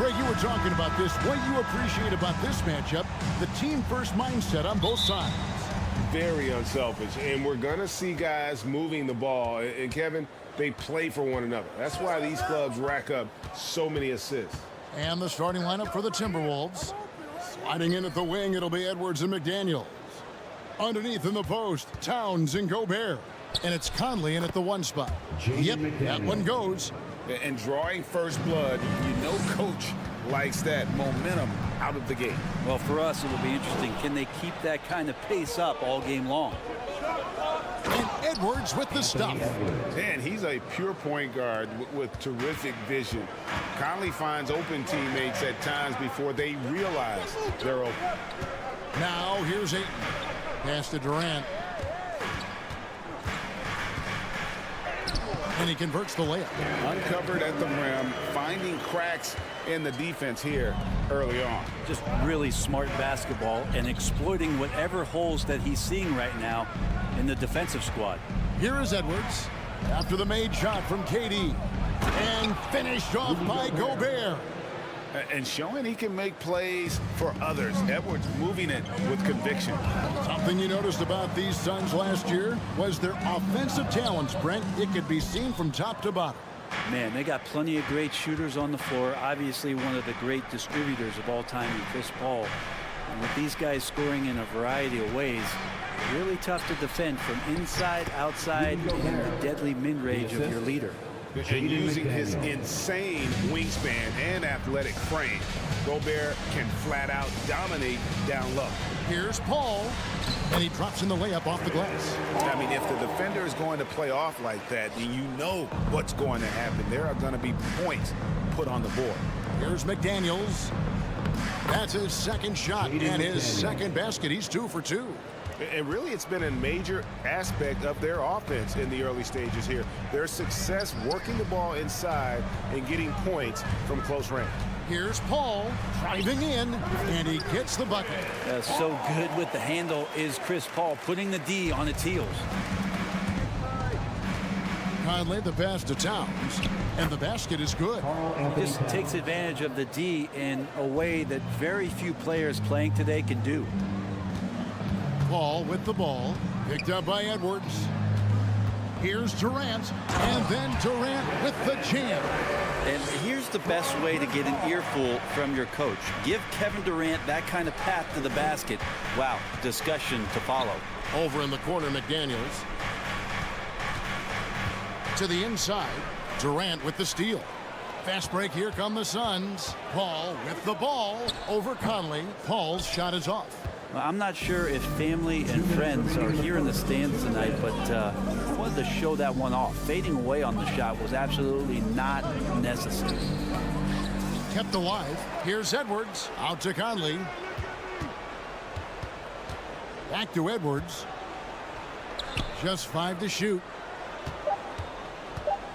Greg, you were talking about this. What you appreciate about this matchup, the team-first mindset on both sides. Very unselfish, and we're going to see guys moving the ball. And, Kevin, they play for one another. That's why these clubs rack up so many assists. And the starting lineup for the Timberwolves. Sliding in at the wing, it'll be Edwards and McDaniels. Underneath in the post, Towns and Gobert. And it's Conley in at the 1 spot. Yep, that one goes. And drawing first blood, you know coach likes that momentum out of the gate. Well, for us, it'll be interesting. Can they keep that kind of pace up all game long? And Edwards with the stuff. And he's a pure point guard with terrific vision. Conley finds open teammates at times before they realize they're open. Now here's Ayton. Pass to Durant. And he converts the layup. Uncovered at the rim, finding cracks in the defense here early on. Just really smart basketball and exploiting whatever holes that he's seeing right now in the defensive squad. Here is Edwards after the made shot from KD. And finished off by Gobert. And showing he can make plays for others. Edwards moving it with conviction. Something you noticed about these Suns last year was their offensive talents, Brent. It could be seen from top to bottom. Man, they got plenty of great shooters on the floor. Obviously, one of the great distributors of all time in Chris Paul. And with these guys scoring in a variety of ways, really tough to defend from inside, outside, and the deadly mid-range of your leader. And using his insane wingspan and athletic frame, Gobert can flat out dominate down low. Here's Paul, and he drops in the layup off the glass. I mean, if the defender is going to play off like that, then you know what's going to happen. There are going to be points put on the board. Here's McDaniels. That's his second shot and his second basket. He's 2 for 2. And really, it's been a major aspect of their offense in the early stages here. Their success working the ball inside and getting points from close range. Here's Paul driving in, and he gets the bucket. So good with the handle is Chris Paul, putting the D on its heels. Conley the pass to Towns, and the basket is good. Just takes advantage of the D in a way that very few players playing today can do. Paul with the ball, picked up by Edwards. Here's Durant, and then Durant with the jam. And here's the best way to get an earful from your coach. Give Kevin Durant that kind of path to the basket. Wow, discussion to follow. Over in the corner, McDaniels. To the inside, Durant with the steal. Fast break, here come the Suns. Paul with the ball over Conley. Paul's shot is off. Well, I'm not sure if family and friends are here in the stands tonight, but I wanted to show that one off. Fading away on the shot was absolutely not necessary. Kept alive. Here's Edwards. Out to Conley. Back to Edwards. Just 5 to shoot.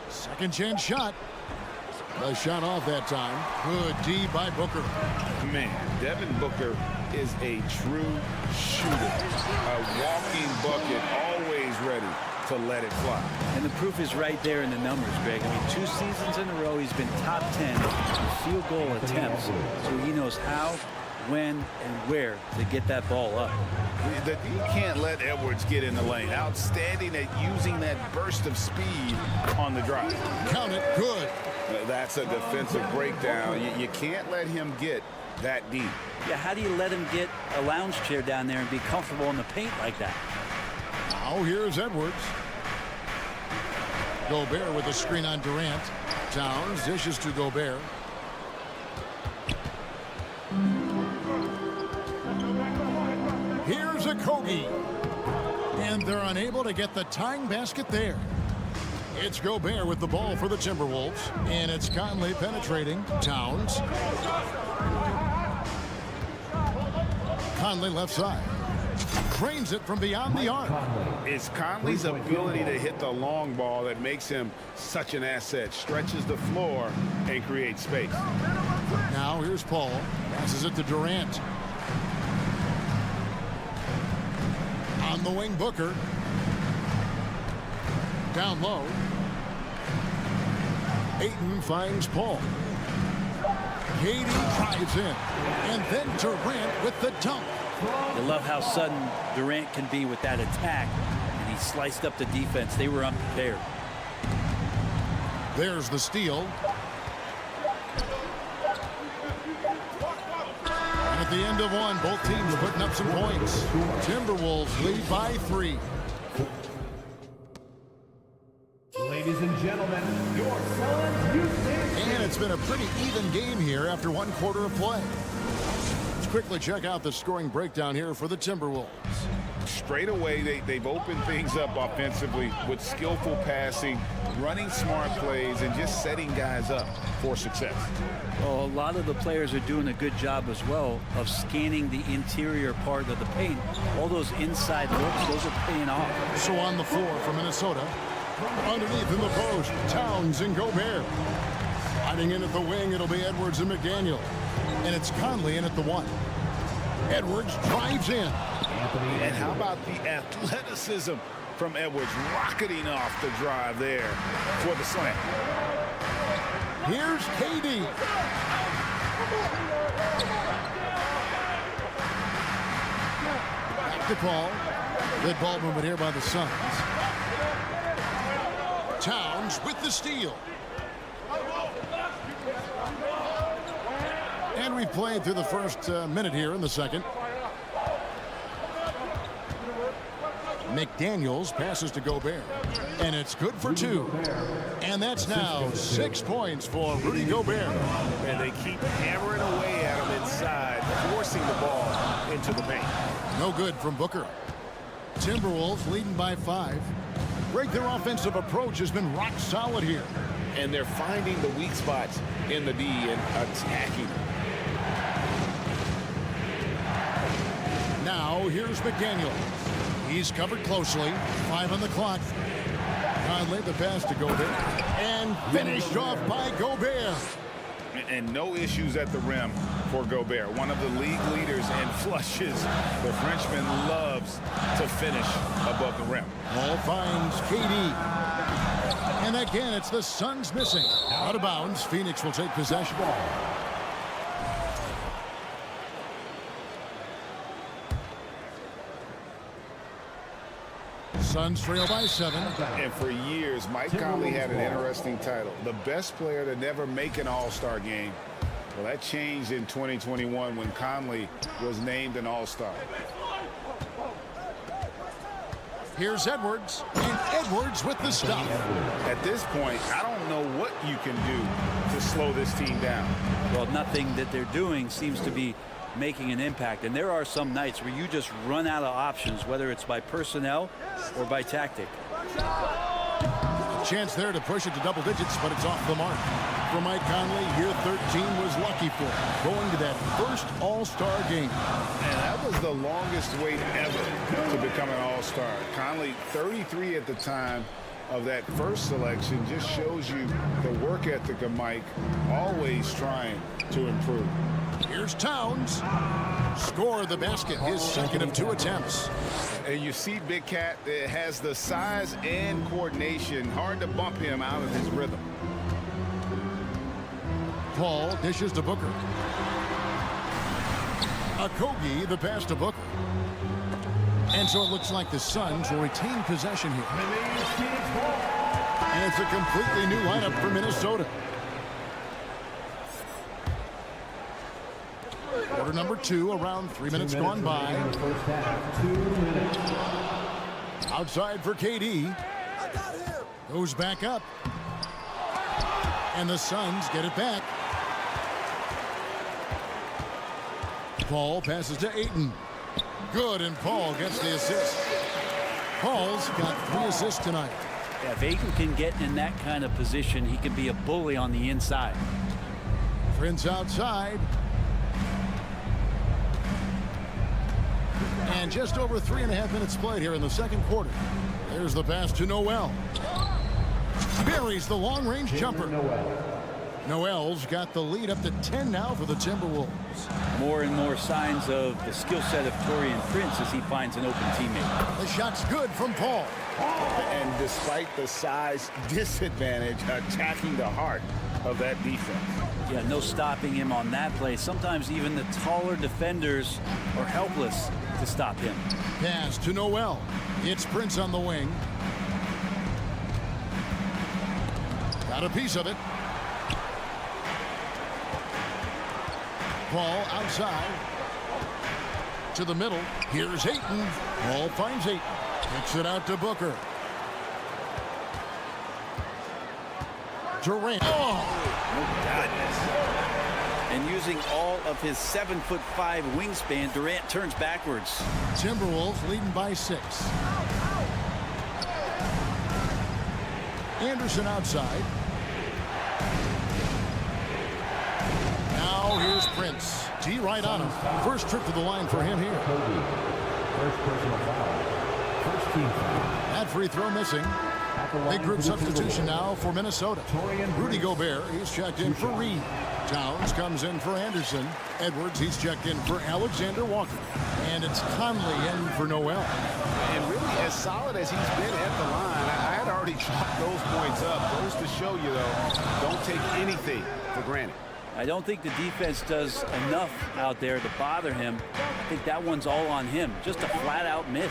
Second chance shot. The shot off that time. Good D by Booker. Man, Devin Booker is a true shooter. A walking bucket, always ready to let it fly. And the proof is right there in the numbers, Greg. I mean, 2 seasons in a row, he's been top 10 in field goal attempts. So he knows how, when, and where to get that ball up. You can't let Edwards get in the lane. Outstanding at using that burst of speed on the drive. Count it. Good. That's a defensive breakdown. You can't let him get that deep. Yeah, how do you let him get a lounge chair down there and be comfortable in the paint like that? Now here's Edwards. Gobert with a screen on Durant. Towns dishes to Gobert. Here's a Kogi. And they're unable to get the tying basket there. It's Gobert with the ball for the Timberwolves. And it's Conley penetrating. Towns. Conley left side. Cranes it from beyond the arc. It's Conley's ability to hit the long ball that makes him such an asset. Stretches the floor and creates space. Now here's Paul. Passes it to Durant. On the wing, Booker. Down low. Ayton finds Paul. KD drives in. And then Durant with the dunk. You love how sudden Durant can be with that attack. And he sliced up the defense. They were unprepared. There's the steal. And at the end of one, both teams putting up some points. Timberwolves lead by 3. Ladies and gentlemen, your Suns Houston. And it's been a pretty even game here after 1 quarter of play. Let's quickly check out the scoring breakdown here for the Timberwolves. Straight away, they've opened things up offensively with skillful passing, running smart plays, and just setting guys up for success. Well, a lot of the players are doing a good job as well of scanning the interior part of the paint. All those inside looks, those are paying off. So on the floor for Minnesota, underneath in the post, Towns and Gobert. Hiding in at the wing, it'll be Edwards and McDaniel. And it's Conley in at the 1. Edwards drives in. And how about the athleticism from Edwards rocketing off the drive there for the slam. Here's KD. Back to Paul. Good ball movement here by the Suns. Towns with the steal. And we've played through the first minute here in the second. McDaniels passes to Gobert. And it's good for 2. And that's now 6 points for Rudy Gobert. And they keep hammering away at him inside, forcing the ball into the paint. No good from Booker. Timberwolves leading by 5. Greg, their offensive approach has been rock solid here. And they're finding the weak spots in the D and attacking them. Now here's McDaniel. He's covered closely. 5 on the clock. Conley the pass to Gobert. And finished off by Gobert. And no issues at the rim for Gobert. One of the league leaders in flushes. The Frenchman loves to finish above the rim. Ball finds KD. And again, it's the Suns missing. Out of bounds. Phoenix will take possession. Suns trail by 7. And for years, Mike Conley had an interesting title. The best player to never make an All-Star game. Well, that changed in 2021 when Conley was named an All-Star. Here's Edwards. And Edwards with the stop. At this point, I don't know what you can do to slow this team down. Well, nothing that they're doing seems to be making an impact. And there are some nights where you just run out of options, whether it's by personnel or by tactic. A chance there to push it to double digits, but it's off the mark. For Mike Conley, year 13 was lucky for him, going to that first All-Star game. And that was the longest wait ever to become an All-Star. Conley, 33 at the time of that first selection, just shows you the work ethic of Mike, always trying to improve. Here's Towns. Score the basket, his second of 2 attempts. And you see Big Cat has the size and coordination. Hard to bump him out of his rhythm. Paul dishes to Booker. Okogie the pass to Booker. And so it looks like the Suns will retain possession here. And it's a completely new lineup for Minnesota. Quarter number 2, around 3 minutes gone by. Outside for KD. Goes back up. And the Suns get it back. Paul passes to Ayton. Good, and Paul gets the assist. Paul's got 3 assists tonight. Yeah, if Ayton can get in that kind of position, he can be a bully on the inside. Prince outside. And just over 3.5 minutes played here in the second quarter. There's the pass to Noel. Buries the long-range jumper. Noel's got the lead up to 10 now for the Timberwolves. More and more signs of the skill set of Taurean Prince as he finds an open teammate. The shot's good from Paul. And despite the size disadvantage, attacking the heart of that defense. Yeah, no stopping him on that play. Sometimes even the taller defenders are helpless to stop him. Pass to Noel. It's Prince on the wing. Got a piece of it. Ball outside. To the middle. Here's Ayton. Ball finds Ayton. Kicks it out to Booker. Durant. Oh, goodness. And using all of his 7'5" wingspan, Durant turns backwards. Timberwolves leading by 6. Anderson outside. Now here's Prince. T right on him. First trip to the line for him here. First personal foul. First team foul. That free throw missing. Big group substitution now for Minnesota. Rudy Gobert, he's checked in for Reed. Towns comes in for Anderson. Edwards, he's checked in for Alexander Walker. And it's Conley in for Noel. And really, as solid as he's been at the line, I had already chalked those points up. Goes to show you, though, don't take anything for granted. I don't think the defense does enough out there to bother him. I think that one's all on him. Just a flat-out miss.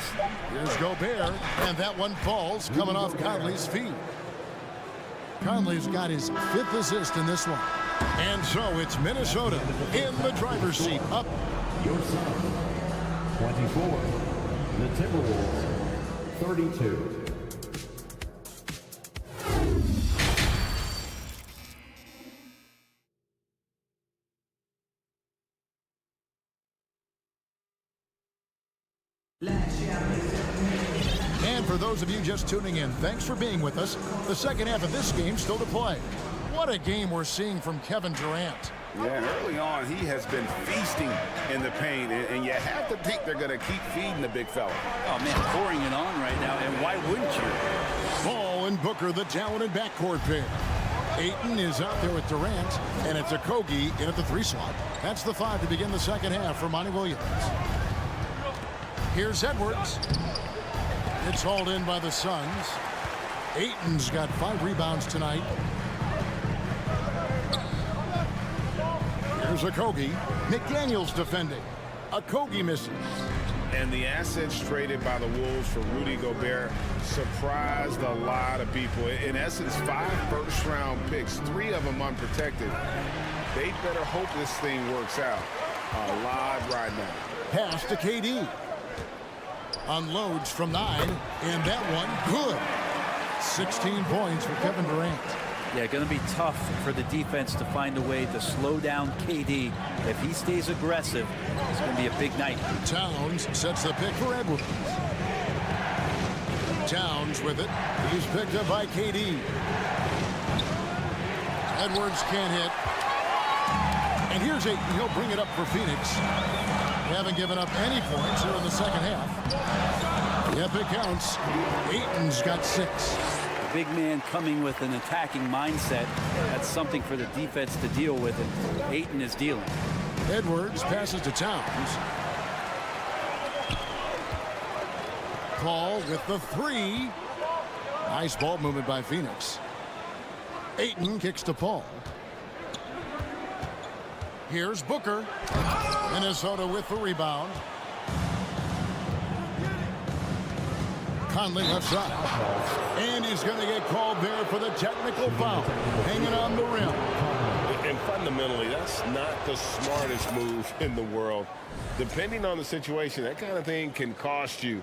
Here's Gobert, and that one falls coming off Conley's feet. Conley's got his 5th assist in this one. And so it's Minnesota in the driver's seat, up. Your son, 24. The Timberwolves, 32. And for those of you just tuning in, thanks for being with us. The second half of this game still to play. What a game we're seeing from Kevin Durant. Yeah, early on, he has been feasting in the paint, and you have to think they're going to keep feeding the big fella. Oh, man, pouring it on right now, and why wouldn't you? Ball and Booker, the talented backcourt pair. Ayton is out there with Durant, and it's Okogie in at the 3 slot. That's the 5 to begin the second half for Monty Williams. Here's Edwards. It's hauled in by the Suns. Ayton's got 5 rebounds tonight. Here's Okogie. McDaniels defending. Okogie misses. And the assets traded by the Wolves for Rudy Gobert surprised a lot of people. In essence, 5 first-round picks, 3 of them unprotected. They better hope this thing works out. A lot right now. Pass to KD. Unloads from 9, and that one good. 16 points for Kevin Durant. Yeah, going to be tough for the defense to find a way to slow down KD. If he stays aggressive, it's going to be a big night. Towns sets the pick for Edwards. Towns with it. He's picked up by KD. Edwards can't hit. And here's Ayton. He'll bring it up for Phoenix. They haven't given up any points here in the second half. Yep, it counts. Ayton's got 6. The big man coming with an attacking mindset. That's something for the defense to deal with, and Ayton is dealing. Edwards passes to Towns. Paul with the 3. Nice ball movement by Phoenix. Ayton kicks to Paul. Here's Booker. Minnesota with the rebound. Conley left side. And he's going to get called there for the technical foul. Hanging on the rim. And fundamentally, that's not the smartest move in the world. Depending on the situation, that kind of thing can cost you.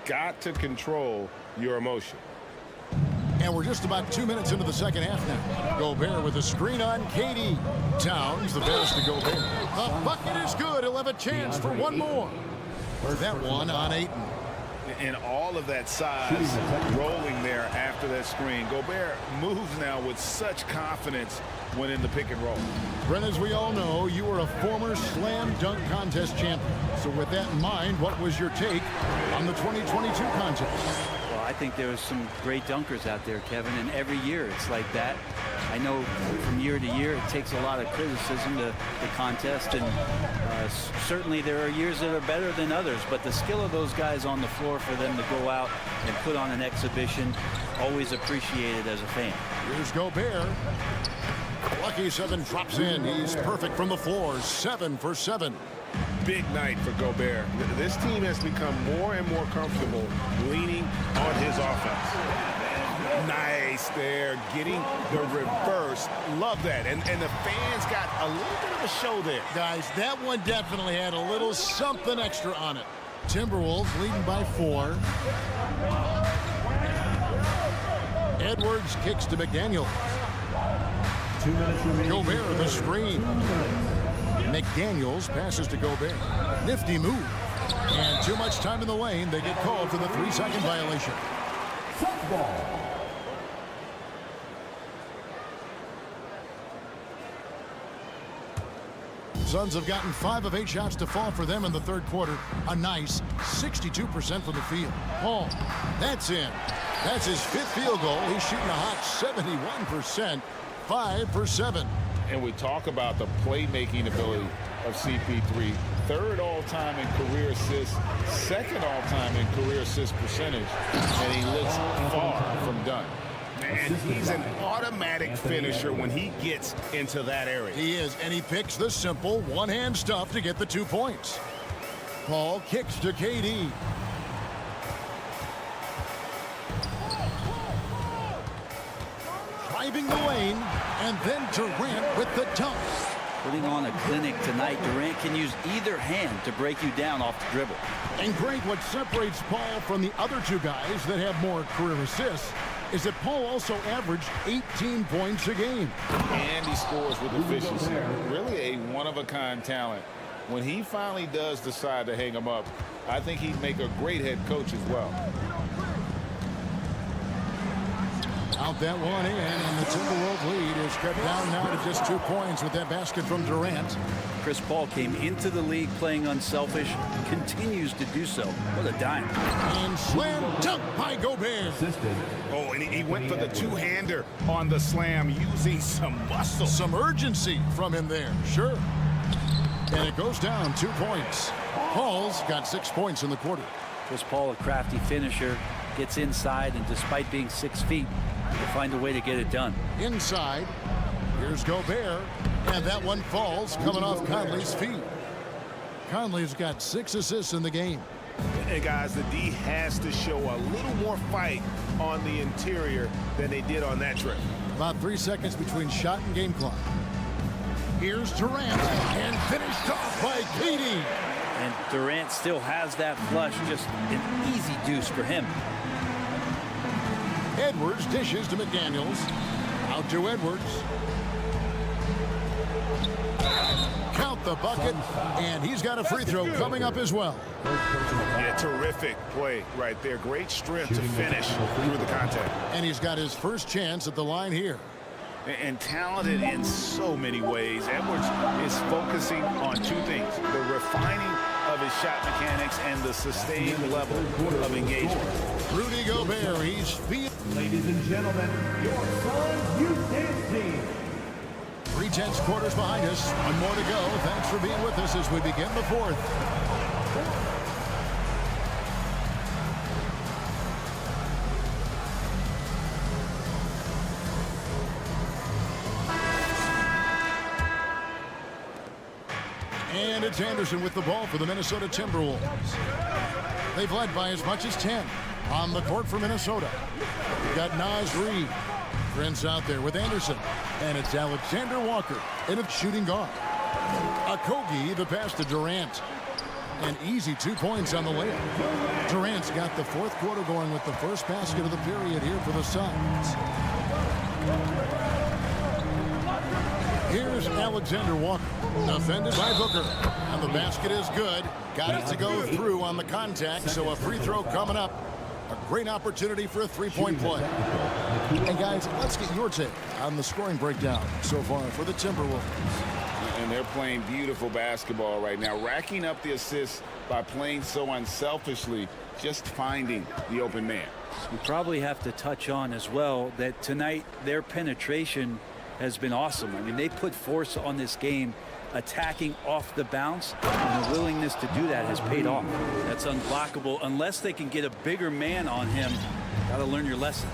Got to control your emotion. And we're just about 2 minutes into the second half now. Gobert with a screen on KD. Towns, the pass to Gobert. The bucket is good. He'll have a chance for one more. That one on Ayton. And all of that size rolling there after that screen. Gobert moves now with such confidence when in the pick and roll. Brent, as we all know, you were a former slam dunk contest champion. So with that in mind, what was your take on the 2022 contest? Well, I think there was some great dunkers out there, Kevin, and every year it's like that. I know from year to year it takes a lot of criticism to the contest, and certainly there are years that are better than others, but the skill of those guys on the floor for them to go out and put on an exhibition, always appreciated as a fan. Here's Gobert. Lucky 7 drops in. He's perfect from the floor. 7 for 7. Big night for Gobert. This team has become more and more comfortable leaning on his offense. Nice there, getting the reverse. Love that. And the fans got a little bit of a show there. Guys, that one definitely had a little something extra on it. Timberwolves leading by 4. Edwards kicks to McDaniels. 2 minutes remaining. Gobert the screen. McDaniels passes to Gobert. Nifty move. And too much time in the lane. They get called for the 3-second violation. Football. Suns have gotten 5 of 8 shots to fall for them in the third quarter. A nice 62% from the field. Paul, that's in. That's his 5th field goal. He's shooting a hot 71%. 5 for 7. And we talk about the playmaking ability of CP3. 3rd all-time in career assists, 2nd all-time in career assist percentage, and he looks far from done. And he's an automatic finisher when he gets into that area. He is, and he picks the simple one-hand stuff to get the 2 points. Paul kicks to KD. Driving the lane, and then Durant with the dunk. Putting on a clinic tonight. Durant can use either hand to break you down off the dribble. And Greg, what separates Paul from the other 2 guys that have more career assists is that Paul also averaged 18 points a game. And he scores with efficiency. Really a one-of-a-kind talent. When he finally does decide to hang him up, I think he'd make a great head coach as well. Out that one in, and the Timberwolves lead is cut down now to just 2 points with that basket from Durant. Chris Paul came into the league playing unselfish, continues to do so. What a dime. And slam dunk by Gobert. Assisted. Oh, and he went for the two-hander on the slam using some muscle. Some urgency from him there, sure. And it goes down 2 points. Paul's got 6 points in the quarter. Chris Paul, a crafty finisher, gets inside, and despite being 6 feet, will find a way to get it done. Inside, here's Gobert, and that one falls coming off Conley's feet. Conley's got 6 assists in the game. And guys, the D has to show a little more fight on the interior than they did on that trip. About 3 seconds between shot and game clock. Here's Durant, and finished off by KD. And Durant still has that flush, just an easy deuce for him. Edwards dishes to McDaniels. Out to Edwards. Count the bucket, and he's got a free throw coming up as well. Yeah, terrific play right there. Great strength to finish through the contact. And he's got his first chance at the line here. And talented in so many ways. Edwards is focusing on 2 things: the refining of his shot mechanics and the sustained level of engagement. Rudy Gobert, he's Ladies and gentlemen, your Suns Youth Dance Team. 3/10 quarters behind us. 1 more to go. Thanks for being with us as we begin the 4th. And it's Anderson with the ball for the Minnesota Timberwolves. They've led by as much as 10 on the court for Minnesota. We've got Naz Reid. Prince out there with Anderson. And it's Alexander Walker in a shooting guard. Okogie, the pass to Durant. An easy 2 points on the layup. Durant's got the 4th quarter going with the first basket of the period here for the Suns. Here's Alexander Walker, defended by Booker. And the basket is good. Got it to go through on the contact, so a free throw coming up. A great opportunity for a 3-point play. And guys, let's get your take on the scoring breakdown so far for the Timberwolves. And they're playing beautiful basketball right now, racking up the assists by playing so unselfishly, just finding the open man. We probably have to touch on as well that tonight their penetration has been awesome. I mean, they put force on this game, attacking off the bounce, and the willingness to do that has paid off. That's unblockable unless they can get a bigger man on him. Got to learn your lesson.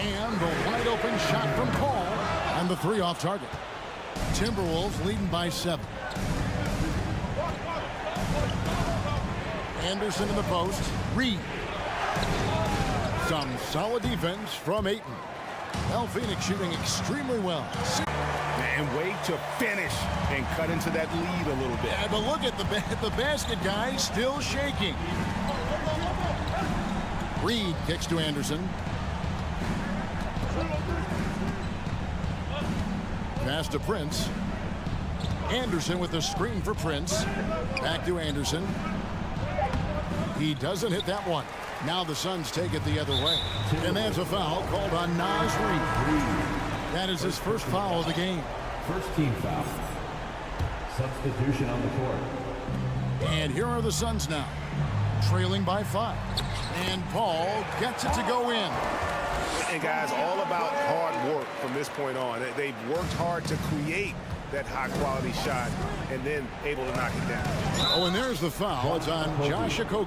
And the wide open shot from Paul. And the three off target. Timberwolves leading by 7. Anderson in the post. Reed. Some solid defense from Ayton. Well, Phoenix shooting extremely well. And wait to finish and cut into that lead a little bit. Yeah, but look at the basket, guys, still shaking. Reed kicks to Anderson. Pass to Prince. Anderson with the screen for Prince. Back to Anderson. He doesn't hit that one. Now the Suns take it the other way. And that's a foul called on Naz Reid. That is his first foul of the game. First team foul. Substitution on the court. And here are the Suns now, trailing by 5. And Paul gets it to go in. And guys, all about hard work from this point on. They've worked hard to create that high-quality shot and then able to knock it down. Oh, and there's the foul. It's on Josh Okogie.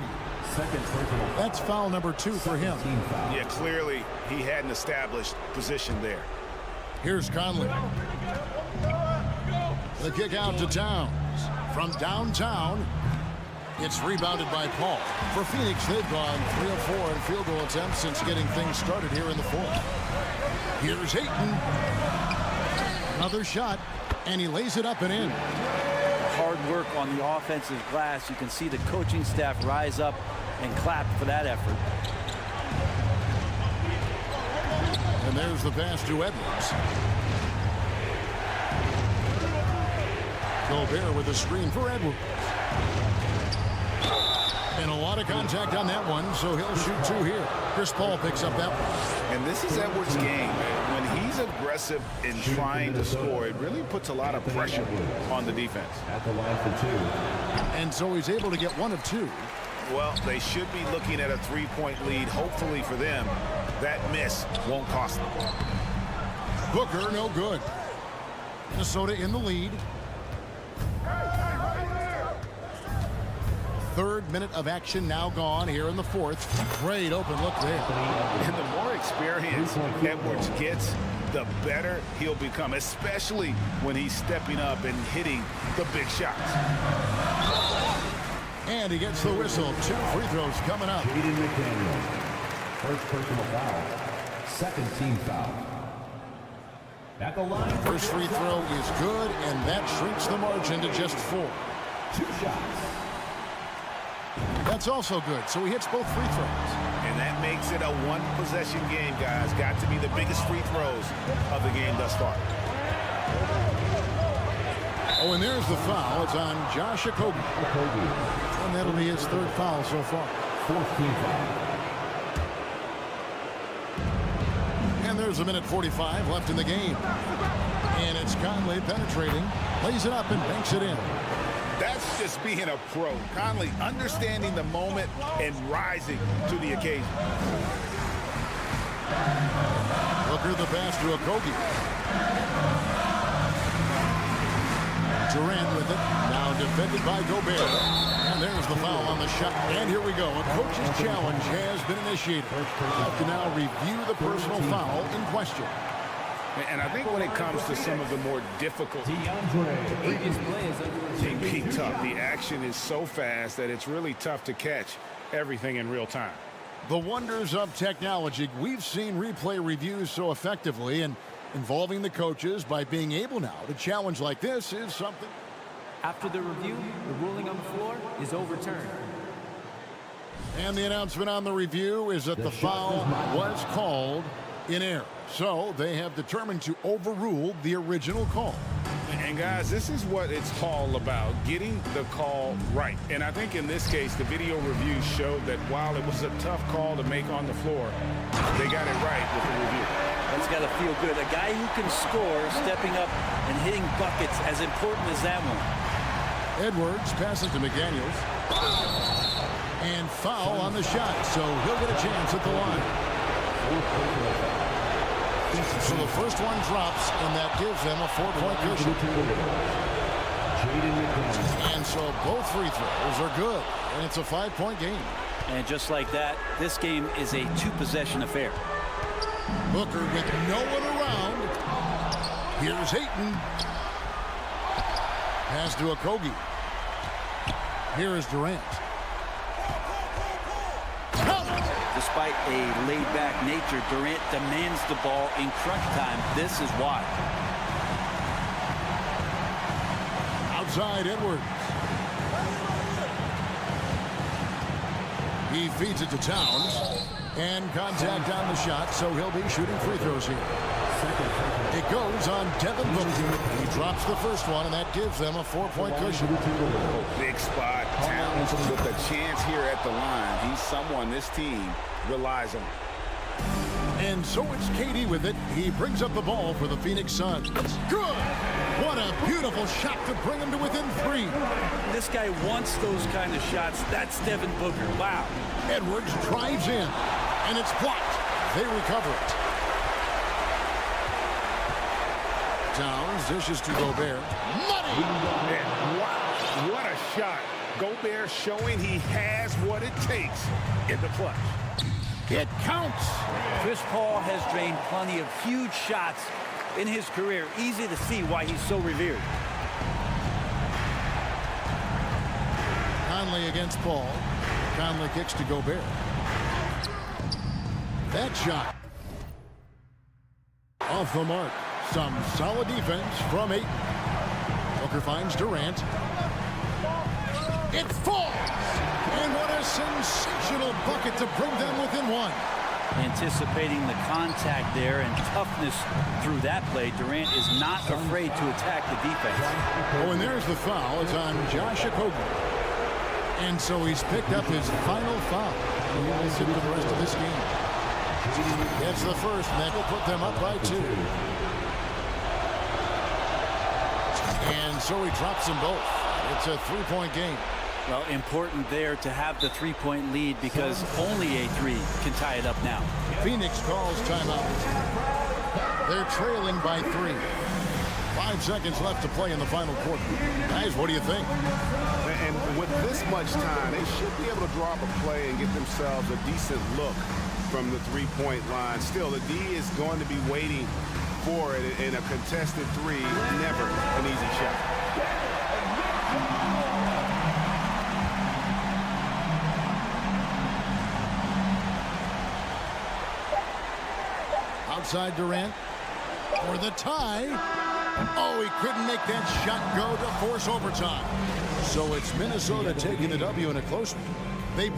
Second personal. That's foul number 2 for him. Yeah, clearly he hadn't established position there. Here's Conley. The kick out to Towns. From downtown, it's rebounded by Paul. For Phoenix, they've gone 3 of 4 in field goal attempts since getting things started here in the fourth. Here's Ayton. Another shot, and he lays it up and in. Hard work on the offensive glass. You can see the coaching staff rise up and clap for that effort. And there's the pass to Edwards. Gobert with a screen for Edwards. And a lot of contact on that one, so he'll shoot 2 here. Chris Paul picks up that one. And this is Edwards' game. When he's aggressive in trying to score, it really puts a lot of pressure on the defense. At the line for 2. And so he's able to get 1 of 2. Well, they should be looking at a 3-point lead. Hopefully for them, that miss won't cost them. Booker, no good. Minnesota in the lead. 3rd minute of action now gone here in the 4th. Great open look there. And the more experience Edwards gets, the better he'll become, especially when he's stepping up and hitting the big shots. And he gets the whistle. 2 free throws coming up. Jaden McDaniel. First personal foul. Second team foul. At the line. First free throw is good, and that shrinks the margin to just 4. 2 shots. That's also good, so he hits both free throws. And that makes it a 1-possession game, guys. Got to be the biggest free throws of the game thus far. Oh, and there's the foul. It's on Josh Okogie. And that'll be his 3rd foul so far. 4th team foul. And there's a minute 45 left in the game. And it's Conley penetrating, lays it up and banks it in. That's just being a pro. Conley understanding the moment and rising to the occasion. Booker the pass to Okogie. Durant with it. Now defended by Gobert. And there's the foul on the shot. And here we go. A coach's challenge has been initiated. Have to now review the personal foul in question. And I think when it comes to some of the more difficult, it can be tough. The action is so fast that it's really tough to catch everything in real time. The wonders of technology. We've seen replay reviews so effectively, and involving the coaches by being able now to challenge like this is something. After the review, the ruling on the floor is overturned. And the announcement on the review is that the foul was called in error. So they have determined to overrule the original call. And guys, this is what it's all about, getting the call right. And I think in this case, the video review showed that while it was a tough call to make on the floor, they got it right with the review. That's got to feel good. A guy who can score, stepping up and hitting buckets, as important as that one. Edwards passes to McDaniels. And foul on the shot, so he'll get a chance at the line. So the first one drops, and that gives them a 4-point cushion. And so both free throws are good, and it's a 5-point game. And just like that, this game is a 2-possession affair. Booker with no one around. Here's Ayton. Pass to Okogie. Here is Durant. Despite a laid-back nature, Durant demands the ball in crunch time. This is why. Outside Edwards. He feeds it to Towns. And contact on the shot, so he'll be shooting free throws here. It goes on Devin Booker. He drops the first one, and that gives them a 4-point cushion. Big spot. Towns with a chance here at the line. He's someone this team relies on. And so it's Katie with it. He brings up the ball for the Phoenix Suns. Good! What a beautiful shot to bring him to within 3. This guy wants those kind of shots. That's Devin Booker. Wow. Edwards drives in, and it's blocked. They recover it. Towns dishes to Gobert. Money! And wow, what a shot. Gobert showing he has what it takes in the clutch. It counts. Chris Paul has drained plenty of huge shots in his career. Easy to see why he's so revered. Conley against Paul. Conley kicks to Gobert. That shot off the mark. Some solid defense from Ayton. Booker finds Durant. It falls! And what a sensational bucket to bring them within 1. Anticipating the contact there and toughness through that play, Durant is not afraid to attack the defense. Oh, and there's the foul. It's on Josh Okogie. And so he's picked up his final foul. He will sit for the rest of this game. Gets the first, and that will put them up by 2. And so he drops them both. It's a 3-point game. Well, important there to have the 3-point lead because only a 3 can tie it up now. Phoenix calls timeout. They're trailing by 3. 5 seconds left to play in the final quarter. Guys, what do you think? And with this much time, they should be able to draw up a play and get themselves a decent look from the 3-point line. Still, the D is going to be waiting for it in a contested 3. Never an easy shot. Outside Durant for the tie. Oh, he couldn't make that shot go to force overtime. So it's Minnesota taking the W in a close one. They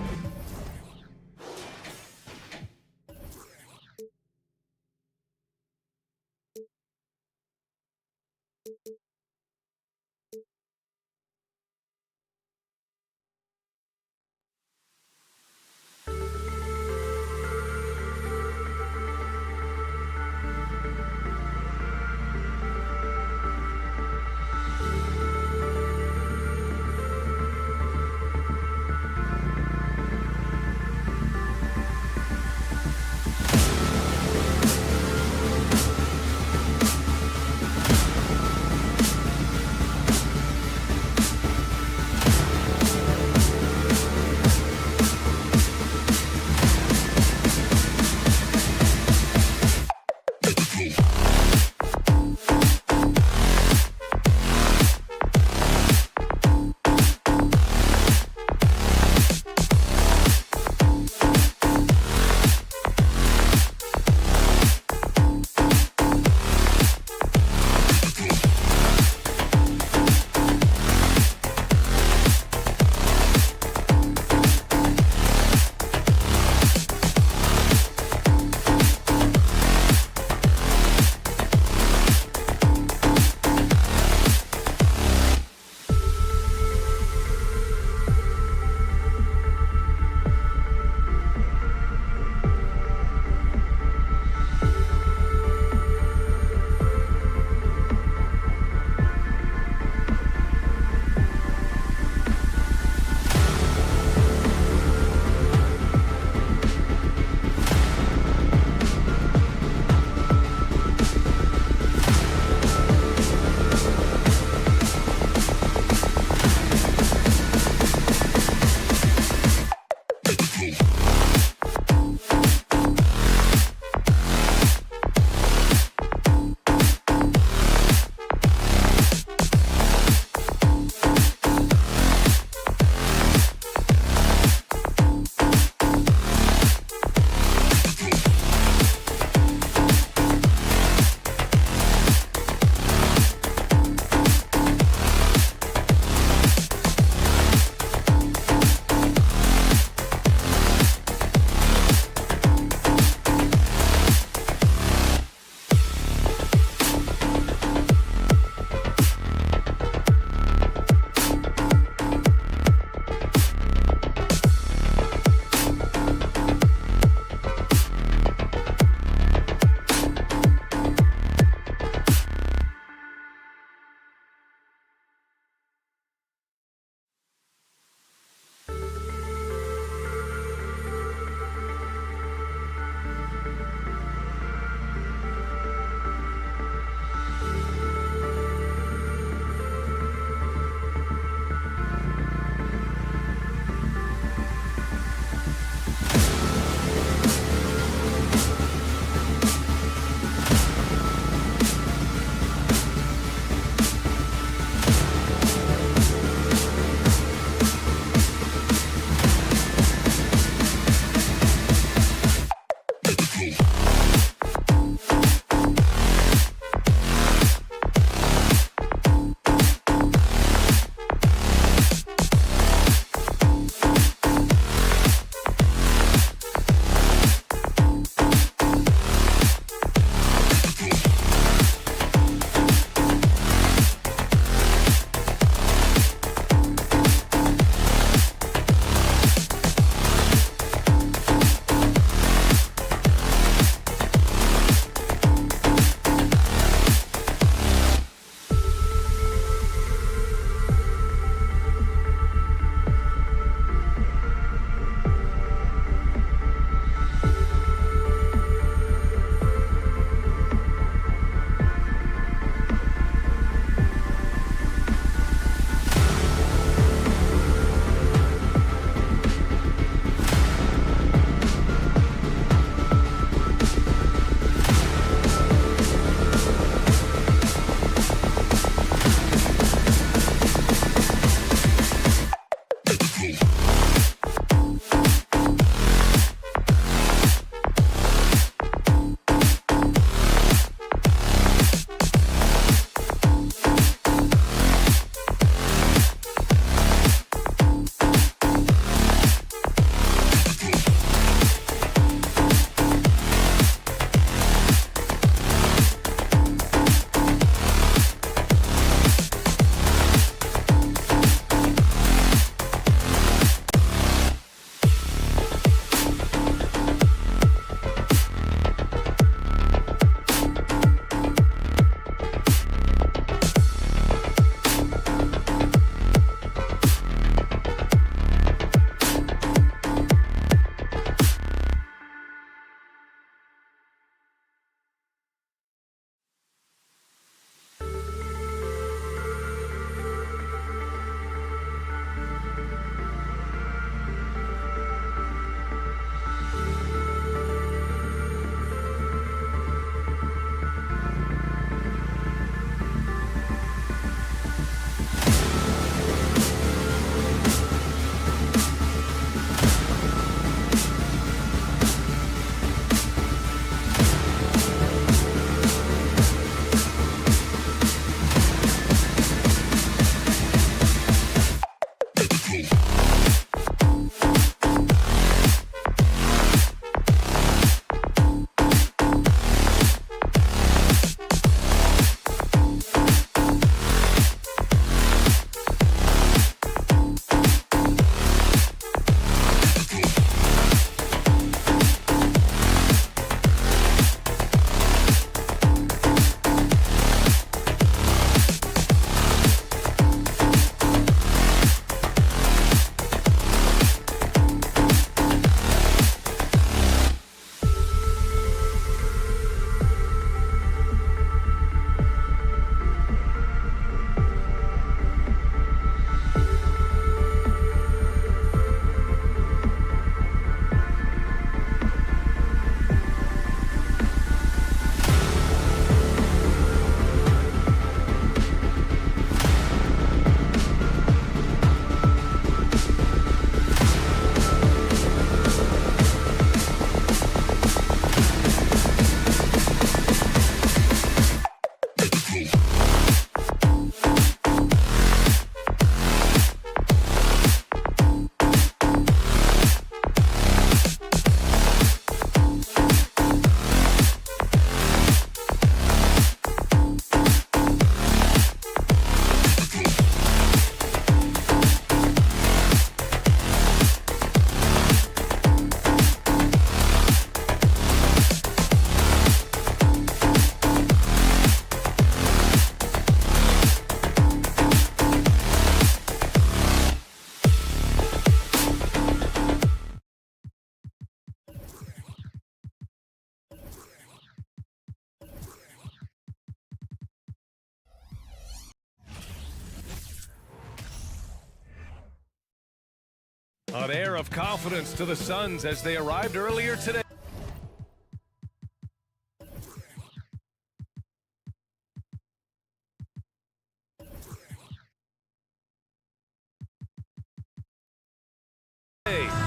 An air of confidence to the Suns as they arrived earlier today.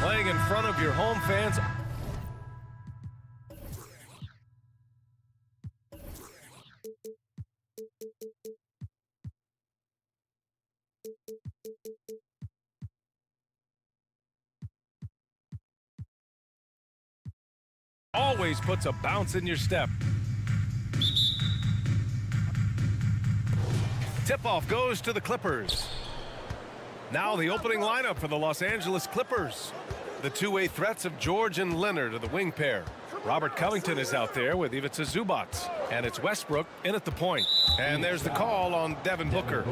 Playing in front of your home fans. Always puts a bounce in your step. Tip-off goes to the Clippers. Now the opening lineup for the Los Angeles Clippers. The two-way threats of George and Leonard are the wing pair. Robert Covington is out there with Ivica Zubac. And it's Westbrook in at the point. And there's the call on Devin Booker.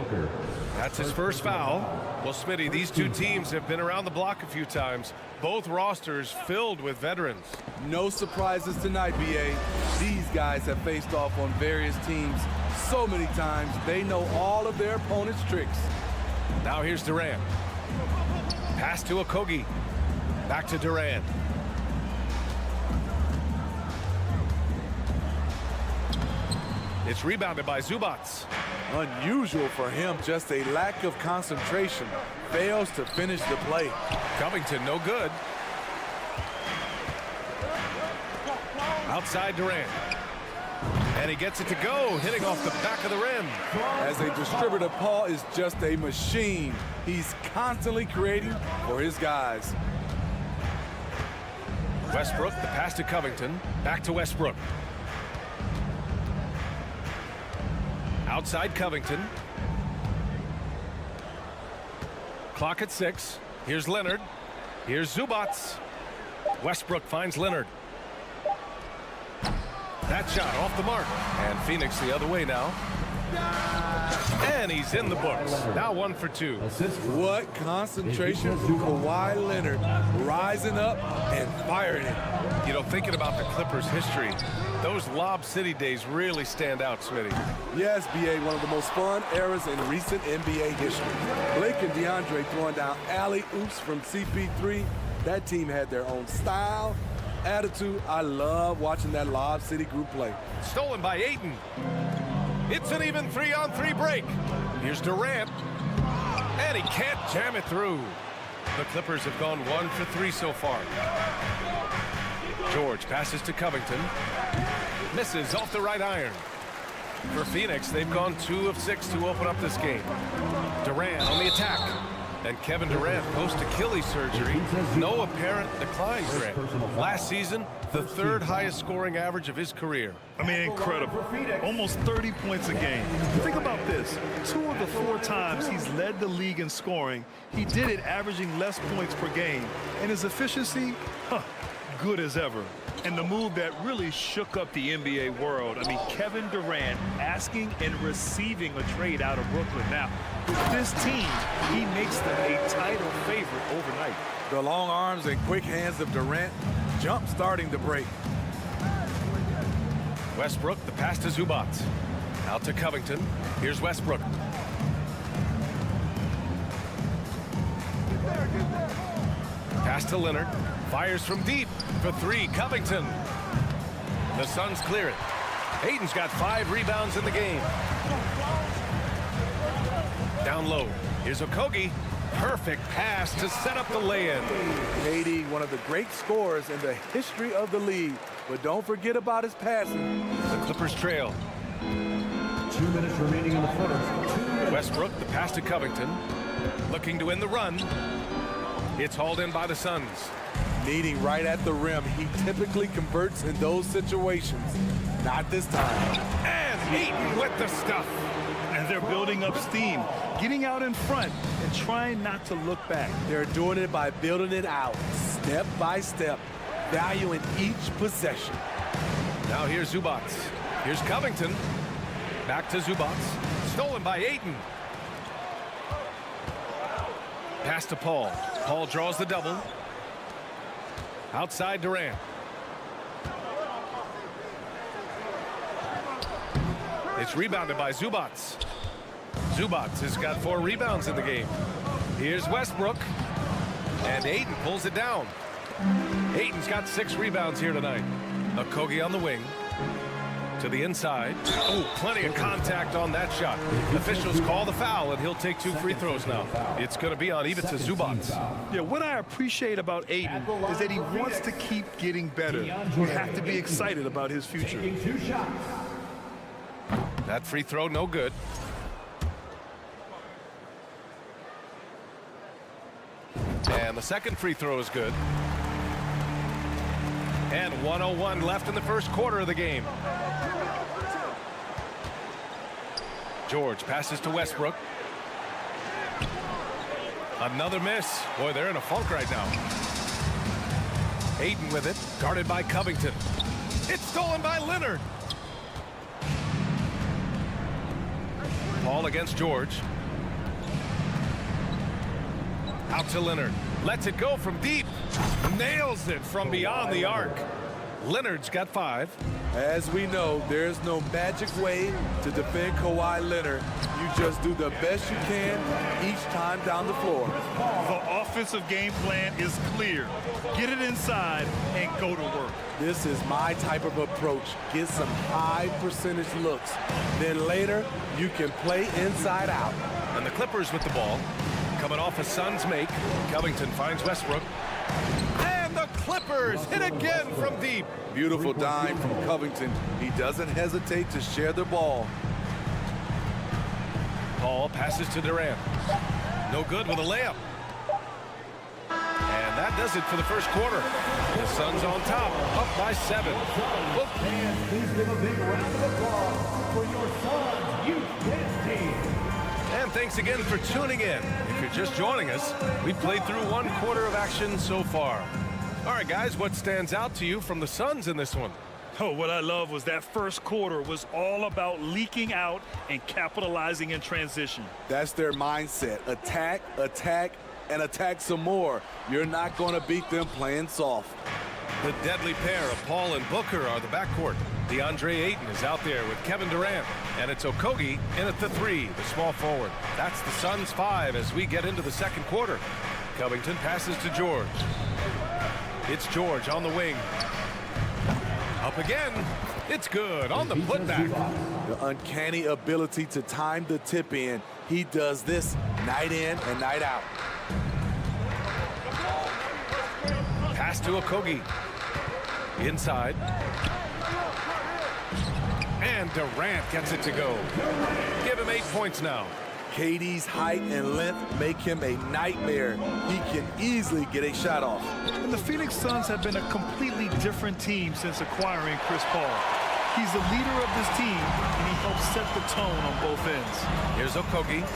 That's his first foul. Well, Smitty, these two teams have been around the block a few times. Both rosters filled with veterans. No surprises tonight, BA. These guys have faced off on various teams so many times. They know all of their opponent's tricks. Now here's Durant. Pass to Okogie. Back to Durant. It's rebounded by Zubac. Unusual for him, just a lack of concentration. Fails to finish the play. Covington, no good. Outside Durant. And he gets it to go, hitting off the back of the rim. As a distributor, Paul is just a machine. He's constantly creating for his guys. Westbrook, the pass to Covington. Back to Westbrook. Outside Covington. Clock at 6. Here's Leonard. Here's Zubac. Westbrook finds Leonard. That shot off the mark. And Phoenix the other way now. And he's in the books. Now 1 for 2. What concentration from Kawhi Leonard, rising up and firing it. You know, thinking about the Clippers' history, those Lob City days really stand out, Smitty. Yes, BA, one of the most fun eras in recent NBA history. Blake and DeAndre throwing down alley-oops from CP3. That team had their own style, attitude. I love watching that Lob City group play. Stolen by Ayton. It's an even 3-on-3 break. Here's Durant. And he can't jam it through. The Clippers have gone 1 for 3 so far. George passes to Covington. Misses off the right iron. For Phoenix, they've gone 2 of 6 to open up this game. Durant on the attack. And Kevin Durant post-Achilles surgery. No apparent decline, Grant. Last season, the 3rd highest scoring average of his career. I mean, incredible. Almost 30 points a game. Think about this. 2 of the 4 times he's led the league in scoring, he did it averaging less points per game. And his efficiency, good as ever. And the move that really shook up the NBA world. I mean, Kevin Durant asking and receiving a trade out of Brooklyn. Now, with this team, he makes them a title favorite overnight. The long arms and quick hands of Durant jump-starting the break. Westbrook, the pass to Zubac. Out to Covington. Here's Westbrook. Pass to Leonard. Fires from deep for 3. Covington. The Suns clear it. Ayton's got 5 rebounds in the game. Down low. Here's Okogie. Perfect pass to set up the lay-in. KD, one of the great scorers in the history of the league. But don't forget about his passing. The Clippers trail. 2 minutes remaining in the first. Westbrook, the pass to Covington. Looking to win the run. It's hauled in by the Suns. Needing right at the rim. He typically converts in those situations. Not this time. And Ayton with the stuff. And they're building up steam, getting out in front and trying not to look back. They're doing it by building it out, step by step, valuing each possession. Now here's Zubac. Here's Covington. Back to Zubac. Stolen by Ayton. Pass to Paul. Paul draws the double. Outside Durant. It's rebounded by Zubac. Zubac has got 4 rebounds in the game. Here's Westbrook. And And Ayton pulls it down. Ayton's got 6 rebounds here tonight. Okogie on the wing. To the inside. Oh, plenty of contact on that shot. Officials call the foul, and he'll take 2 free throws now. It's going to be on Ivica Zubac. Yeah, what I appreciate about Ayton is that he wants to keep getting better. You have to be excited about his future. That free throw, no good. And the second free throw is good. And 1:01 left in the first quarter of the game. George passes to Westbrook. Another miss. Boy, they're in a funk right now. Ayton with it, guarded by Covington. It's stolen by Leonard. Paul against George. Out to Leonard. Lets it go from deep. Nails it from beyond the arc. Leonard's got 5. As we know, there's no magic way to defend Kawhi Leonard. You just do the best you can each time down the floor. The offensive game plan is clear. Get it inside and go to work. This is my type of approach. Get some high percentage looks. Then later, you can play inside out. And the Clippers with the ball. Coming off a Suns make. Covington finds Westbrook. And the Clippers hit again from deep. Beautiful dime from Covington. He doesn't hesitate to share the ball. Paul passes to Durant. No good with a layup. And that does it for the first quarter. The Suns on top, up by 7. And please give a big round of applause for your Suns youth dance team. And thanks again for tuning in. If you're just joining us, we've played through 1 quarter of action so far. All right, guys, what stands out to you from the Suns in this one? Oh, what I love was that first quarter was all about leaking out and capitalizing in transition. That's their mindset. Attack, attack, and attack some more. You're not going to beat them playing soft. The deadly pair of Paul and Booker are the backcourt. DeAndre Ayton is out there with Kevin Durant. And it's Okogie in at the 3, the small forward. That's the Suns' 5 as we get into the second quarter. Covington passes to George. It's George on the wing. Up again. It's good on the putback. The uncanny ability to time the tip in. He does this night in and night out. Pass to Okogie. Inside. And Durant gets it to go. Give him 8 points now. KD's height and length make him a nightmare. He can easily get a shot off. And the Phoenix Suns have been a completely different team since acquiring Chris Paul. He's the leader of this team, and he helps set the tone on both ends. Here's Okogie.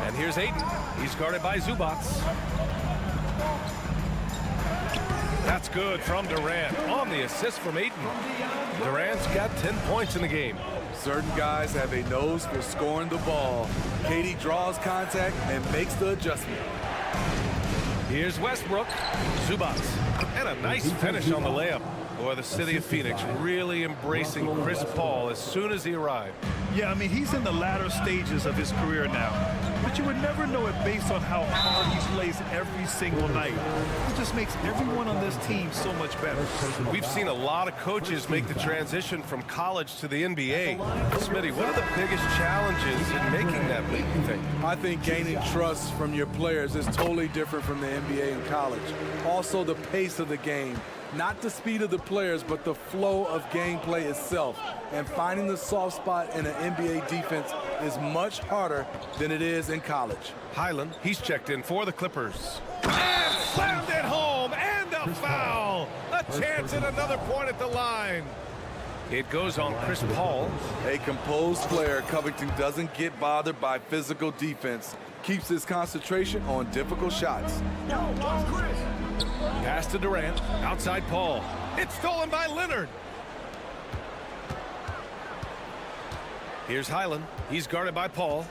And here's Ayton. He's guarded by Zubac. That's good from Durant on the assist from Ayton. Durant's got 10 points in the game. Certain guys have a nose for scoring the ball. KD draws contact and makes the adjustment. Here's Westbrook. Zubac. And a nice finish on the layup. Boy, the city of Phoenix really embracing Chris Paul as soon as he arrived. Yeah, I mean, he's in the latter stages of his career now. But you would never know it based on how hard he plays every single night. It just makes everyone on this team so much better. We've seen a lot of coaches make the transition from college to the NBA. Smitty, what are the biggest challenges in making that leap, you think? I think gaining trust from your players is totally different from the NBA and college. Also, the pace of the game. Not the speed of the players, but the flow of gameplay itself. And finding the soft spot in an NBA defense is much harder than it is in college. Highland, he's checked in for the Clippers. And slammed it home, and a foul! A chance at another point at the line. It goes on Chris Paul. A composed player, Covington doesn't get bothered by physical defense. Keeps his concentration on difficult shots. Pass to Durant. Outside Paul. It's stolen by Leonard. Here's Highland. He's guarded by Paul.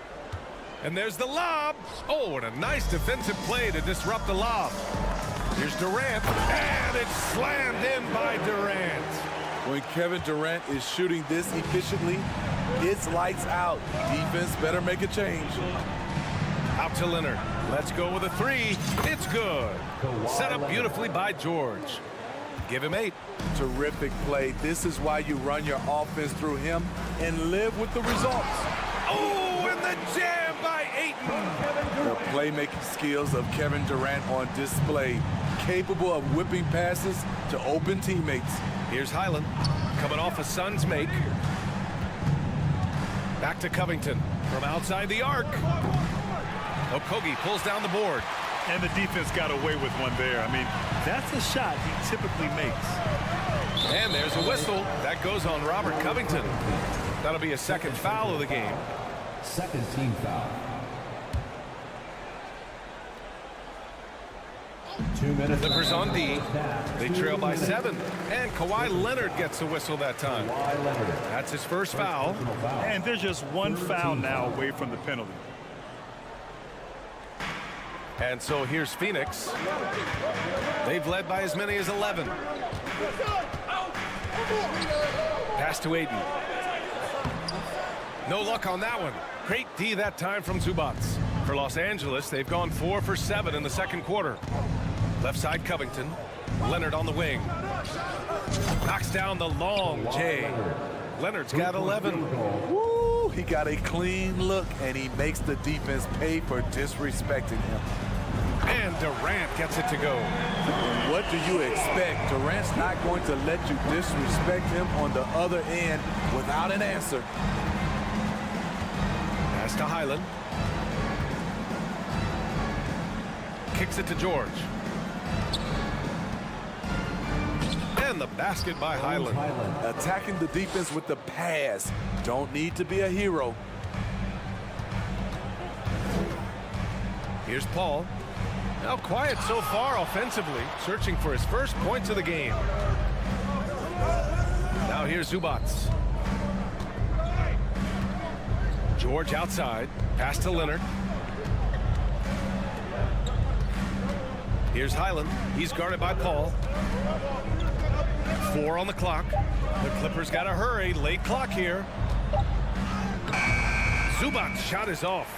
And there's the lob. Oh, and a nice defensive play to disrupt the lob. Here's Durant. And it's slammed in by Durant. When Kevin Durant is shooting this efficiently, it's lights out. Defense better make a change. Out to Leonard. Let's go with a three. It's good. Set up beautifully by George. Give him 8. Terrific play. This is why you run your offense through him and live with the results. Oh, and the jam by Ayton. The playmaking skills of Kevin Durant on display. Capable of whipping passes to open teammates. Here's Highland coming off a Suns make. Back to Covington from outside the arc. Okogie pulls down the board. And the defense got away with one there. I mean, that's a shot he typically makes. And there's a whistle. That goes on Robert Covington. That'll be a second foul of the game. Second team foul. 2 minutes. Clippers on D. They trail by 7. And Kawhi Leonard gets the whistle that time. That's his first foul. And there's just one foul now away from the penalty. And so here's Phoenix. They've led by as many as 11. Pass to Ayton. No luck on that one. Great D that time from Zubac. For Los Angeles, they've gone 4 for 7 in the second quarter. Left side Covington. Leonard on the wing. Knocks down the long J. Leonard's got 11. Woo, he got a clean look, and he makes the defense pay for disrespecting him. And Durant gets it to go. And what do you expect? Durant's not going to let you disrespect him on the other end without an answer. Pass to Highland. Kicks it to George. And the basket by Highland. Attacking the defense with the pass. Don't need to be a hero. Here's Paul. Now quiet so far offensively, searching for his first points of the game. Now here's Zubac. George outside. Pass to Leonard. Here's Highland. He's guarded by Paul. 4 on the clock. The Clippers got to hurry. Late clock here. Zubac's shot is off.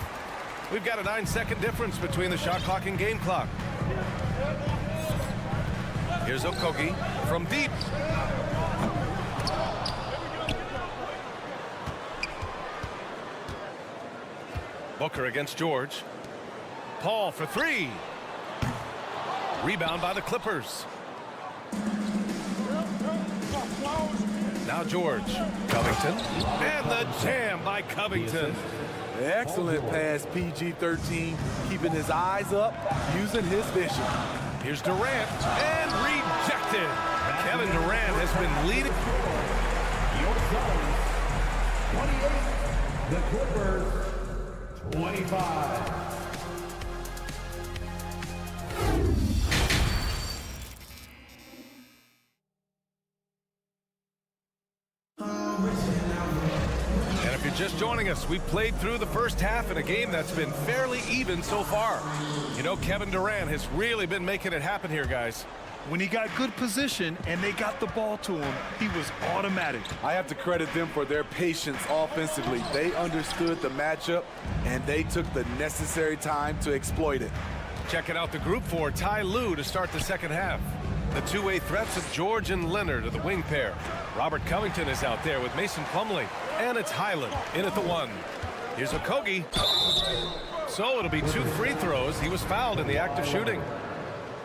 We've got a 9-second difference between the shot clock and game clock. Here's Okogie from deep. Booker against George. Paul for 3. Rebound by the Clippers. Now George. Covington. And the jam by Covington. Excellent pass, PG-13, keeping his eyes up, using his vision. Here's Durant, and rejected. Kevin Durant has been leading. The Clippers, 25. Just joining us, we've played through the first half in a game that's been fairly even so far. You know, Kevin Durant has really been making it happen here, guys. When he got good position and they got the ball to him, he was automatic. I have to credit them for their patience offensively. They understood the matchup, and they took the necessary time to exploit it. Checking out the group for Ty Lue to start the second half. The two-way threats of George and Leonard are the wing pair. Robert Covington is out there with Mason Plumlee. And it's Highland in at the 1. Here's Okogie. So it'll be 2 free throws. He was fouled in the act of shooting.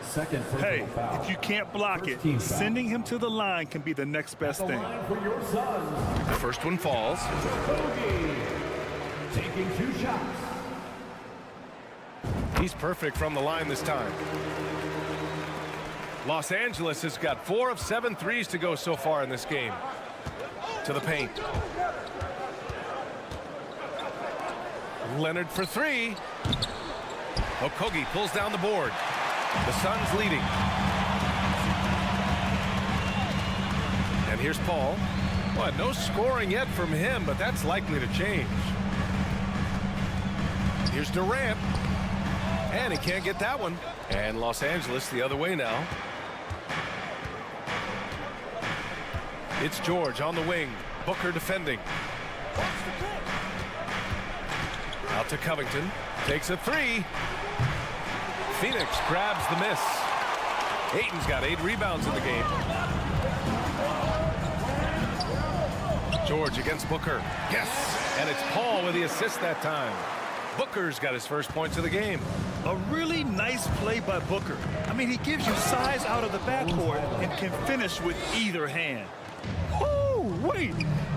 Second Hey, foul. if you can't block it, sending him to the line can be the next best thing. The first one falls. Taking 2 shots. He's perfect from the line this time. Los Angeles has got 4 of 7 threes to go so far in this game. To the paint. Leonard for 3. Okogie pulls down the board. The Suns leading. And here's Paul. Well, no scoring yet from him, but that's likely to change. Here's Durant. And he can't get that one. And Los Angeles the other way now. It's George on the wing. Booker defending. Out to Covington. Takes a three. Phoenix grabs the miss. Ayton's got 8 rebounds in the game. George against Booker. Yes! And it's Paul with the assist that time. Booker's got his first points of the game. A really nice play by Booker. I mean, he gives you size out of the backcourt and can finish with either hand. Oh, wait.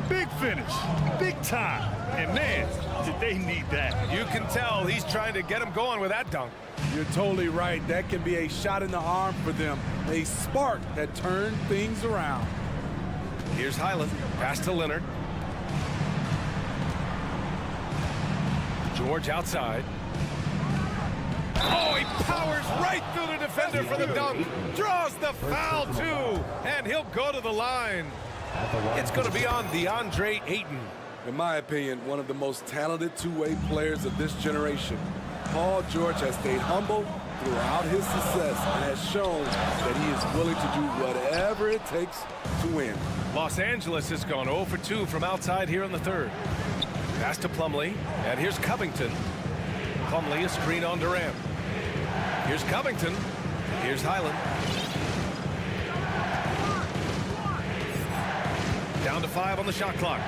Big finish. Big time. And man, did they need that. You can tell he's trying to get him going with that dunk. You're totally right. That can be a shot in the arm for them. A spark that turned things around. Here's Highland. Pass to Leonard. George outside. Oh, he powers right through the defender for the dunk. Draws the foul, too. And he'll go to the line. It's going to be on DeAndre Ayton. In my opinion, one of the most talented two-way players of this generation. Paul George has stayed humble throughout his success and has shown that he is willing to do whatever it takes to win. Los Angeles has gone 0 for 2 from outside here in the third. Pass to Plumlee, and here's Covington. Plumlee, a screen on Durant. Here's Covington. Here's Highland. Down to 5 on the shot clock.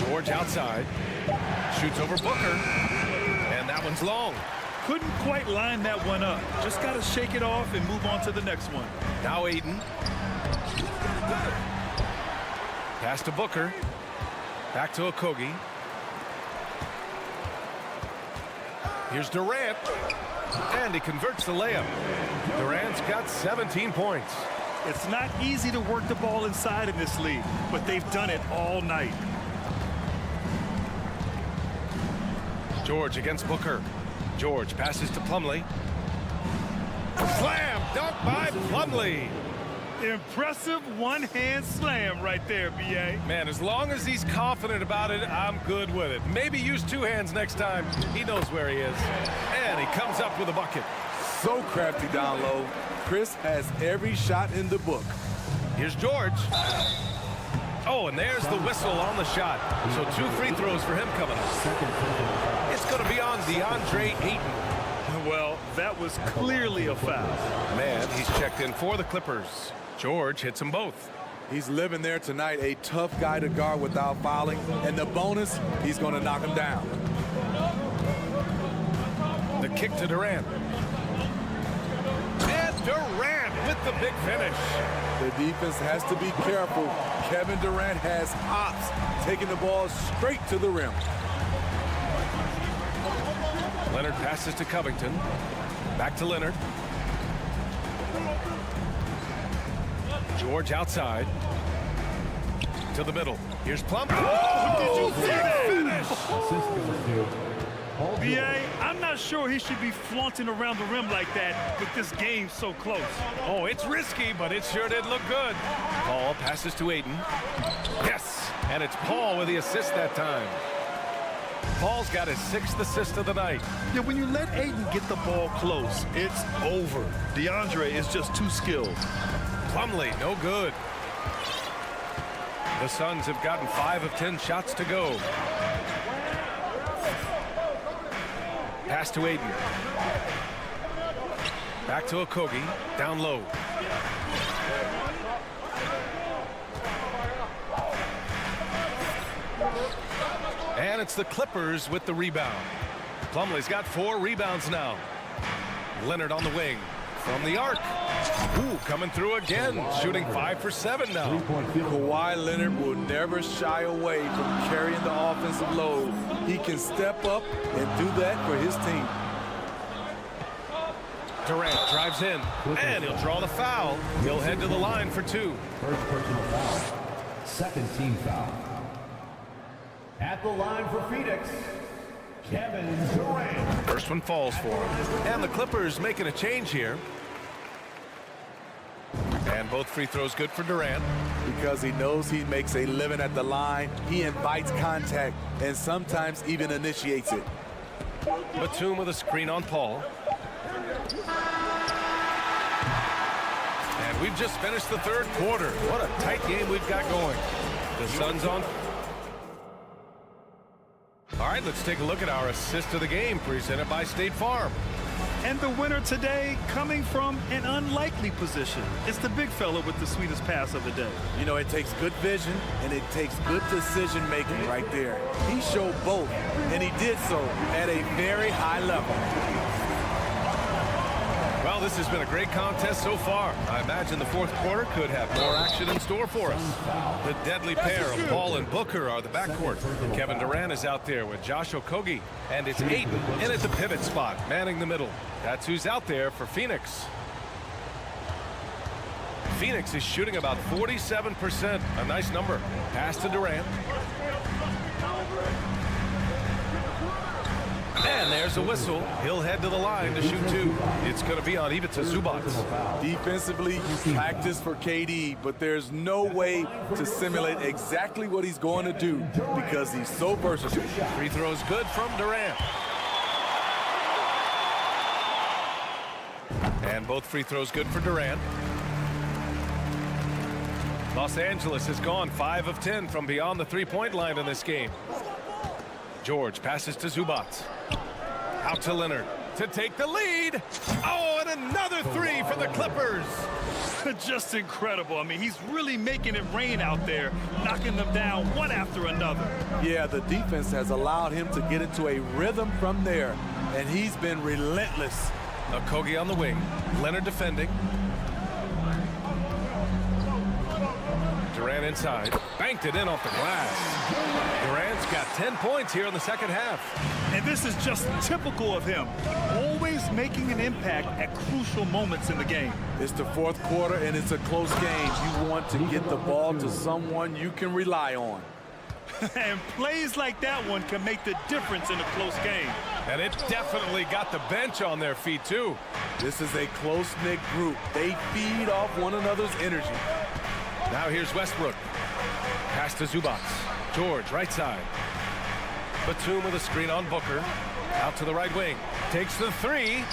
George outside. Shoots over Booker. And that one's long. Couldn't quite line that one up. Just got to shake it off and move on to the next one. Now Ayton. Pass to Booker. Back to Okogie. Here's Durant. And he converts the layup. Durant's got 17 points. It's not easy to work the ball inside in this league, but they've done it all night. George against Booker. George passes to Plumlee. Slam dunk by Plumlee. Impressive one-hand slam right there, B.A. Man, as long as he's confident about it, I'm good with it. Maybe use 2 hands next time. He knows where he is. And he comes up with a bucket. So crafty down low. Chris has every shot in the book. Here's George. Oh, and there's the whistle on the shot. So 2 free throws for him coming up. It's going to be on DeAndre Ayton. Well, that was clearly a foul. Man, he's checked in for the Clippers. George hits them both. He's living there tonight, a tough guy to guard without fouling. And the bonus, he's going to knock him down. The kick to Durant. And Durant with the big finish. The defense has to be careful. Kevin Durant has hops, taking the ball straight to the rim. Leonard passes to Covington. Back to Leonard. George outside. To the middle. Here's Plum. Oh, did you see that finish? B.A., I'm not sure he should be flaunting around the rim like that with this game so close. Oh, it's risky, but it sure did look good. Paul passes to Ayton. Yes, and it's Paul with the assist that time. Paul's got his 6th assist of the night. Yeah, when you let Ayton get the ball close, it's over. DeAndre is just too skilled. Plumlee, no good. The Suns have gotten 5 of 10 shots to go. Pass to Ayton. Back to Okogie. Down low. And it's the Clippers with the rebound. Plumlee's got 4 rebounds now. Leonard on the wing. From the arc. Ooh, coming through again. Shooting 5 for 7 now. Kawhi Leonard will never shy away from carrying the offensive load. He can step up and do that for his team. Durant drives in, and he'll draw the foul. He'll head to the line for 2. First personal foul. Second team foul. At the line for Phoenix, Kevin Durant. First one falls for him. And the Clippers making a change here. And both free throws good for Durant. Because he knows he makes a living at the line, he invites contact and sometimes even initiates it. Batum with a screen on Paul. And we've just finished the 3rd quarter. What a tight game we've got going. The Suns on All right, let's take a look at our assist of the game presented by State Farm. And the winner today coming from an unlikely position. It's the big fella with the sweetest pass of the day. You know, it takes good vision and it takes good decision making right there. He showed both, and he did so at a very high level. Well, this has been a great contest so far. I imagine the fourth quarter could have more action in store for us. The deadly pair of Paul and Booker are the backcourt. Kevin Durant is out there with Josh Okogie, and it's Ayton in at the pivot spot, manning the middle. That's who's out there for Phoenix. Phoenix is shooting about 47%, a nice number. Pass to Durant. And there's a whistle. He'll head to the line to shoot two. It's going to be on Ivica Zubac. Defensively, you practice for KD, but there's no way to simulate exactly what he's going to do because he's so versatile. Free throws good from Durant. And both free throws good for Durant. Los Angeles has gone 5 of 10 from beyond the three-point line in this game. George passes to Zubac. Out to Leonard to take the lead. Oh, and another three for the Clippers. Just incredible. I mean, he's really making it rain out there, knocking them down one after another. Yeah, the defense has allowed him to get into a rhythm from there, and he's been relentless. Okogie on the wing. Leonard defending. Durant inside. Banked it in off the glass. Durant's got 10 points here in the second half. And this is just typical of him. Always making an impact at crucial moments in the game. It's the fourth quarter, and it's a close game. You want to get the ball to someone you can rely on. And plays like that one can make the difference in a close game. And it definitely got the bench on their feet, too. This is a close-knit group. They feed off one another's energy. Now here's Westbrook. Pass to Zubac. George, right side. Batum with a screen on Booker. Out to the right wing. Takes the three.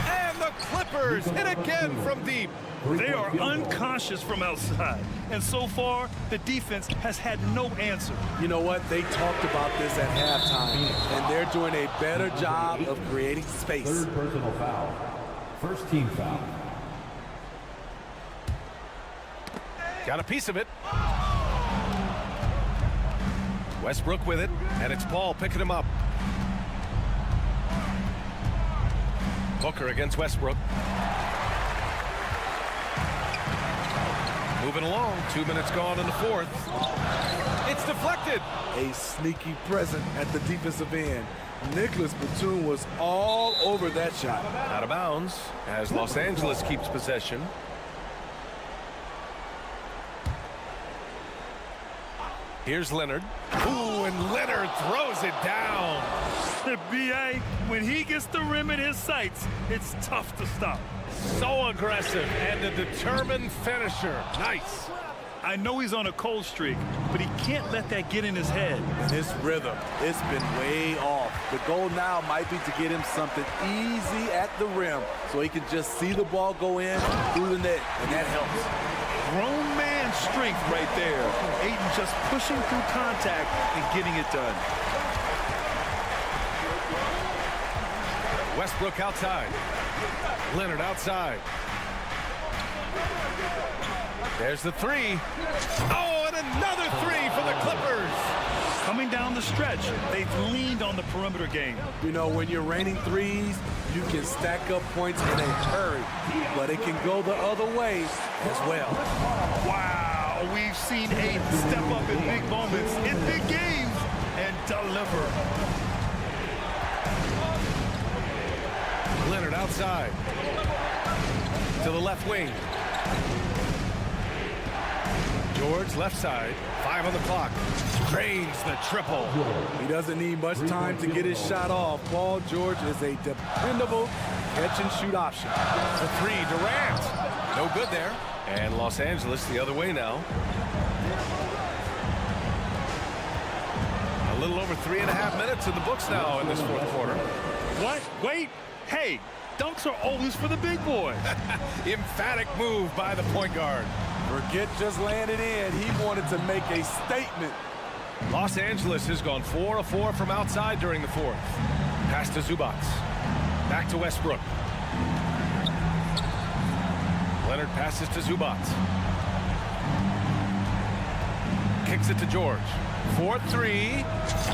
And the Clippers hit again from deep. They are unconscious from outside. And so far, the defense has had no answer. You know what? They talked about this at halftime, and they're doing a better job of creating space. Third personal foul. First team foul. Got a piece of it. Westbrook with it, and it's Paul picking him up. Booker against Westbrook. Moving along, 2 minutes gone in the fourth. It's deflected. A sneaky present at the defensive end. Nicholas Batum was all over that shot. Out of bounds as Los Angeles keeps possession. Here's Leonard. Ooh, and Leonard throws it down. B.A., when he gets the rim in his sights, it's tough to stop. So aggressive and a determined finisher. Nice. I know he's on a cold streak, but he can't let that get in his head. And his rhythm, it's been way off. The goal now might be to get him something easy at the rim so he can just see the ball go in through the net, and that helps. Grown man strength right there. Ayton just pushing through contact and getting it done. Westbrook outside. Leonard outside. There's the three. Oh, and another three for the Clippers. Coming down the stretch, they've leaned on the perimeter game. You know, when you're raining threes, you can stack up points in a hurry, but it can go the other way as well. Wow, we've seen Ayton step up in big moments, in big games, and deliver. Leonard outside. To the left wing. George left side. 5 on the clock. Drains the triple. He doesn't need much time to get his shot off. Paul George is a dependable catch-and-shoot option. The three, Durant. No good there. And Los Angeles the other way now. A little over 3.5 minutes in the books now in this fourth quarter. What? Wait. Hey, dunks are always for the big boys. Emphatic move by the point guard. Forget just laying it in. He wanted to make a statement. Los Angeles has gone 4 of 4 from outside during the fourth. Pass to Zubac. Back to Westbrook. Leonard passes to Zubac. Kicks it to George. 4-3.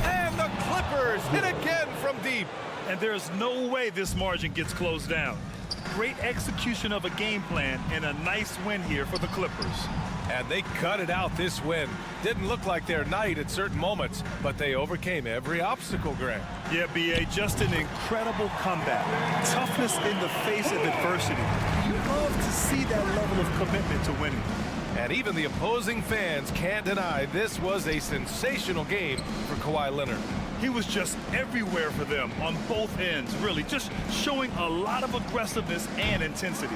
And the Clippers hit again from deep. And there's no way this margin gets closed down. Great execution of a game plan and a nice win here for the Clippers. And they cut it out this win. Didn't look like their night at certain moments, but they overcame every obstacle, Grant. Yeah, B.A., just an incredible comeback. Toughness in the face of adversity. You love to see that level of commitment to winning. And even the opposing fans can't deny this was a sensational game for Kawhi Leonard. He was just everywhere for them on both ends, really, just showing a lot of aggressiveness and intensity.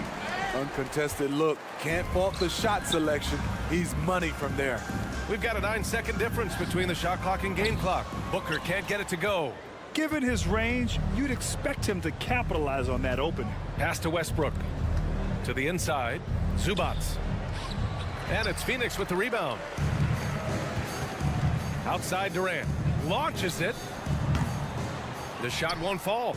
Uncontested look. Can't fault the shot selection. He's money from there. We've got a 9-second difference between the shot clock and game clock. Booker can't get it to go. Given his range, you'd expect him to capitalize on that opening. Pass to Westbrook. To the inside, Zubac. And it's Phoenix with the rebound. Outside Durant. Launches it. The shot won't fall.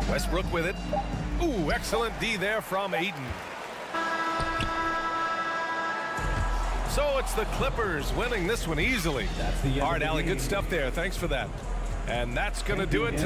Westbrook with it. Ooh, excellent D there from Ayton. So it's the Clippers winning this one easily. All right, Allie, good stuff there. Thanks for that. And that's going to do it.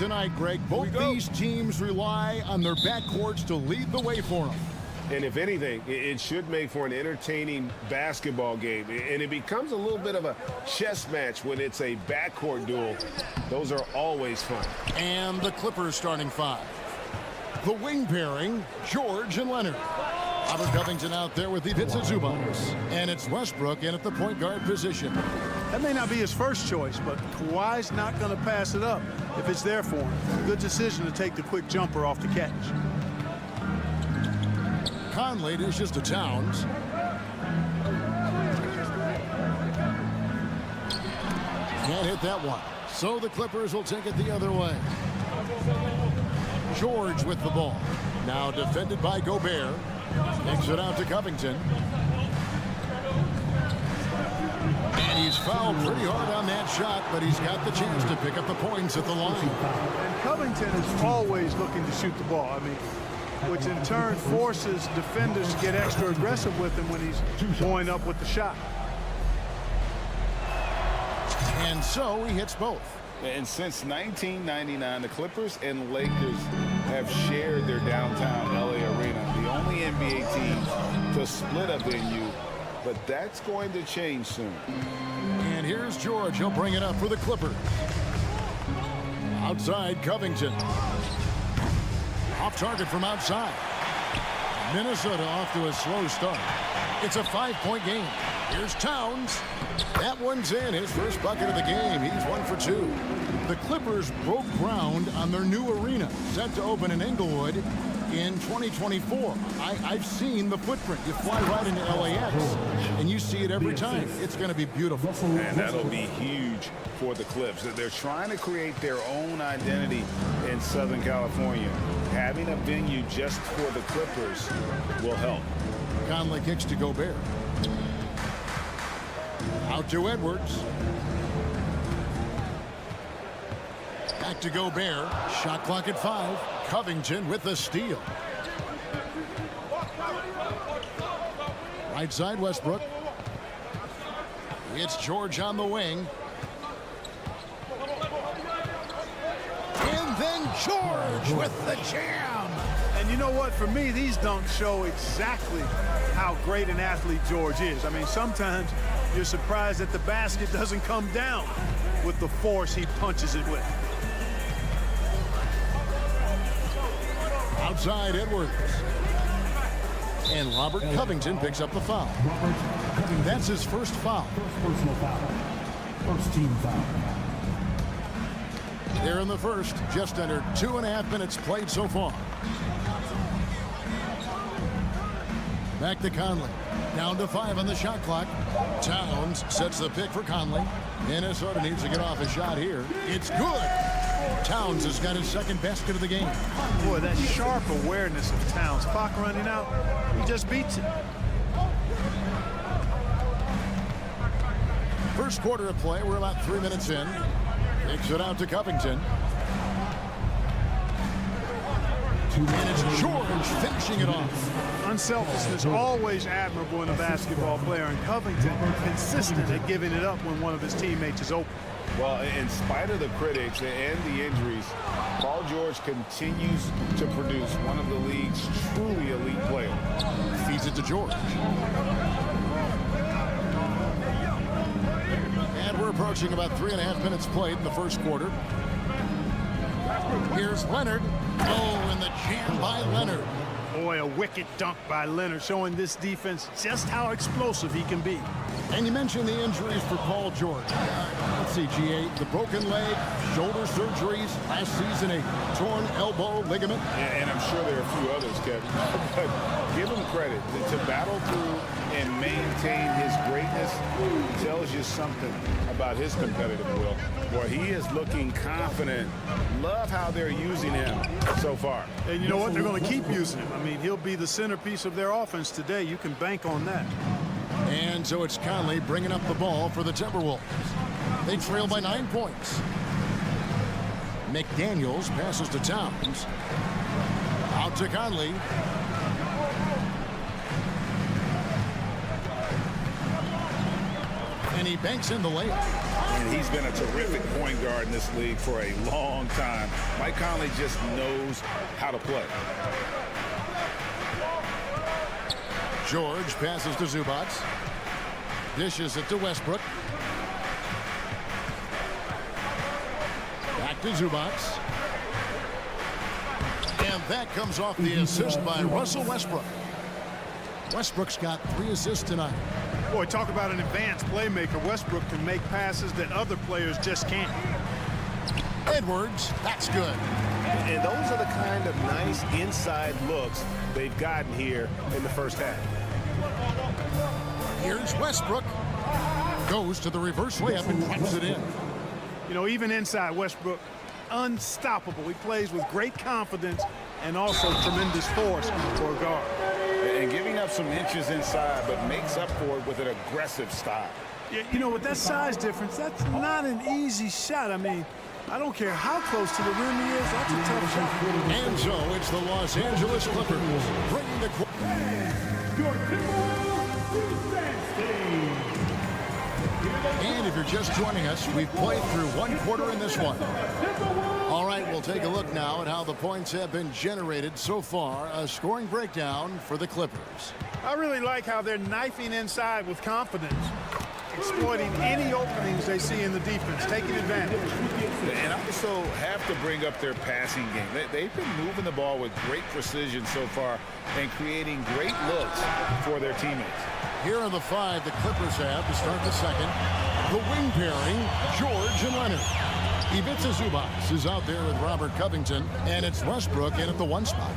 tonight, Greg. Both these teams rely on their backcourts to lead the way for them. And if anything, it should make for an entertaining basketball game. And it becomes a little bit of a chess match when it's a backcourt duel. Those are always fun. And the Clippers starting five. The wing pairing, George and Leonard. Robert Covington out there with Ivica Zubac. And it's Westbrook in at the point guard position. That may not be his first choice, but Kawhi's not going to pass it up if it's there for him. Good decision to take the quick jumper off the catch. Conley dishes to Towns. Can't hit that one. So the Clippers will take it the other way. George with the ball. Now defended by Gobert. Kicks it out to Covington. And he's fouled pretty hard on that shot, but he's got the chance to pick up the points at the line. And Covington is always looking to shoot the ball. I mean, which in turn forces defenders to get extra aggressive with him when he's going up with the shot. And so he hits both. And since 1999, the Clippers and Lakers have shared their downtown LA arena, the only NBA team to split a venue, but that's going to change soon. And here's George. He'll bring it up for the Clippers. Outside, Covington. Off target from outside. Minnesota off to a slow start. It's a 5-point game. Here's Towns. That one's in. His first bucket of the game. He's 1 for 2. The Clippers broke ground on their new arena, set to open in Inglewood in 2024. I've seen the footprint. You fly right into LAX, and you see it every time. It's going to be beautiful. And that'll be huge for the Clips. They're trying to create their own identity in Southern California. Having a venue just for the Clippers will help. Conley kicks to Gobert. Out to Edwards. Back to Gobert. Shot clock at 5. Covington with the steal. Right side, Westbrook. It's George on the wing. And then George with the jam. And you know what? For me, these dunks show exactly how great an athlete George is. I mean, sometimes you're surprised that the basket doesn't come down with the force he punches it with. Outside, Edwards. And Robert Covington picks up the foul. That's his first foul. Personal foul. First team foul. There in the first, just under 2.5 minutes played so far. Back to Conley. Down to 5 on the shot clock. Towns sets the pick for Conley. Minnesota needs to get off a shot here. It's good. Towns has got his second basket of the game. Boy, that sharp awareness of Towns. Clock running out, he just beats it. First quarter of play, we're about 3 minutes in. Kicks it out to Covington. And it's George finishing it off. Unselfishness always admirable in a basketball player, and Covington consistent at giving it up when one of his teammates is open. Well, in spite of the critics and the injuries, Paul George continues to produce one of the league's truly elite players. Feeds it to George. And we're approaching about 3.5 minutes played in the first quarter. Here's Leonard. Oh, and the jam by Leonard. Boy, a wicked dunk by Leonard, showing this defense just how explosive he can be. And you mentioned the injuries for Paul George. Let's see, GA, the broken leg, shoulder surgeries, last season a torn elbow ligament. And I'm sure there are a few others, Kevin. But give him credit to battle through and maintain his greatness tells you something about his competitive will. Boy, he is looking confident. Love how they're using him so far. And you know what? They're going to keep using him. I mean, he'll be the centerpiece of their offense today. You can bank on that. And so it's Conley bringing up the ball for the Timberwolves. They trail by 9 points. McDaniels passes to Towns. Out to Conley. And he banks in the layup. And he's been a terrific point guard in this league for a long time. Mike Conley just knows how to play. George passes to Zubac. Dishes it to Westbrook. Back to Zubac. And that comes off the assist by Russell Westbrook. Westbrook's got 3 assists tonight. Boy, talk about an advanced playmaker. Westbrook can make passes that other players just can't. Edwards, that's good. And those are the kind of nice inside looks they've gotten here in the first half. Here's Westbrook. Goes to the reverse layup and puts it in. You know, even inside, Westbrook, unstoppable. He plays with great confidence and also tremendous force for a guard. And giving up some inches inside, but makes up for it with an aggressive style. You know, with that size difference, that's not an easy shot. I mean, I don't care how close to the rim he is. That's a tough shot. And so it's the Los Angeles Clippers bringing the... And if you're just joining us, we've played through 1 quarter in this one. All right, we'll take a look now at how the points have been generated so far. A scoring breakdown for the Clippers. I really like how they're knifing inside with confidence, exploiting any openings they see in the defense, taking advantage. And also have to bring up their passing game. They've been moving the ball with great precision so far and creating great looks for their teammates. Here are the 5 the Clippers have to start the second. The wing pairing, George and Leonard. Ivica Zubac is out there with Robert Covington, and it's Westbrook in at the 1 spot.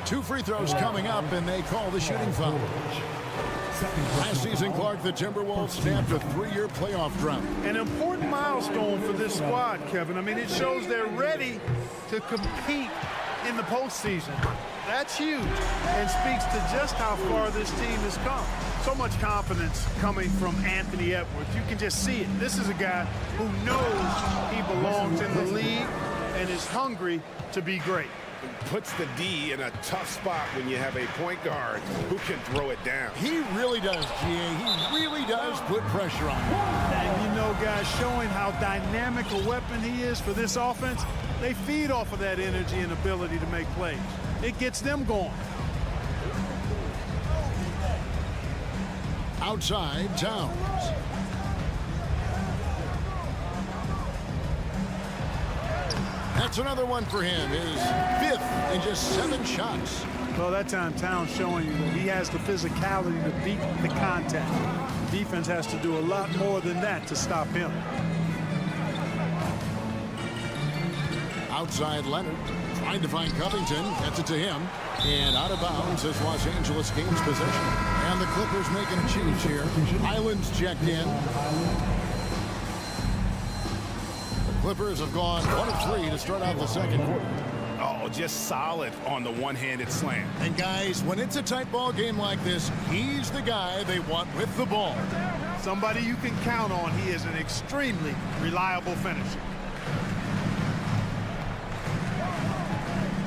2 free throws coming up, and they call the shooting foul. Last season, Clark, the Timberwolves snapped a 3-year playoff drought. An important milestone for this squad, Kevin. I mean, it shows they're ready to compete in the postseason. That's huge and speaks to just how far this team has come. So much confidence coming from Anthony Edwards. You can just see it. This is a guy who knows he belongs in the league and is hungry to be great. Puts the D in a tough spot when you have a point guard who can throw it down. He really does, GA. He really does put pressure on him. And you know, guys, showing how dynamic a weapon he is for this offense, they feed off of that energy and ability to make plays. It gets them going. Outside, Towns. That's another one for him. His 5th in just 7 shots. Well, that time Towns showing you that he has the physicality to beat the contact. Defense has to do a lot more than that to stop him. Outside, Leonard trying to find Covington. Gets it to him. And out of bounds as Los Angeles gains possession. And the Clippers making a change here. Highland's checked in. The Clippers have gone 1 of 3 to start out the second quarter. Oh, just solid on the one-handed slam. And guys, when it's a tight ball game like this, he's the guy they want with the ball. Somebody you can count on. He is an extremely reliable finisher.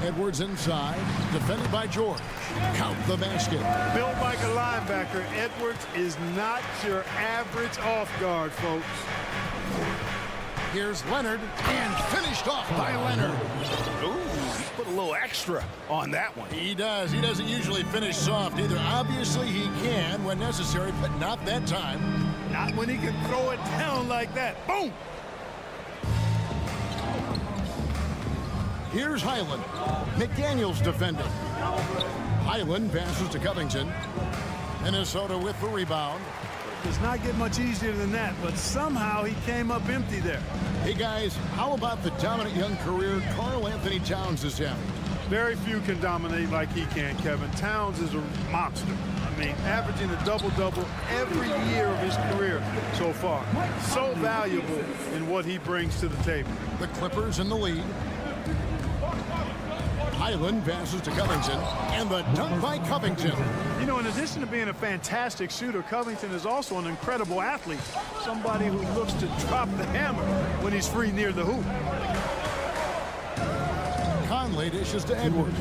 Edwards inside, defended by George. Count the basket. Built like a linebacker, Edwards is not your average off guard, folks. Here's Leonard, and finished off by Leonard. Ooh, he put a little extra on that one. He does. He doesn't usually finish soft either. Obviously, he can when necessary, but not that time. Not when he can throw it down like that. Boom! Here's Highland. McDaniels defending. Highland passes to Covington. Minnesota with the rebound. Does not get much easier than that, but somehow he came up empty there. Hey, guys, how about the dominant young career Karl Anthony Towns is having? Very few can dominate like he can, Kevin. Towns is a monster. I mean, averaging a double-double every year of his career so far. So valuable in what he brings to the table. The Clippers in the lead. Highland passes to Covington, and the dunk by Covington. You know, in addition to being a fantastic shooter, Covington is also an incredible athlete. Somebody who looks to drop the hammer when he's free near the hoop. Conley dishes to Edwards.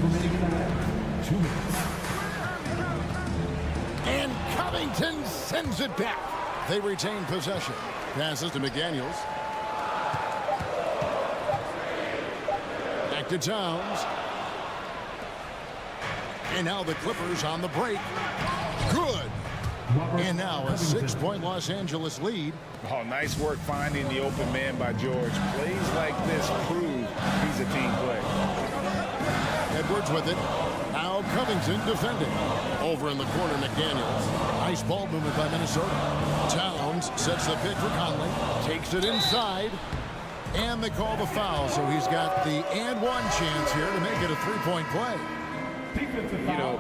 And Covington sends it back. They retain possession. Passes to McDaniels. Back to Towns. And now the Clippers on the break. Good. And now a 6-point Los Angeles lead. Oh, nice work finding the open man by George. Plays like this prove he's a team player. Edwards with it. Now Covington defending. Over in the corner, McDaniels. Nice ball movement by Minnesota. Towns sets the pick for Conley. Takes it inside. And they call the foul, so he's got the and one chance here to make it a 3-point play. You know,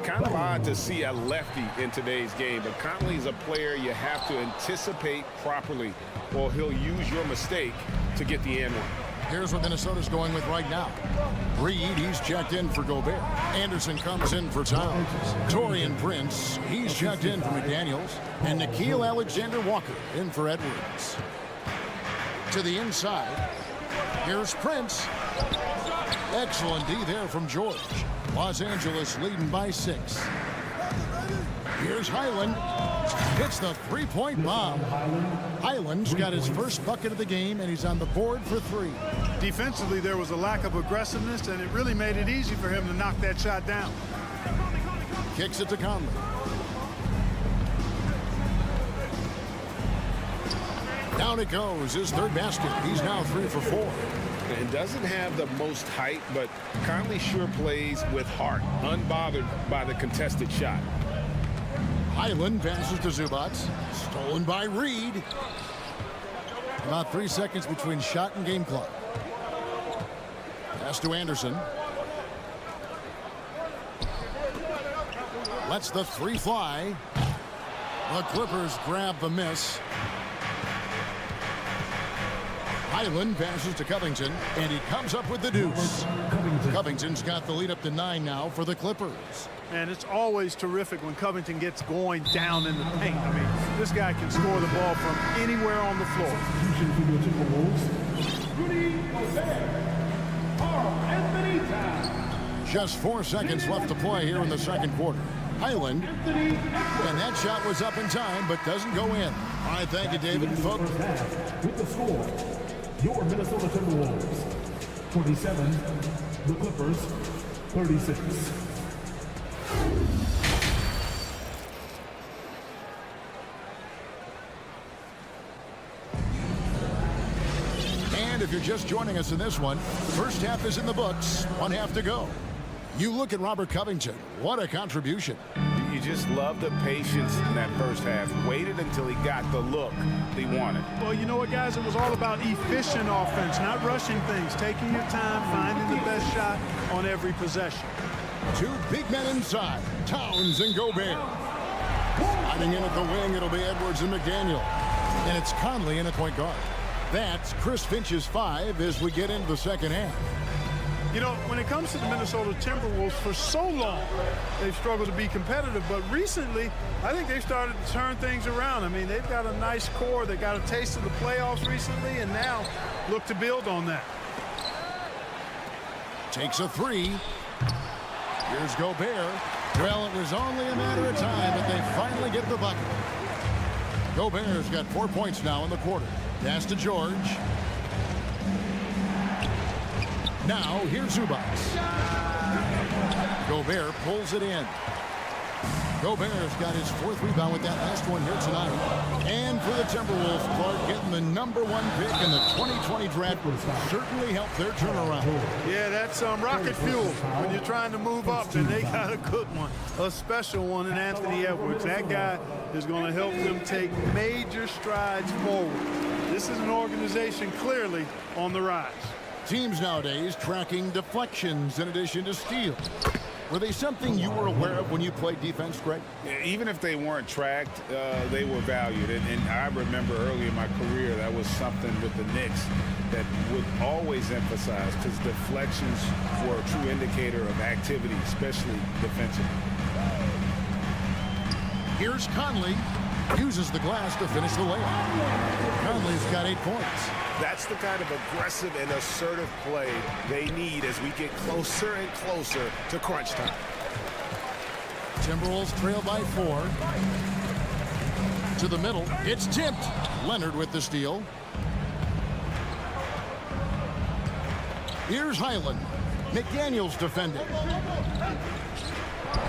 kind of odd to see a lefty in today's game, but Conley's a player you have to anticipate properly, or he'll use your mistake to get the and one. Here's what Minnesota's going with right now. Reed, he's checked in for Gobert. Anderson comes in for Towns. Taurean Prince, he's checked in for McDaniels. And Nickeil Alexander-Walker in for Edwards. To the inside. Here's Prince. Excellent D there from George. Los Angeles leading by 6. Here's Highland. Hits the 3-point bomb. Highland's got his first bucket of the game, and he's on the board for 3. Defensively, there was a lack of aggressiveness, and it really made it easy for him to knock that shot down. Kicks it to Conley. Down it goes, his third basket. He's now 3 for 4. And doesn't have the most height, but Conley sure plays with heart, unbothered by the contested shot. Highland passes to Zubac. Stolen by Reed. About 3 seconds between shot and game clock. Pass to Anderson. Lets the 3 fly. The Clippers grab the miss. Highland passes to Covington, and he comes up with the deuce. Covington's got the lead up to 9 now for the Clippers. And it's always terrific when Covington gets going down in the paint. I mean, this guy can score the ball from anywhere on the floor. Just 4 seconds left to play here in the second quarter. Highland, and that shot was up in time, but doesn't go in. All right, thank you, David. Folks. With the score, your Minnesota Timberwolves 27, the Clippers 36. And if you're just joining us in this one, the first half is in the books. 1 half to go. You look at Robert Covington. What a contribution. You just love the patience in that first half. Waited until he got the look he wanted. Well, you know what, guys? It was all about efficient offense, not rushing things, taking your time, finding the best shot on every possession. 2 big men inside, Towns and Gobert. Sliding in at the wing, it'll be Edwards and McDaniel. And it's Conley in at point guard. That's Chris Finch's 5 as we get into the second half. You know, when it comes to the Minnesota Timberwolves, for so long, they've struggled to be competitive. But recently, I think they've started to turn things around. I mean, they've got a nice core. They got a taste of the playoffs recently, and now look to build on that. Takes a 3. Here's Gobert. Well, it was only a matter of time, but they finally get the bucket. Gobert's got 4 points now in the quarter. Pass to George. Now, here's Zubac. Gobert pulls it in. Gobert's got his 4th rebound with that last one here tonight. And for the Timberwolves, Clark getting the #1 pick in the 2020 draft certainly helped their turnaround. Yeah, that's rocket fuel when you're trying to move up, and they got a good one, a special one in Anthony Edwards. That guy is going to help them take major strides forward. This is an organization clearly on the rise. Teams nowadays tracking deflections in addition to steals. Were they something you were aware of when you played defense, Greg? Even if they weren't tracked, they were valued. And I remember early in my career, that was something with the Knicks that would always emphasize, because deflections were a true indicator of activity, especially defensively. Here's Conley. Uses the glass to finish the layup. Conley's got 8 points. That's the kind of aggressive and assertive play they need as we get closer and closer to crunch time. Timberwolves trail by 4. To the middle. It's tipped. Leonard with the steal. Here's Highland. McDaniels defending.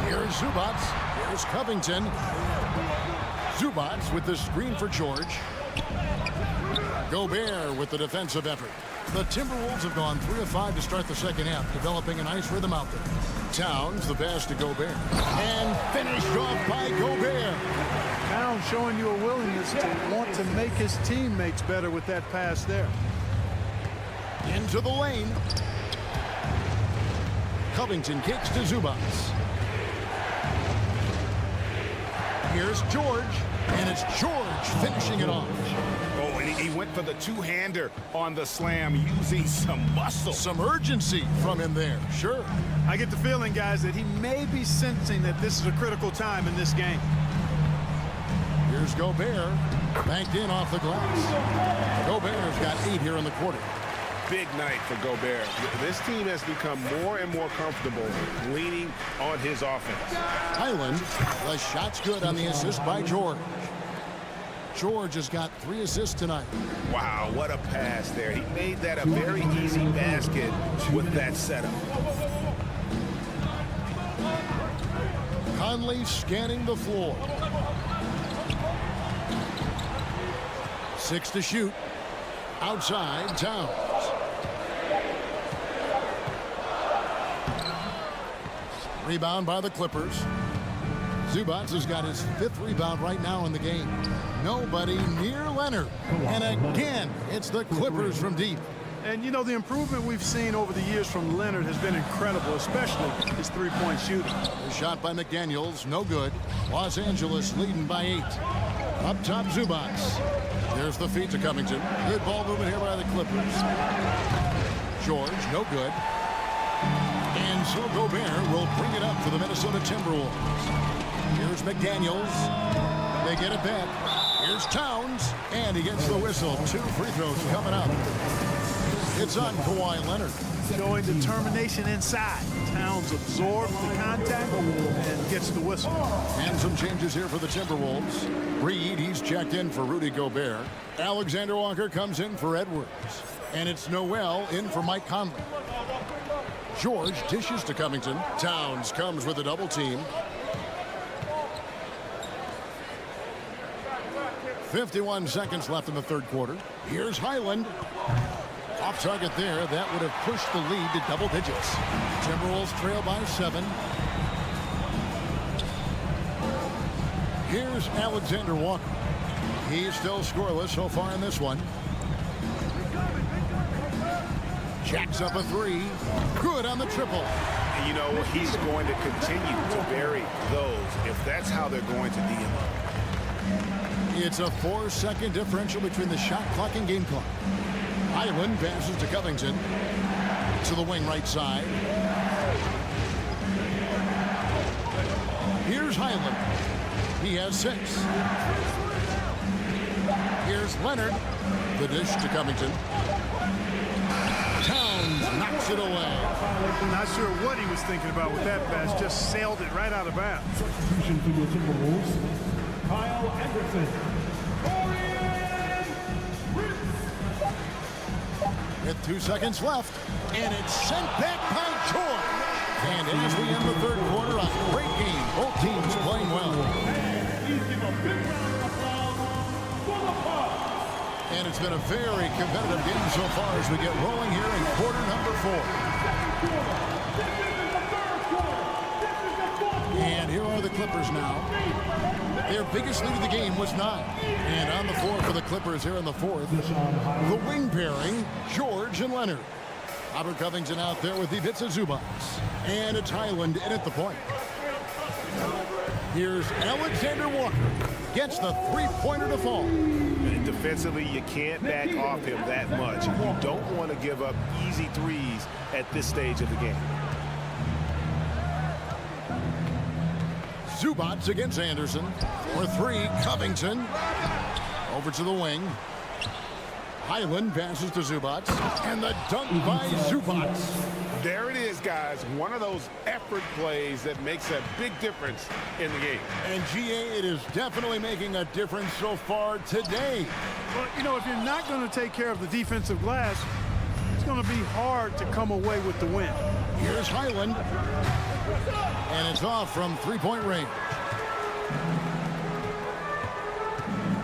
Here's Zubats. Here's Covington. Zubats with the screen for George. Gobert with the defensive effort. The Timberwolves have gone 3 of 5 to start the second half, developing a nice rhythm out there. Towns, the pass to Gobert. And finished off by Gobert. Towns showing you a willingness to want to make his teammates better with that pass there. Into the lane. Covington kicks to Zubats. Here's George, and it's George finishing it off. Oh, and he went for the two-hander on the slam using some muscle. Some urgency from him there, sure. I get the feeling, guys, that he may be sensing that this is a critical time in this game. Here's Gobert, banked in off the glass. Gobert's got 8 here in the quarter. Big night for Gobert. This team has become more and more comfortable leaning on his offense. Highland, the shot's good on the assist by George. George has got 3 assists tonight. Wow, what a pass there. He made that a very easy basket with that setup. Conley scanning the floor. 6 to shoot. Outside, Towns. Rebound by the Clippers. Zubats has got his 5th rebound right now in the game. Nobody near Leonard. And again, it's the Clippers from deep. And, you know, the improvement we've seen over the years from Leonard has been incredible, especially his three-point shooting. The shot by McDaniels, no good. Los Angeles leading by 8. Up top, Zubats. There's the feed to Covington. Good ball movement here by the Clippers. George, no good. And so Gobert will bring it up for the Minnesota Timberwolves. Here's McDaniels. They get it back. Here's Towns. And he gets the whistle. 2 free throws coming up. It's on Kawhi Leonard. Showing determination inside. Towns absorbs the contact and gets the whistle. And some changes here for the Timberwolves. Reed, he's checked in for Rudy Gobert. Alexander Walker comes in for Edwards. And it's Noel in for Mike Conley. George dishes to Covington. Towns comes with a double team. 51 seconds left in the third quarter. Here's Highland. Off target there. That would have pushed the lead to double digits. Timberwolves trail by 7. Here's Alexander Walker. He's still scoreless so far in this one. Jacks up a 3. Good on the triple. And you know, he's going to continue to bury those if that's how they're going to deal. It's a 4-second differential between the shot clock and game clock. Highland passes to Covington. To the wing right side. Here's Highland. He has 6. Here's Leonard. The dish to Covington. Towns knocks it away. Not sure what he was thinking about with that pass. Just sailed it right out of bounds. Substitution for the Timberwolves, Kyle Anderson. With 2 seconds left, and it's sent back by George. And as we end the third quarter, a great game. Both teams playing well. And it's been a very competitive game so far as we get rolling here in quarter number 4. And here are the Clippers now. Their biggest lead of the game was 9. And on the floor for the Clippers here in the 4th, the wing pairing, George and Leonard. Robert Covington out there with Ivica Zubats. And it's Highland in at the point. Here's Alexander Walker. Gets the 3-pointer to fall. And defensively, you can't back off him that much. You don't want to give up easy threes at this stage of the game. Zubats against Anderson. For 3, Covington. Over to the wing. Highland passes to Zubats. And the dunk by Zubats. There it is, guys. One of those effort plays that makes a big difference in the game. And GA, it is definitely making a difference so far today. Well, you know, if you're not going to take care of the defensive glass, it's going to be hard to come away with the win. Here's Highland. And it's off from three-point range.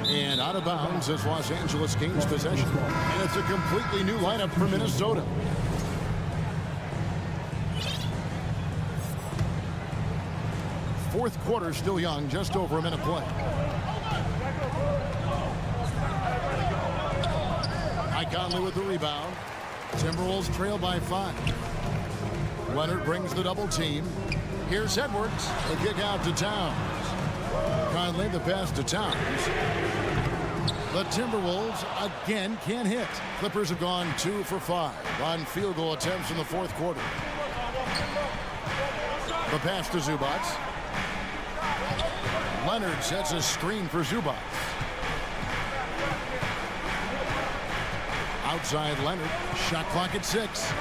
And out of bounds as Los Angeles gains possession. And it's a completely new lineup for Minnesota. Fourth quarter still young, just over a minute play. Mike Conley with the rebound. Timberwolves trail by 5. Leonard brings the double team. Here's Edwards. The kick out to Towns. Conley the pass to Towns. The Timberwolves again can't hit. Clippers have gone 2 for 5 on field goal attempts in the fourth quarter. The pass to Zubac. Leonard sets a screen for Zubac. Outside Leonard. Shot clock at 6.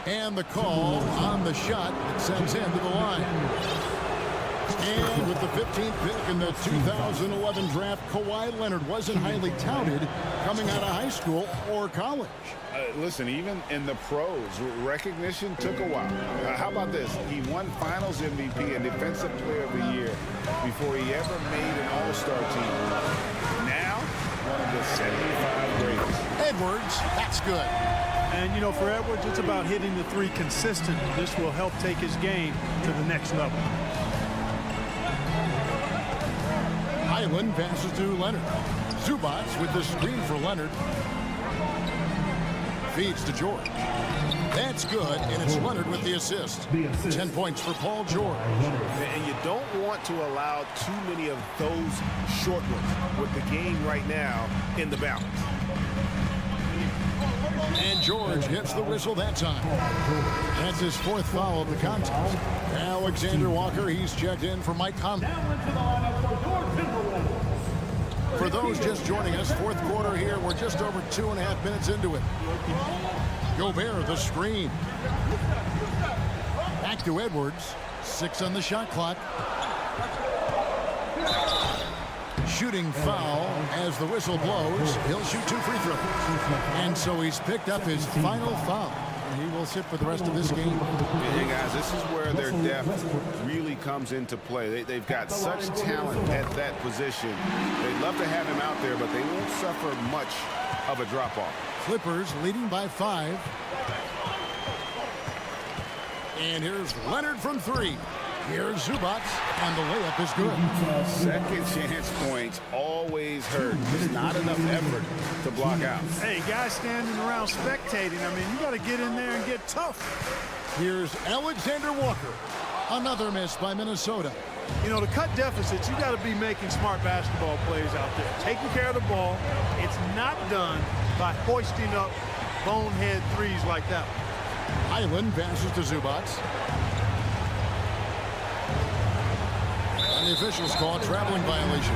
And the call on the shot that sends him to the line. And with the 15th pick in the 2011 draft, Kawhi Leonard wasn't highly touted coming out of high school or college. Listen, even in the pros, recognition took a while. How about this? He won Finals MVP and Defensive Player of the Year before he ever made an All-Star team. Now, one of the 75 greatest. Edwards, that's good. And, you know, for Edwards, it's about hitting the 3 consistently. This will help take his game to the next level. Highland passes to Leonard. Zubac with the screen for Leonard. Feeds to George. That's good, and it's Leonard with the assist. 10 points for Paul George. And you don't want to allow too many of those short ones with the game right now in the balance. And George gets the whistle that time. That's his 4th foul of the contest. Alexander Walker, he's checked in for Mike Conley. For those just joining us, fourth quarter here, we're just over 2.5 minutes into it. Gobert, the screen. Back to Edwards. 6 on the shot clock. Shooting foul as the whistle blows. He'll shoot 2 free throws. And so he's picked up his final foul. And he will sit for the rest of this game. Hey, guys, this is where their depth really comes into play. They've got such talent at that position. They'd love to have him out there, but they won't suffer much of a drop-off. Clippers leading by 5. And here's Leonard from 3. Here's Zubac, and the layup is good. Second chance points always hurt. There's not enough effort to block out. Hey, guys standing around spectating, I mean, you got to get in there and get tough. Here's Alexander Walker. Another miss by Minnesota. You know, to cut deficits, you got to be making smart basketball plays out there. Taking care of the ball. It's not done by hoisting up bonehead threes like that. Highland passes to Zubac. And the officials call a traveling violation.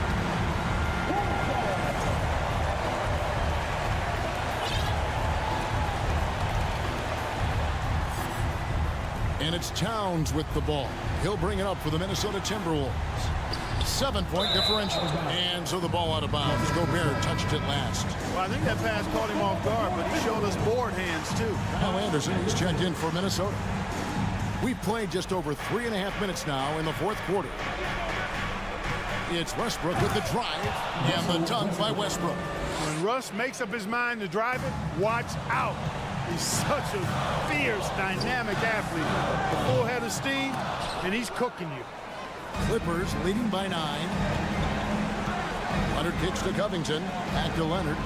And it's Towns with the ball. He'll bring it up for the Minnesota Timberwolves. 7-point differential. And so the ball out of bounds. Gobert touched it last. Well, I think that pass caught him off guard, but he showed us board hands, too. Kyle Anderson, he's checked in for Minnesota. We've played just over 3.5 minutes now in the fourth quarter. It's Westbrook with the drive and the dunk by Westbrook. When Russ makes up his mind to drive it, watch out. He's such a fierce, dynamic athlete. The full head of steam, and he's cooking you. Clippers leading by 9. Leonard kicks to Covington. Back to Leonard.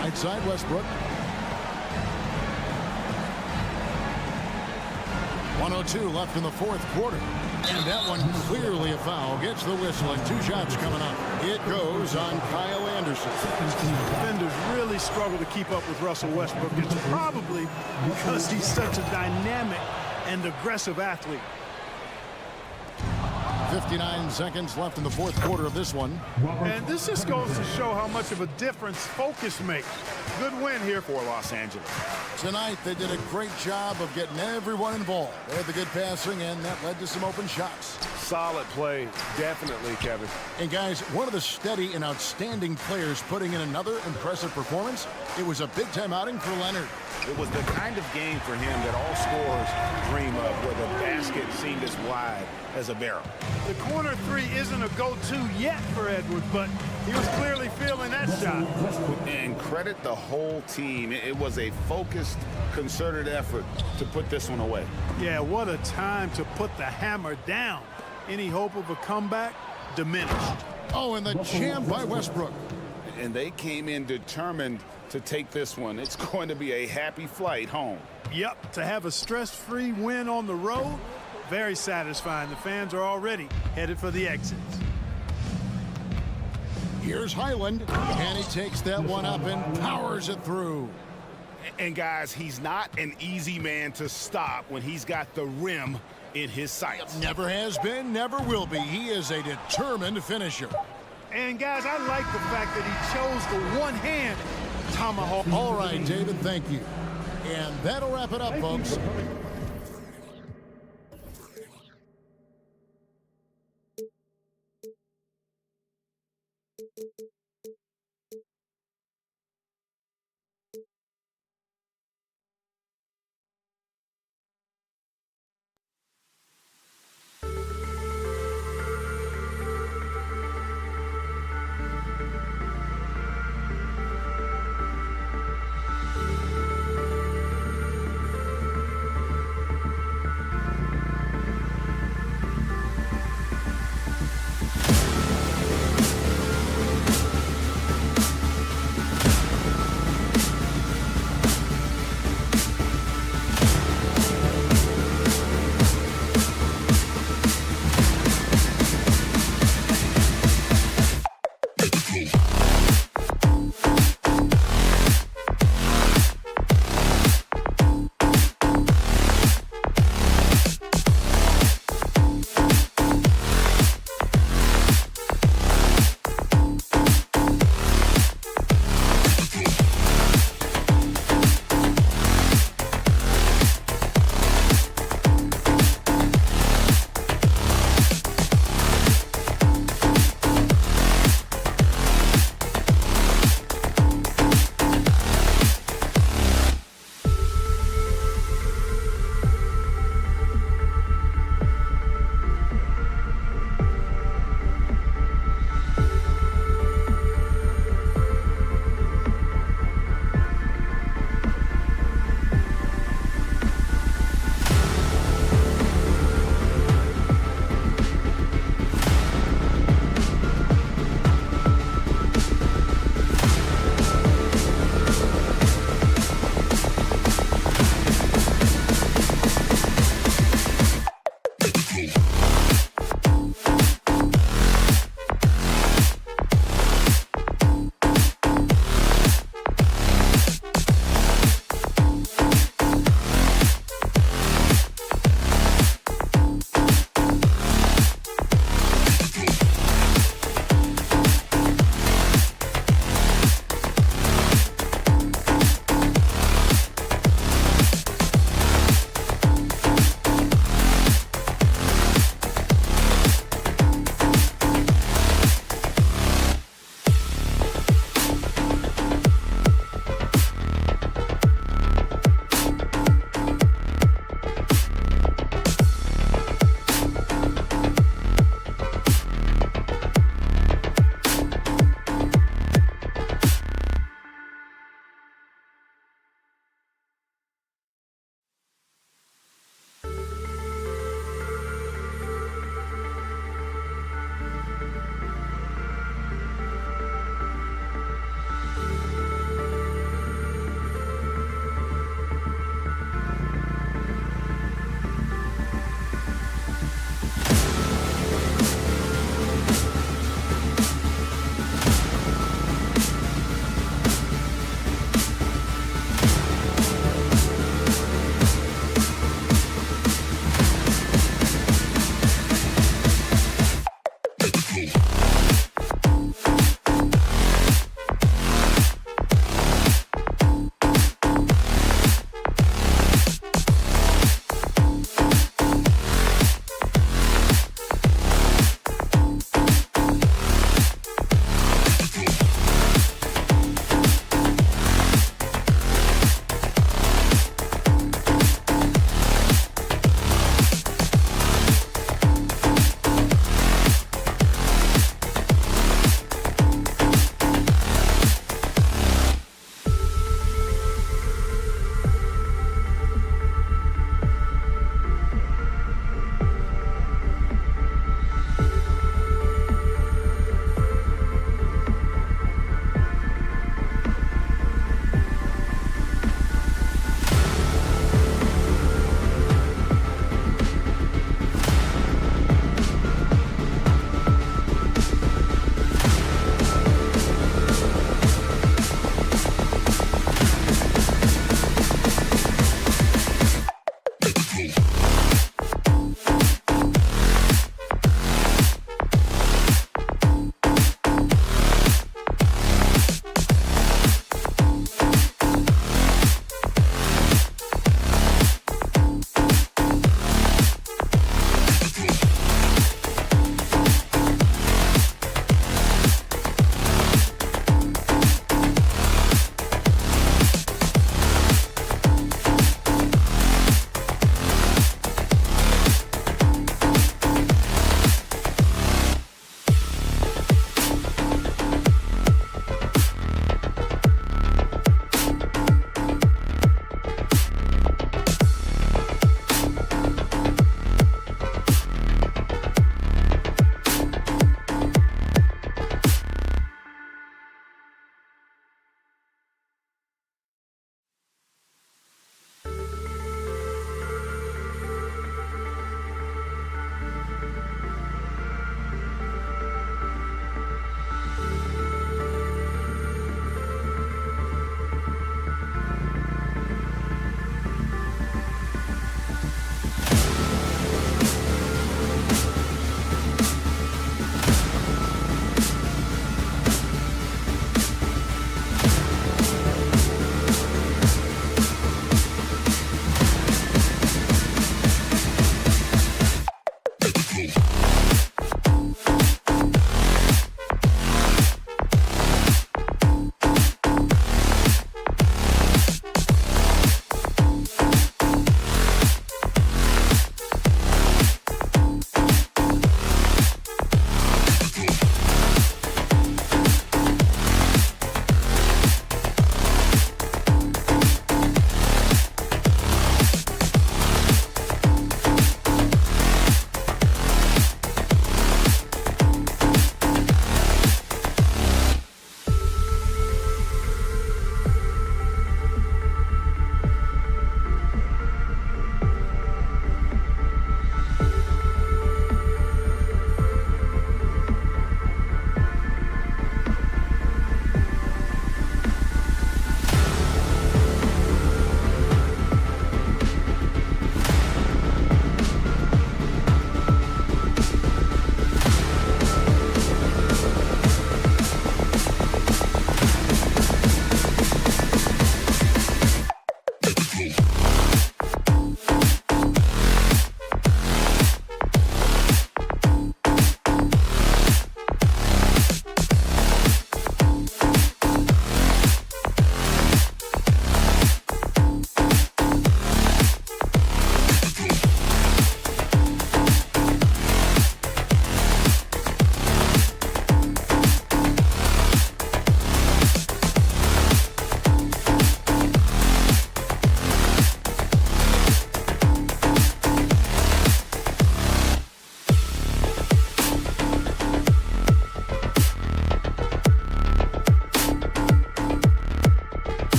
Right side Westbrook. 1:02 left in the fourth quarter. And that one clearly a foul. Gets the whistle and 2 shots coming up. It goes on Kyle Anderson. Defenders really struggle to keep up with Russell Westbrook. It's probably because he's such a dynamic and aggressive athlete. 59 seconds left in the fourth quarter of this one. And this just goes to show how much of a difference focus makes. Good win here for Los Angeles. Tonight, they did a great job of getting everyone involved. They had the good passing, and that led to some open shots. Solid play, definitely, Kevin. And guys, one of the steady and outstanding players putting in another impressive performance, it was a big-time outing for Leonard. It was the kind of game for him that all scorers dream of, where the basket seemed as wide as a barrel. The corner three isn't a go-to yet for Edwards, but he was clearly feeling that shot. And credit the whole team. It was a focused, concerted effort to put this one away. Yeah, what a time to put the hammer down. Any hope of a comeback diminished. Oh, and the champ by Westbrook. And they came in determined to take this one. It's going to be a happy flight home. Yep, to have a stress-free win on the road, very satisfying. The fans are already headed for the exits. Here's Highland, and he takes that one up and powers it through. And guys, he's not an easy man to stop when he's got the rim in his sights. Never has been, never will be. He is a determined finisher. And guys, I like the fact that he chose the one-hand tomahawk. All right, David, thank you. And that'll wrap it up, folks.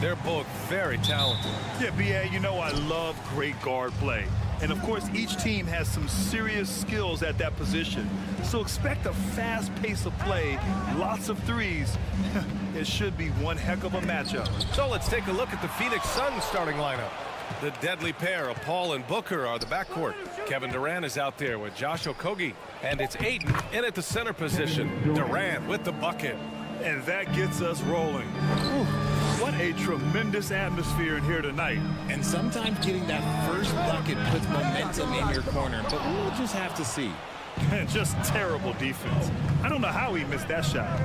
They're both very talented. Yeah, B.A., you know I love great guard play. And, of course, each team has some serious skills at that position. So expect a fast pace of play, lots of threes. It should be one heck of a matchup. So let's take a look at the Phoenix Suns starting lineup. The deadly pair of Paul and Booker are the backcourt. Kevin Durant is out there with Josh Okogie. And it's Ayton in at the center position. Durant with the bucket. And that gets us rolling. Whew, what a tremendous atmosphere in here tonight. And sometimes getting that first bucket puts momentum in your corner, but we'll just have to see. Just terrible defense. I don't know how he missed that shot.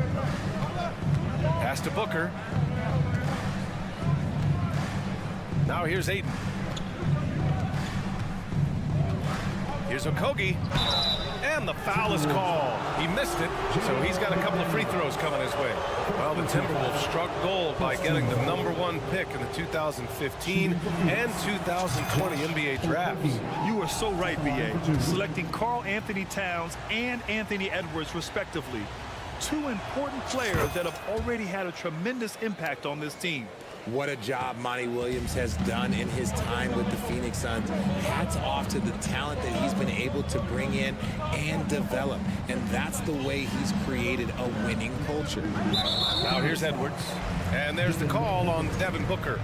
Pass to Booker. Now here's Ayton. Here's Okogie. And the foul is called. He missed it, so he's got a couple of free throws coming his way. Well, the Timberwolves struck gold by getting the #1 pick in the 2015 and 2020 NBA drafts. You are so right, B.A. Selecting Karl Anthony Towns and Anthony Edwards, respectively. Two important players that have already had a tremendous impact on this team. What a job Monty Williams has done in his time with the Phoenix Suns. Hats off to the talent that he's been able to bring in and develop. And that's the way he's created a winning culture. Now here's Edwards. And there's the call on Devin Booker.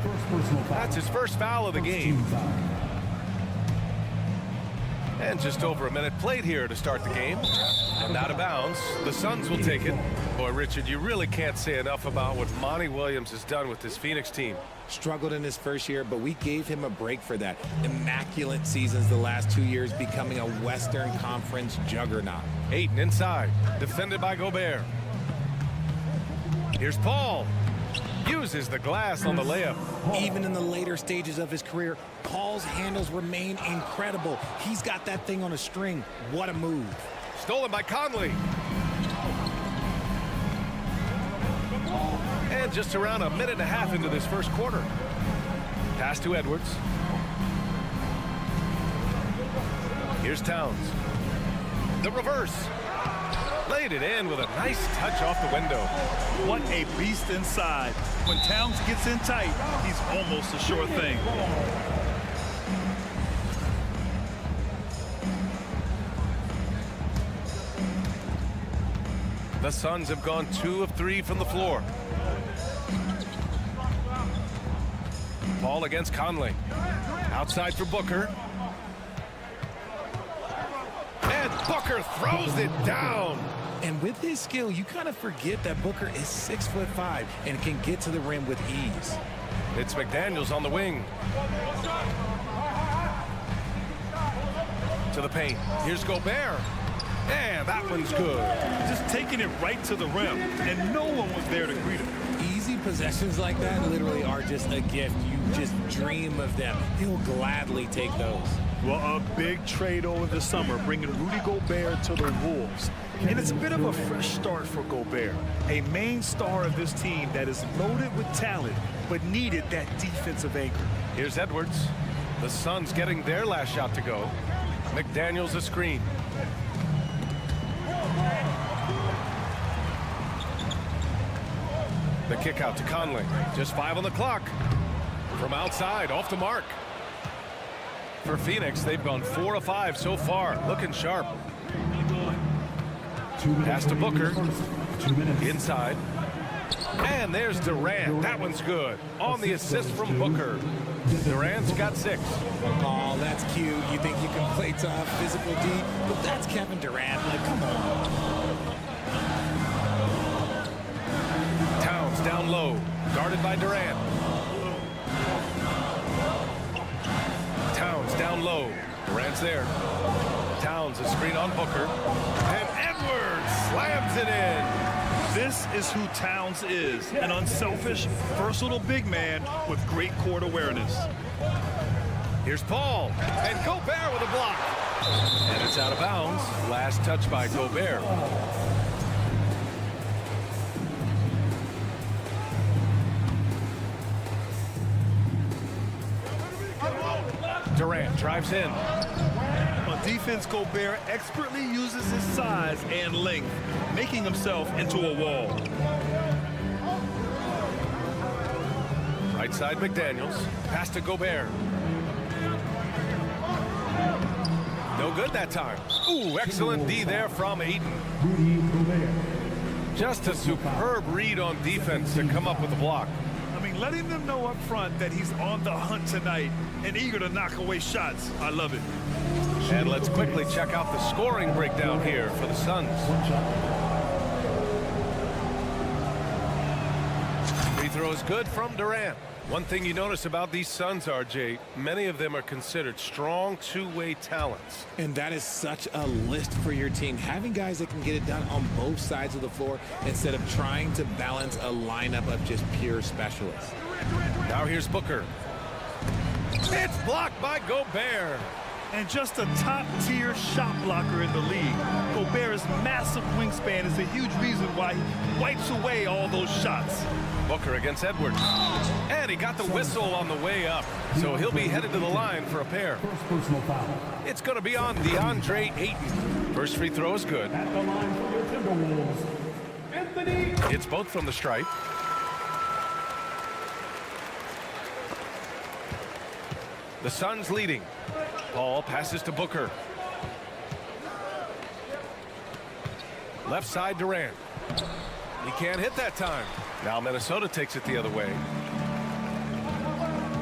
That's his first foul of the game. And just over a minute played here to start the game. And out of bounds. The Suns will take it. Boy, Richard, you really can't say enough about what Monty Williams has done with this Phoenix team. Struggled in his first year, but we gave him a break for that. Immaculate seasons the last 2 years, becoming a Western Conference juggernaut. Ayton inside, defended by Gobert. Here's Paul. Uses the glass on the layup. Even in the later stages of his career, Paul's handles remain incredible. He's got that thing on a string. What a move. Stolen by Conley. And just around a minute and a half into this first quarter. Pass to Edwards. Here's Towns. The reverse. Laid it in with a nice touch off the window. What a beast inside. When Towns gets in tight, he's almost a sure thing. The Suns have gone 2 of 3 from the floor. Paul against Conley. Outside for Booker. And Booker throws it down. And with his skill, you kind of forget that Booker is 6'5" and can get to the rim with ease. It's McDaniels on the wing. To the paint. Here's Gobert. And that one's good. Just taking it right to the rim, and no one was there to greet him. Easy possessions like that literally are just a gift. You just dream of them. He'll gladly take those. Well, a big trade over the summer, bringing Rudy Gobert to the Wolves. And it's a bit of a fresh start for Gobert, a main star of this team that is loaded with talent, but needed that defensive anchor. Here's Edwards. The Suns getting their last shot to go. McDaniels a screen. The kick out to Conley. Just 5 on the clock. From outside, off the mark. For Phoenix, they've gone 4 of 5 so far. Looking sharp. Pass to Booker. Inside. And there's Durant. That one's good. On the assist from Booker. Durant's got 6. Oh, that's cute. You think you can play tough, physical D, but that's Kevin Durant. Like, come on. Towns down low. Guarded by Durant. Towns down low. Durant's there. Towns a screen on Booker. And Edwards slams it in. This is who Towns is, an unselfish, versatile big man with great court awareness. Here's Paul. And Gobert with a block. And it's out of bounds. Last touch by Gobert. Durant drives in. On defense, Gobert expertly uses his size and length, making himself into a wall. Right side McDaniels. Pass to Gobert. No good that time. Ooh, excellent D there from Ayton. Just a superb read on defense to come up with the block. I mean, letting them know up front that he's on the hunt tonight and eager to knock away shots. I love it. And let's quickly check out the scoring breakdown here for the Suns. Free throw is good from Durant. One thing you notice about these Suns, RJ, many of them are considered strong two-way talents. And that is such a list for your team. Having guys that can get it done on both sides of the floor instead of trying to balance a lineup of just pure specialists. Now here's Booker. It's blocked by Gobert. And just a top-tier shot blocker in the league. Gobert's massive wingspan is a huge reason why he wipes away all those shots. Booker against Edwards. And he got the whistle on the way up. So he'll be headed to the line for a pair. It's going to be on DeAndre Ayton. First free throw is good. At the line for your Timberwolves, Anthony. It's both from the stripe. The Suns leading. Paul passes to Booker. Left side Durant. He can't hit that time. Now Minnesota takes it the other way.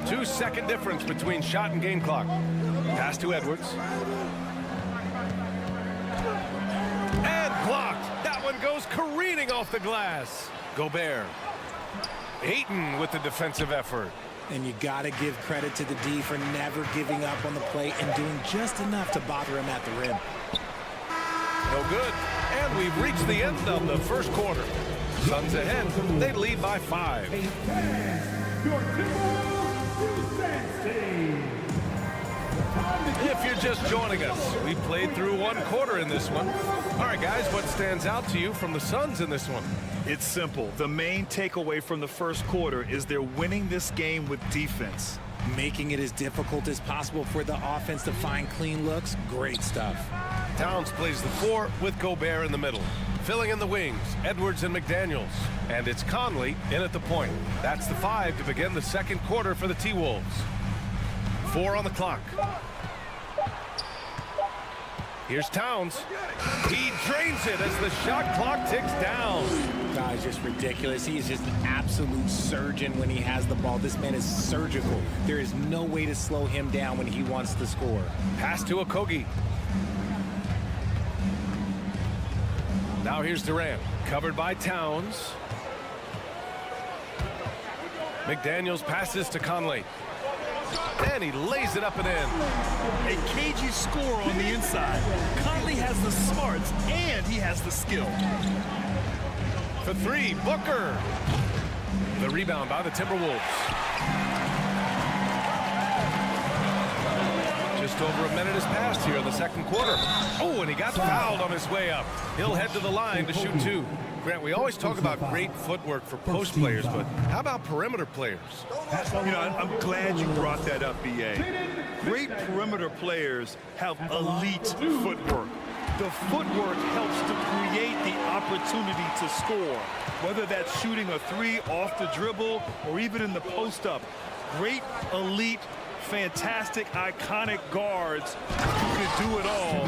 2-second difference between shot and game clock. Pass to Edwards. And blocked. That one goes careening off the glass. Gobert. Ayton with the defensive effort. And you got to give credit to the D for never giving up on the play and doing just enough to bother him at the rim. No good. And we've reached the end of the first quarter. Suns ahead. They lead by 5. If you're just joining us, we played through one quarter in this one. All right, guys, what stands out to you from the Suns in this one? It's simple. The main takeaway from the first quarter is they're winning this game with defense. Making it as difficult as possible for the offense to find clean looks. Great stuff. Towns plays the 4 with Gobert in the middle. Filling in the wings, Edwards and McDaniels. And it's Conley in at the point. That's the 5 to begin the second quarter for the T-Wolves. 4 on the clock. Here's Towns. He drains it as the shot clock ticks down. Guy's just ridiculous. He is just an absolute surgeon when he has the ball. This man is surgical. There is no way to slow him down when he wants to score. Pass to Okogie. Now here's Durant, covered by Towns. McDaniels passes to Conley. And he lays it up and in. A cagey score on the inside. Conley has the smarts and he has the skill. For 3, Booker. The rebound by the Timberwolves. Just over a minute has passed here in the second quarter. Oh, and he got fouled on his way up. He'll head to the line to shoot 2. Grant, we always talk about great footwork for post players, but how about perimeter players? You know, I'm glad you brought that up, B.A. Great perimeter players have elite footwork. The footwork helps to create the opportunity to score, whether that's shooting a 3 off the dribble or even in the post-up. Great, elite, fantastic, iconic guards who can do it all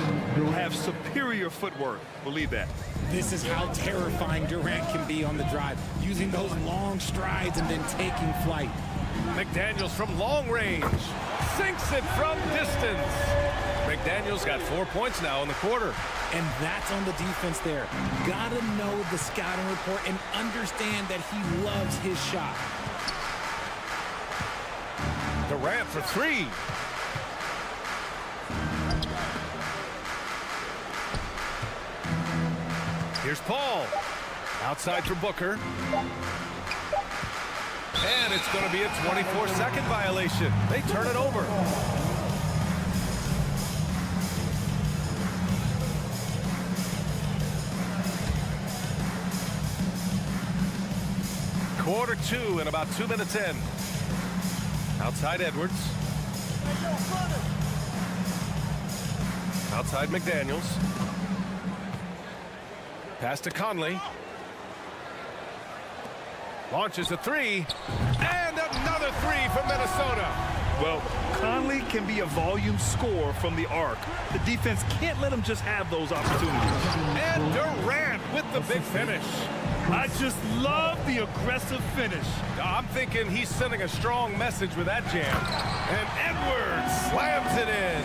have superior footwork. Believe that. This is how terrifying Durant can be on the drive, using those long strides and then taking flight. McDaniels from long range. Sinks it from distance. McDaniels got 4 points now in the quarter. And that's on the defense there. Gotta know the scouting report and understand that he loves his shot. Durant for 3. Here's Paul. Outside for Booker. And it's going to be a 24-second violation. They turn it over. Quarter 2 and about 2 minutes in. Outside Edwards. Outside McDaniels. Pass to Conley. Launches a 3. And another three from Minnesota. Well, Conley can be a volume scorer from the arc. The defense can't let him just have those opportunities. And Durant with the big finish. I just love the aggressive finish. I'm thinking he's sending a strong message with that jam. And Edwards slams it in.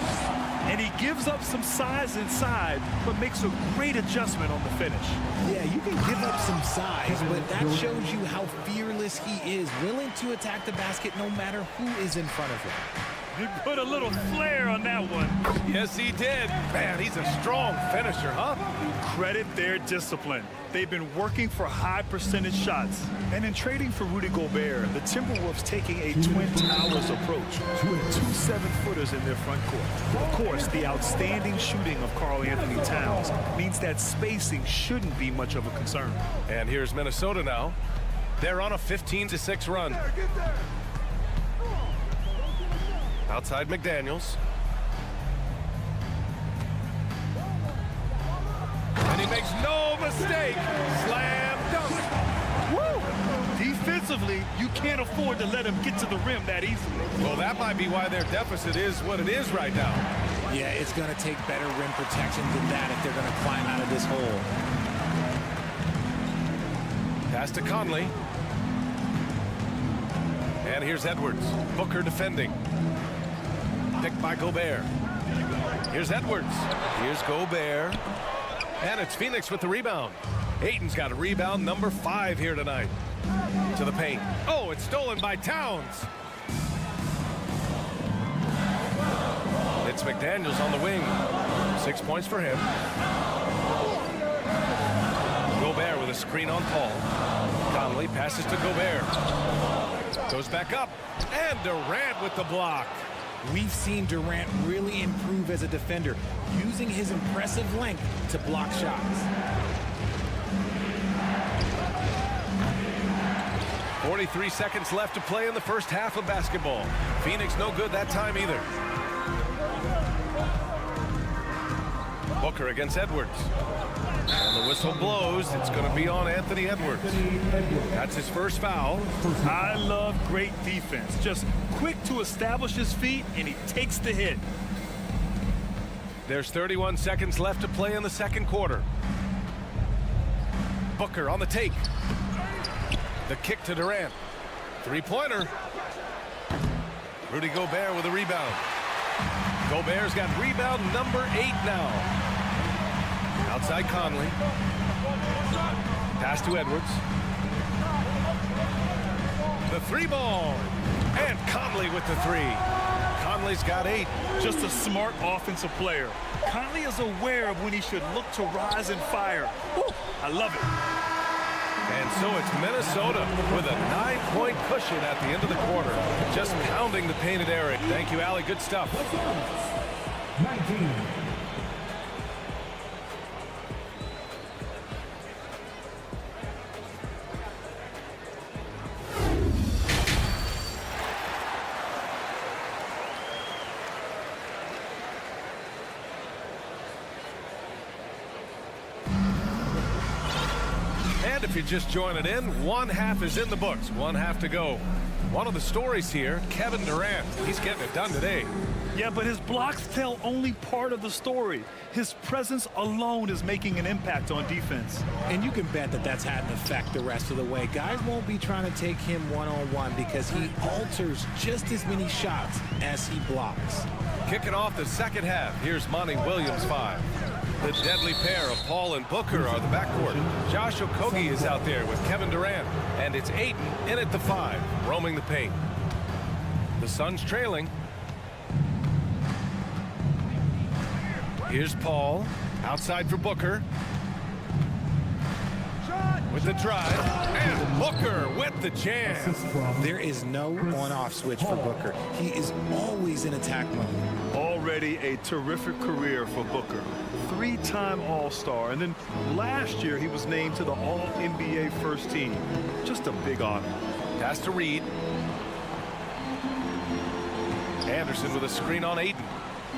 And he gives up some size inside, but makes a great adjustment on the finish. Yeah, you can give up some size, but that shows you how fearless he is, willing to attack the basket no matter who is in front of him. He put a little flair on that one. Yes, he did. Man, he's a strong finisher, huh? Credit their discipline. They've been working for high percentage shots. And in trading for Rudy Gobert, the Timberwolves taking a Twin Towers approach with 2 7-footers in their front court. Of course, the outstanding shooting of Karl Anthony Towns means that spacing shouldn't be much of a concern. And here's Minnesota now. They're on a 15-6 run. Outside McDaniels. And he makes no mistake. Slam dunk. Woo! Defensively, you can't afford to let him get to the rim that easily. Well, that might be why their deficit is what it is right now. Yeah, it's going to take better rim protection than that if they're going to climb out of this hole. Pass to Conley. And here's Edwards. Booker defending. Picked by Gobert. Here's Edwards. Here's Gobert. And it's Phoenix with the rebound. Ayton's got a rebound, number 5 here tonight. To the paint. Oh, it's stolen by Towns. It's McDaniels on the wing. 6 points for him. Gobert with a screen on Paul. Conley passes to Gobert. Goes back up. And Durant with the block. We've seen Durant really improve as a defender, using his impressive length to block shots. 43 seconds left to play in the first half of basketball. Phoenix no good that time either. Booker against Edwards. And the whistle blows. It's going to be on Anthony Edwards. That's his first foul. I love great defense. Just quick to establish his feet, and he takes the hit. There's 31 seconds left to play in the second quarter. Booker on the take. The kick to Durant. Three-pointer. Rudy Gobert with a rebound. Gobert's got rebound number 8 now. Outside Conley. Pass to Edwards. The 3-ball. And Conley with the 3. Conley's got 8. Just a smart offensive player. Conley is aware of when he should look to rise and fire. Woo, I love it. And so it's Minnesota with a 9-point cushion at the end of the quarter. Just pounding the painted area. Thank you, Allie. Good stuff. 19. And if you're just joining in, one half is in the books. One half to go. One of the stories here, Kevin Durant. He's getting it done today. Yeah, but his blocks tell only part of the story. His presence alone is making an impact on defense. And you can bet that that's had an effect the rest of the way. Guys won't be trying to take him one-on-one because he alters just as many shots as he blocks. Kicking off the second half, here's Monty Williams 5. The deadly pair of Paul and Booker are the backcourt. Josh Okogie is out there with Kevin Durant. And it's Ayton in at the 5, roaming the paint. The Suns trailing. Here's Paul, outside for Booker. With the drive, and Booker with the jam. There is no on-off switch for Booker. He is always in attack mode. Already a terrific career for Booker. 3-time All-Star, and then last year he was named to the All-NBA first team. Just a big honor. Pass to Reed. Anderson with a screen on Ayton.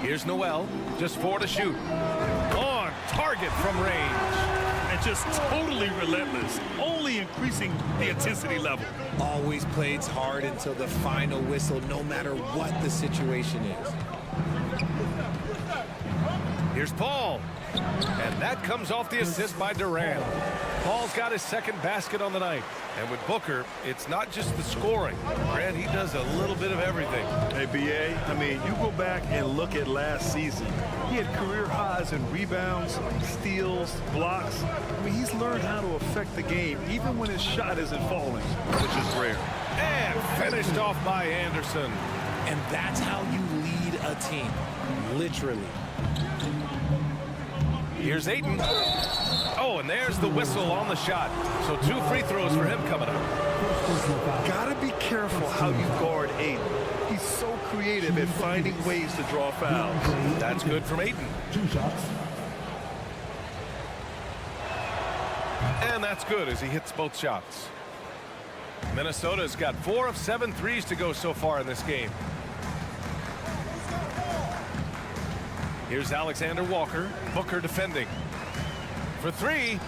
Here's Noel, just 4 to shoot. On target from range. And and just totally relentless, only increasing the intensity level. Always plays hard until the final whistle, no matter what the situation is. Here's Paul. And that comes off the assist by Durant. Paul's got his second basket on the night. And with Booker, it's not just the scoring. Grant, he does a little bit of everything. Hey, B.A., I mean, you go back and look at last season. He had career highs in rebounds, steals, blocks. I mean, he's learned how to affect the game, even when his shot isn't falling, which is rare. And finished off by Anderson. And that's how you lead a team, literally. Here's Ayton. Oh, and there's the whistle on the shot. So 2 free throws for him coming up. Gotta be careful how you guard Ayton. He's so creative at finding ways to draw fouls. That's good from Ayton. 2 shots. And that's good as he hits both shots. Minnesota's got 4 of 7 threes to go so far in this game. Here's Alexander Walker. Booker defending. For 3.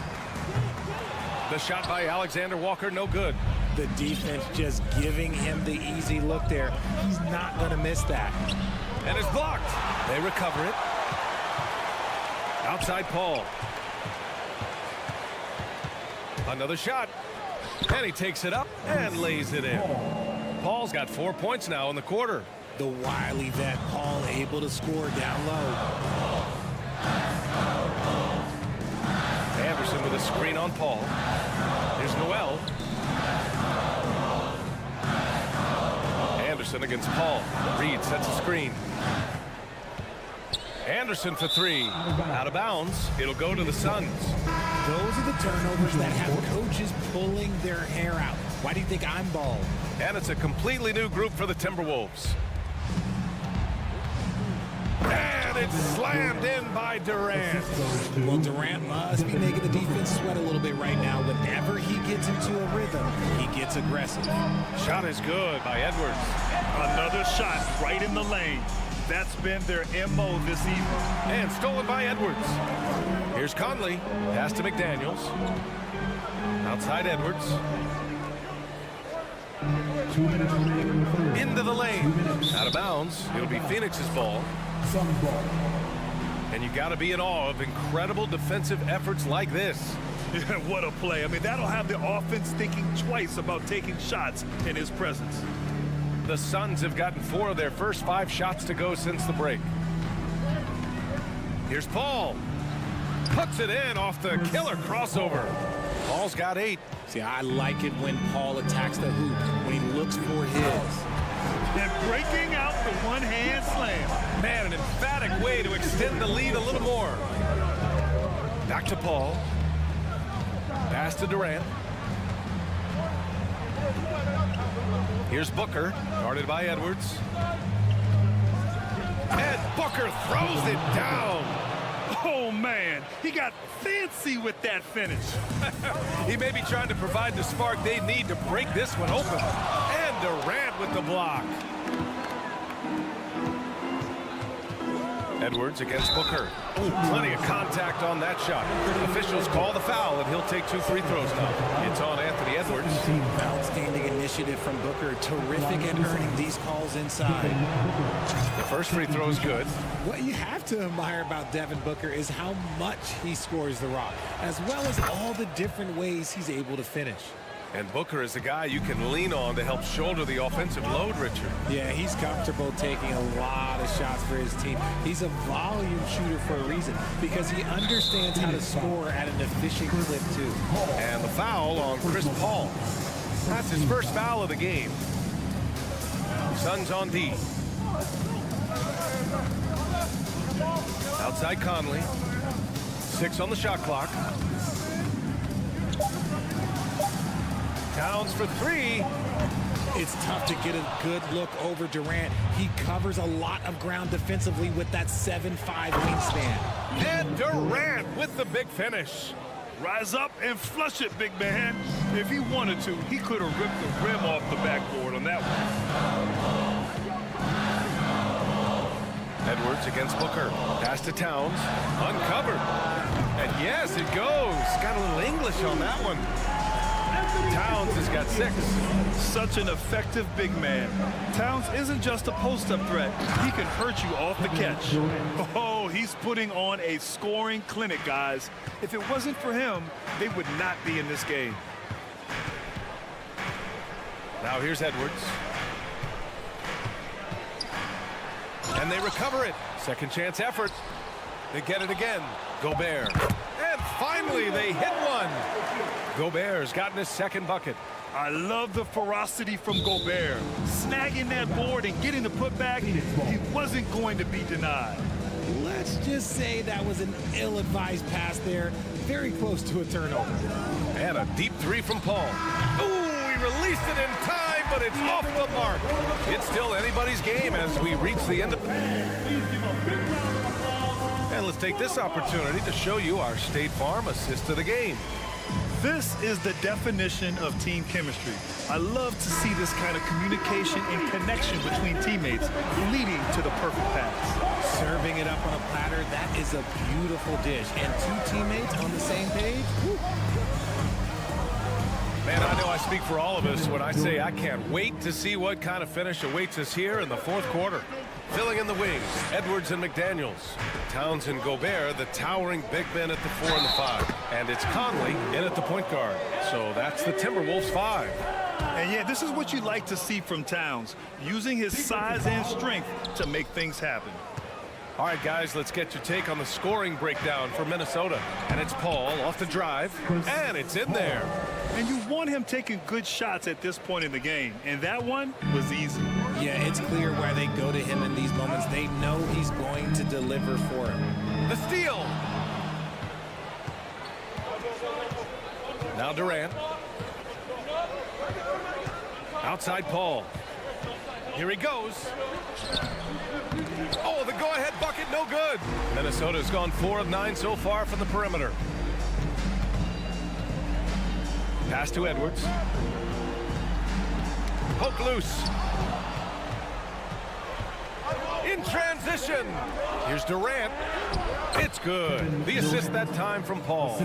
The shot by Alexander Walker, no good. The defense just giving him the easy look there. He's not going to miss that. And it's blocked. They recover it. Outside Paul. Another shot. And he takes it up and lays it in. Paul's got 4 points now in the quarter. The wily vet Paul able to score down low. Anderson with a screen on Paul. Here's Noel. Anderson against Paul. Reed sets a screen. Anderson for 3. Out of bounds. It'll go to the Suns. Those are the turnovers that have coaches pulling their hair out. Why do you think I'm bald? And it's a completely new group for the Timberwolves. And it's slammed in by Durant. Well, Durant must be making the defense sweat a little bit right now. Whenever he gets into a rhythm, he gets aggressive. Shot is good by Edwards. Another shot right in the lane. That's been their MO this evening. And stolen by Edwards. Here's Conley. Pass to McDaniels. Outside Edwards. 2 minutes remaining in the third. Into the lane. Out of bounds. It'll be Phoenix's ball. Suns ball. And you got to be in awe of incredible defensive efforts like this. What a play. I mean, that'll have the offense thinking twice about taking shots in his presence. The Suns have gotten 4 of their first 5 shots to go since the break. Here's Paul. Puts it in off the killer crossover. Paul's got 8. See, I like it when Paul attacks the hoop, when he looks for his. And breaking out the one-hand slam. Man, an emphatic way to extend the lead a little more. Back to Paul. Pass to Durant. Here's Booker, guarded by Edwards. And Booker throws it down. Oh, man, he got fancy with that finish. He may be trying to provide the spark they need to break this one open. And Durant with the block. Edwards against Booker. Ooh, plenty of contact on that shot. Officials call the foul, and he'll take 2 free throws now. It's on Anthony Edwards. Outstanding initiative from Booker. Terrific at earning these calls inside. The first free throw is good. What you have to admire about Devin Booker is how much he scores the rock, as well as all the different ways he's able to finish. And Booker is a guy you can lean on to help shoulder the offensive load, Richard. Yeah, he's comfortable taking a lot of shots for his team. He's a volume shooter for a reason, because he understands how to score at an efficient clip, too. And the foul on Chris Paul. That's his first foul of the game. Suns on D. Outside Conley. 6 on the shot clock. Towns for 3. It's tough to get a good look over Durant. He covers a lot of ground defensively with that 7'5" wingspan. And Durant with the big finish. Rise up and flush it, big man. If he wanted to, he could have ripped the rim off the backboard on that one. Edwards against Booker. Pass to Towns. Uncovered. And yes, Yes, it goes. Got a little English on that one. Towns has got 6. Such an effective big man. Towns isn't just a post-up threat. He can hurt you off the catch. Oh, he's putting on a scoring clinic, guys. If it wasn't for him, they would not be in this game. Now here's Edwards. And they recover it. Second chance effort. They get it again. Gobert. And finally, they hit one. Gobert's gotten his second bucket. I love the ferocity from Gobert. Snagging that board and getting the putback, he wasn't going to be denied. Let's just say that was an ill-advised pass there. Very close to a turnover. And a deep 3 from Paul. Ooh, he released it in time, but it's off the mark. It's still anybody's game as we reach the end of... And let's take this opportunity to show you our State Farm assist of the game. This is the definition of team chemistry. I love to see this kind of communication and connection between teammates leading to the perfect pass. Serving it up on a platter, that is a beautiful dish. And 2 teammates on the same page. Woo. Man, I know I speak for all of us when I say I can't wait to see what kind of finish awaits us here in the 4th quarter. Filling in the wings, Edwards and McDaniels. Towns and Gobert, the towering big men at the 4 and the 5. And it's Conley in at the point guard. So that's the Timberwolves 5. And yeah, this is what you like to see from Towns, using his size and strength to make things happen. All right, guys, let's get your take on the scoring breakdown for Minnesota. And it's Paul off the drive, and it's in there. And you want him taking good shots at this point in the game, and that one was easy. Yeah, it's clear why they go to him in these moments. They know he's going to deliver for him. The steal. Now Durant. Outside Paul. Here he goes. Oh, the go-ahead bucket, no good. Minnesota's gone 4 of 9 so far from the perimeter. Pass to Edwards. Poke loose. In transition. Here's Durant. It's good. The assist that time from Paul.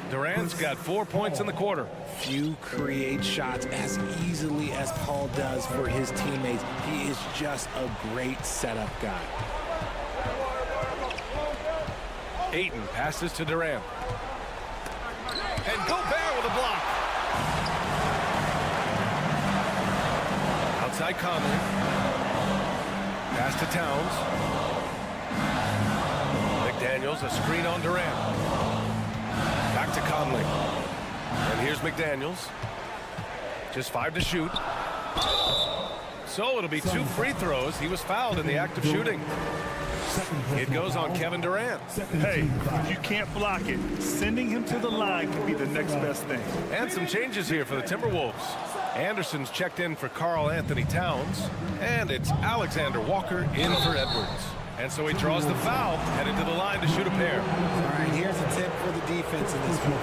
Durant's got 4 points in the quarter. Few create shots as easily as Paul does for his teammates. He is just a great setup guy. Ayton passes to Durant. And Gobert with a block. Outside Conley. Pass to Towns. McDaniels, a screen on Durant. Back to Conley. And here's McDaniels. Just 5 to shoot. So it'll be 2 free throws. He was fouled in the act of shooting. It goes on Kevin Durant. Hey, if you can't block it, sending him to the line could be the next best thing. And some changes here for the Timberwolves. Anderson's checked in for Karl Anthony Towns. And it's Alexander Walker in for Edwards. And so he draws the foul, headed to the line to shoot a pair. All right, here's a tip for the defense in this one.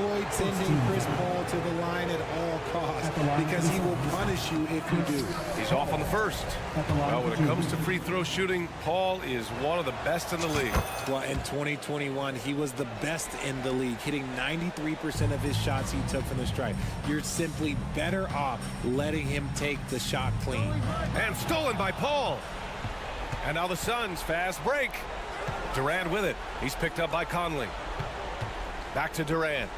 Avoid sending Chris Paul to the line at all costs because he will punish you if you do. He's off on the first. Well, when it comes to free throw shooting, Paul is one of the best in the league. Well, in 2021, he was the best in the league, hitting 93% of his shots he took from the stripe. You're simply better off letting him take the shot clean. And stolen by Paul. And now the Suns fast break. Durant with it. He's picked up by Conley. Back to Durant.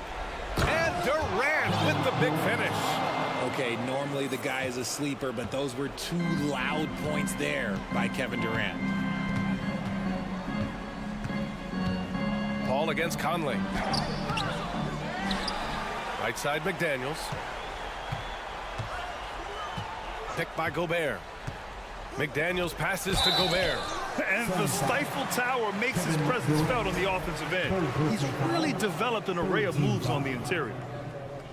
And Durant with the big finish. Okay, normally the guy is a sleeper, but those were 2 loud points there by Kevin Durant. Paul against Conley. Right side McDaniels. Picked by Gobert. McDaniels passes to Gobert. And the stifle tower makes his presence felt on the offensive end. He's really developed an array of moves on the interior.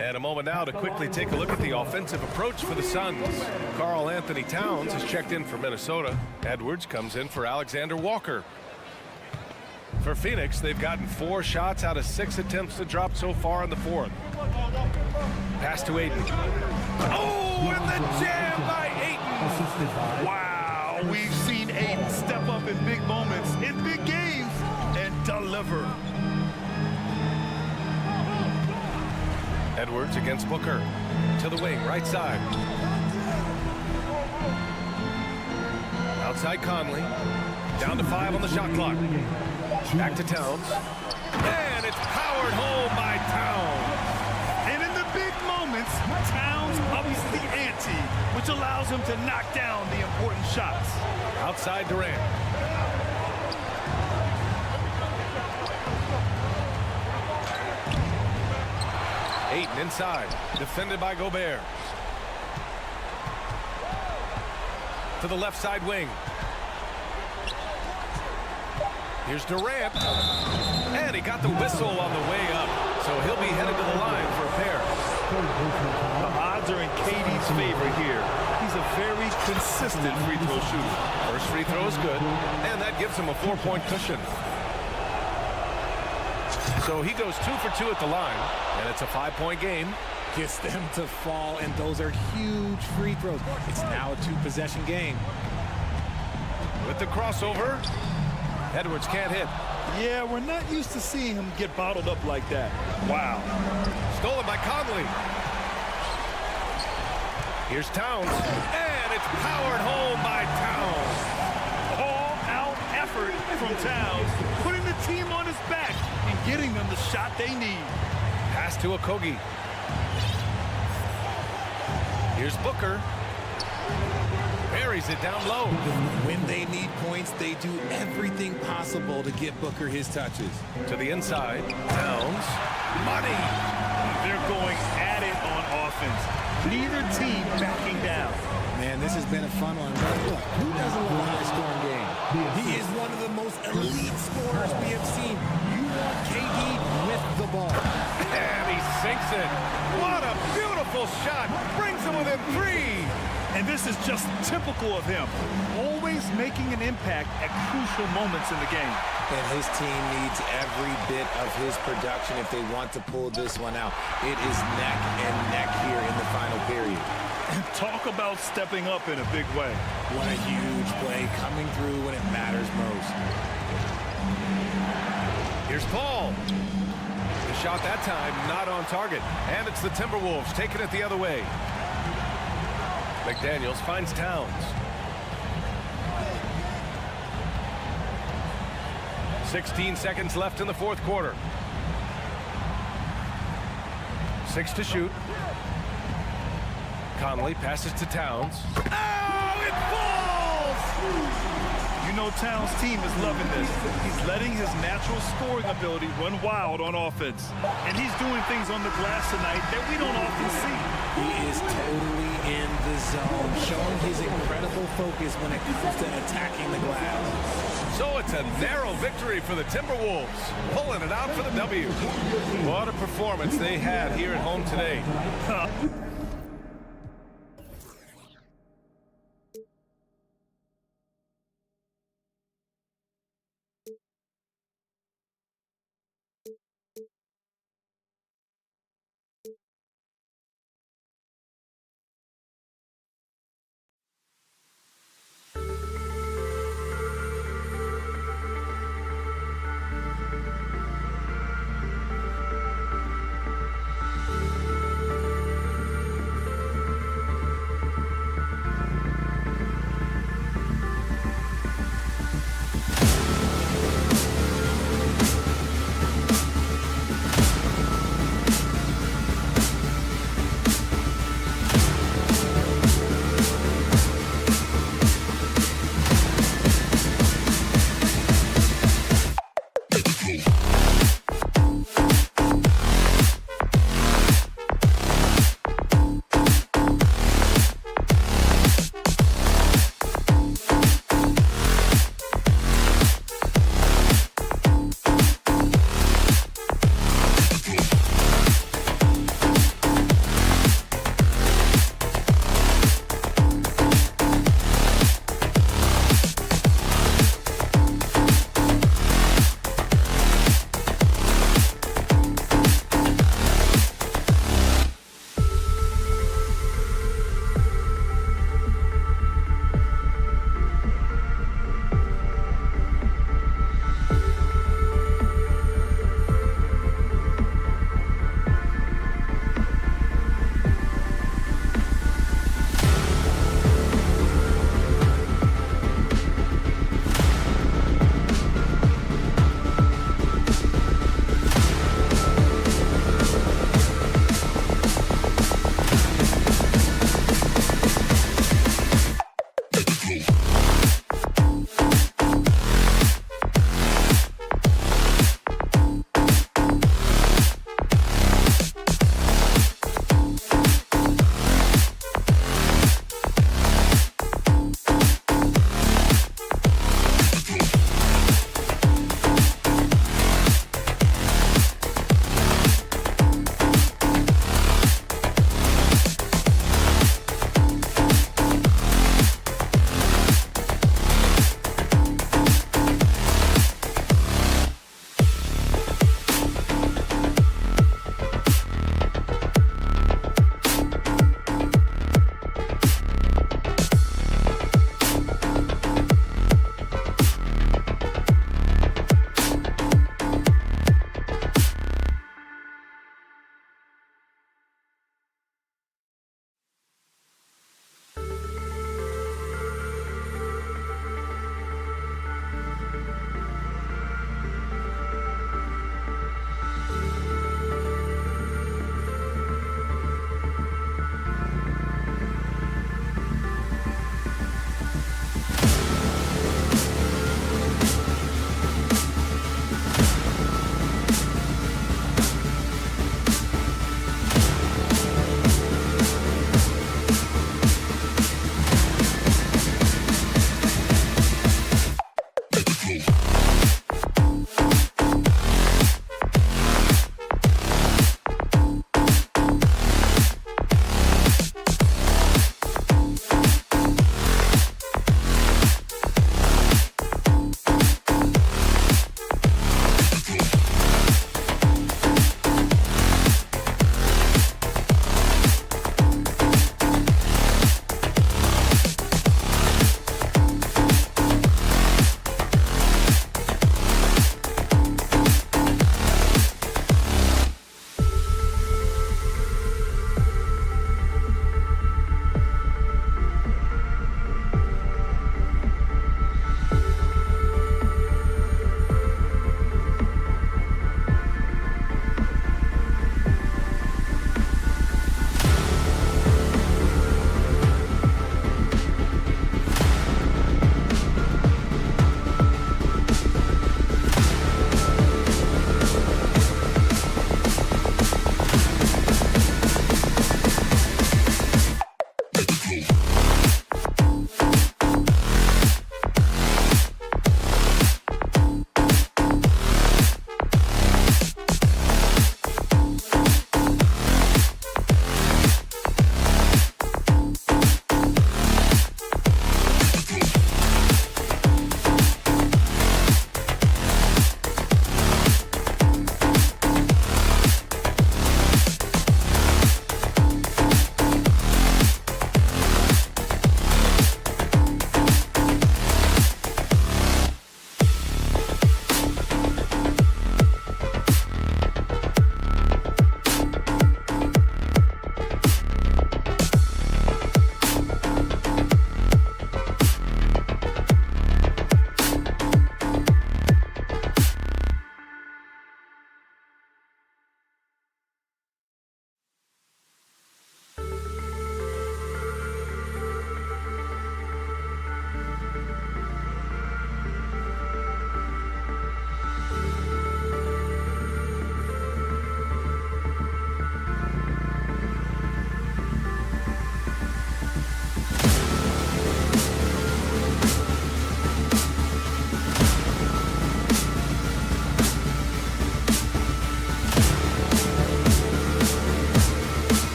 And a moment now to quickly take a look at the offensive approach for the Suns. Karl Anthony Towns has checked in for Minnesota. Edwards comes in for Alexander Walker. For Phoenix, they've gotten 4 shots out of 6 attempts to drop so far in the 4th. Pass to Ayton. Oh, and the jam by Ayton. Wow, we've seen Ayton step up in big moments, in big games, and deliver. Edwards against Booker. To the wing, right side. Outside Conley. Down to 5 on the shot clock. Back to Towns. And it's powered home by Towns. And in the big moments, Towns ups the ante, which allows him to knock down the important shots. Outside Durant. Ayton inside, defended by Gobert. To the left side wing. Here's Durant. And he got the whistle on the way up. So he'll be headed to the line for a pair. The odds are in KD's favor here. He's a very consistent free throw shooter. First free throw is good, and that gives him a 4-point cushion. So he goes 2 for 2 at the line, and it's a 5-point game. Gets them to fall, and those are huge free throws. It's now a 2-possession game. With the crossover, Edwards can't hit. Yeah, we're not used to seeing him get bottled up like that. Wow. Stolen by Conley. Here's Towns, and it's powered home by Towns. All-out effort from Towns, putting the team on his back and getting them the shot they need. Pass to Okogie. Here's Booker. Buries it down low. When they need points, they do everything possible to get Booker his touches. To the inside, Towns. Money. They're going at it on offense. Neither team backing down. Man, this has been a fun one. Look, who doesn't love a high-scoring game? He is one of the most elite scorers we have seen. You want KD with the ball. And he sinks it. What a beautiful shot. Brings him within 3. And this is just typical of him. Always making an impact at crucial moments in the game. And his team needs every bit of his production if they want to pull this one out. It is neck and neck here in the final period. Talk about stepping up in a big way. What a huge play coming through when it matters most. Here's Paul. The shot that time not on target. And it's the Timberwolves taking it the other way. McDaniels finds Towns. 16 seconds left in the fourth quarter. 6 to shoot. Conley passes to Towns. Oh, it falls! You know Towns' team is loving this. He's letting his natural scoring ability run wild on offense. And he's doing things on the glass tonight that we don't often see. He is totally in the zone, showing his incredible focus when it comes to attacking the glass. So it's a narrow victory for the Timberwolves, pulling it out for the W. What a performance they had here at home today.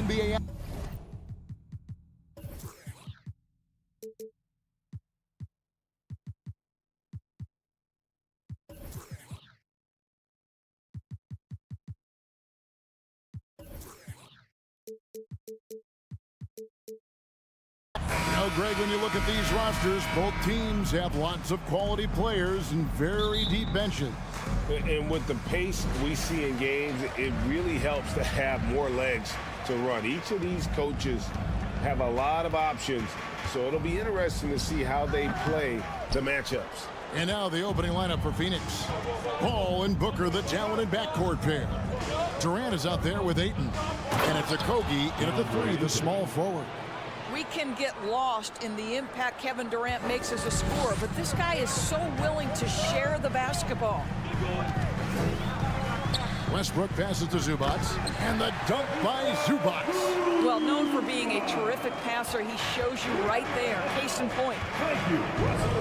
NBA. Now, Greg, when you look at these rosters, both teams have lots of quality players and very deep benches. And with the pace we see in games, it really helps to have more legs to run. Each of these coaches have a lot of options, so it'll be interesting to see how they play the matchups. And now the opening lineup for Phoenix. Paul and Booker, the talented backcourt pair. Durant is out there with Ayton. And it's Okogie in at the 3, the small forward. We can get lost in the impact Kevin Durant makes as a scorer, but this guy is so willing to share the basketball. Westbrook passes to Zubac, and the dunk by Zubac. Well, known for being a terrific passer, he shows you right there. Case in point.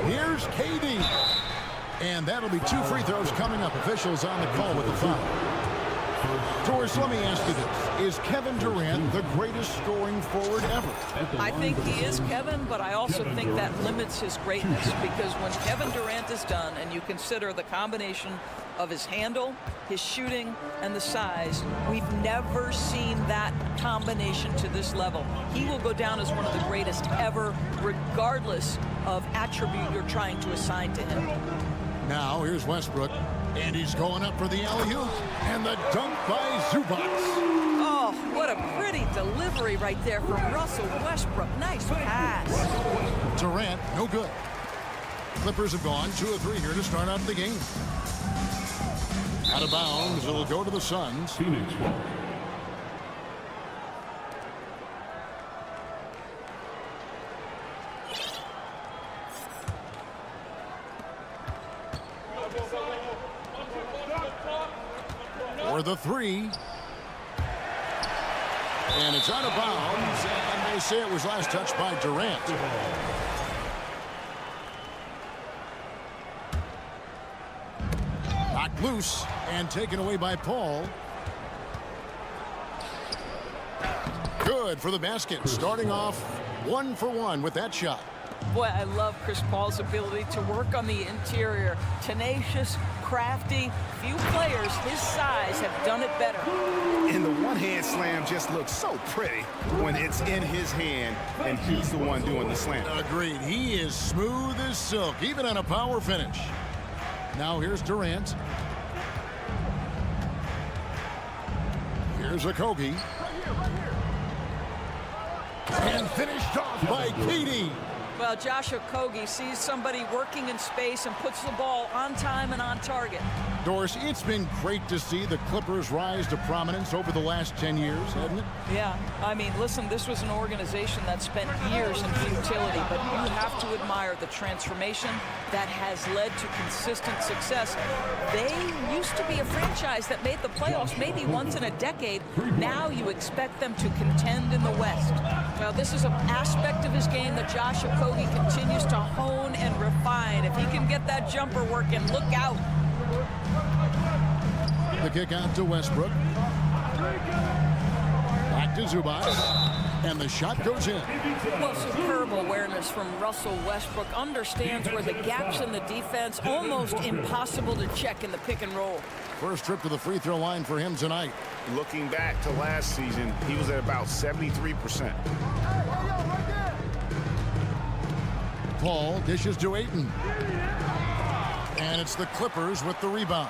Here's KD. And that'll be 2 free throws coming up. Officials on the call with the foul. Doris, let me ask you this. Is Kevin Durant the greatest scoring forward ever? I think he is, Kevin, but I also think that limits his greatness, because when Kevin Durant is done and you consider the combination of his handle, his shooting, and the size, we've never seen that combination to this level. He will go down as one of the greatest ever, regardless of attribute you're trying to assign to him. Now, here's Westbrook, and he's going up for the alley-oop, and the dunk by Zubac. Oh, what a pretty delivery right there from Russell Westbrook. Nice pass. Durant, no good. Clippers have gone 2 of 3 here to start out the game. Out of bounds, it'll go to the Suns. Phoenix ball. For the 3. And it's out of bounds, and they say it was last touched by Durant. Knocked loose and taken away by Paul. Good for the basket, starting off 1 for 1 with that shot. Boy, I love Chris Paul's ability to work on the interior. Tenacious, crafty. Few players his size have done it better. And the one-hand slam just looks so pretty when it's in his hand and he's the one doing the slam. Agreed. He is smooth as silk, even on a power finish. Now here's Durant. Here's Okogie. And finished off by KD. Well, Josh Okogie sees somebody working in space and puts the ball on time and on target. Doris, it's been great to see the Clippers rise to prominence over the last 10 years, hasn't it? Yeah, I mean, listen, this was an organization that spent years in futility, but you have to admire the transformation that has led to consistent success. They used to be a franchise that made the playoffs maybe once in a decade. Now you expect them to contend in the West. Well, this is an aspect of his game that Josh Okogie continues to hone and refine. If he can get that jumper working, look out. The kick out to Westbrook. Back to Zubac. And the shot goes in. Well, superb awareness from Russell Westbrook. Understands where the gaps in the defense, almost impossible to check in the pick and roll. First trip to the free throw line for him tonight. Looking back to last season, he was at about 73%. Paul dishes to Ayton. And it's the Clippers with the rebound.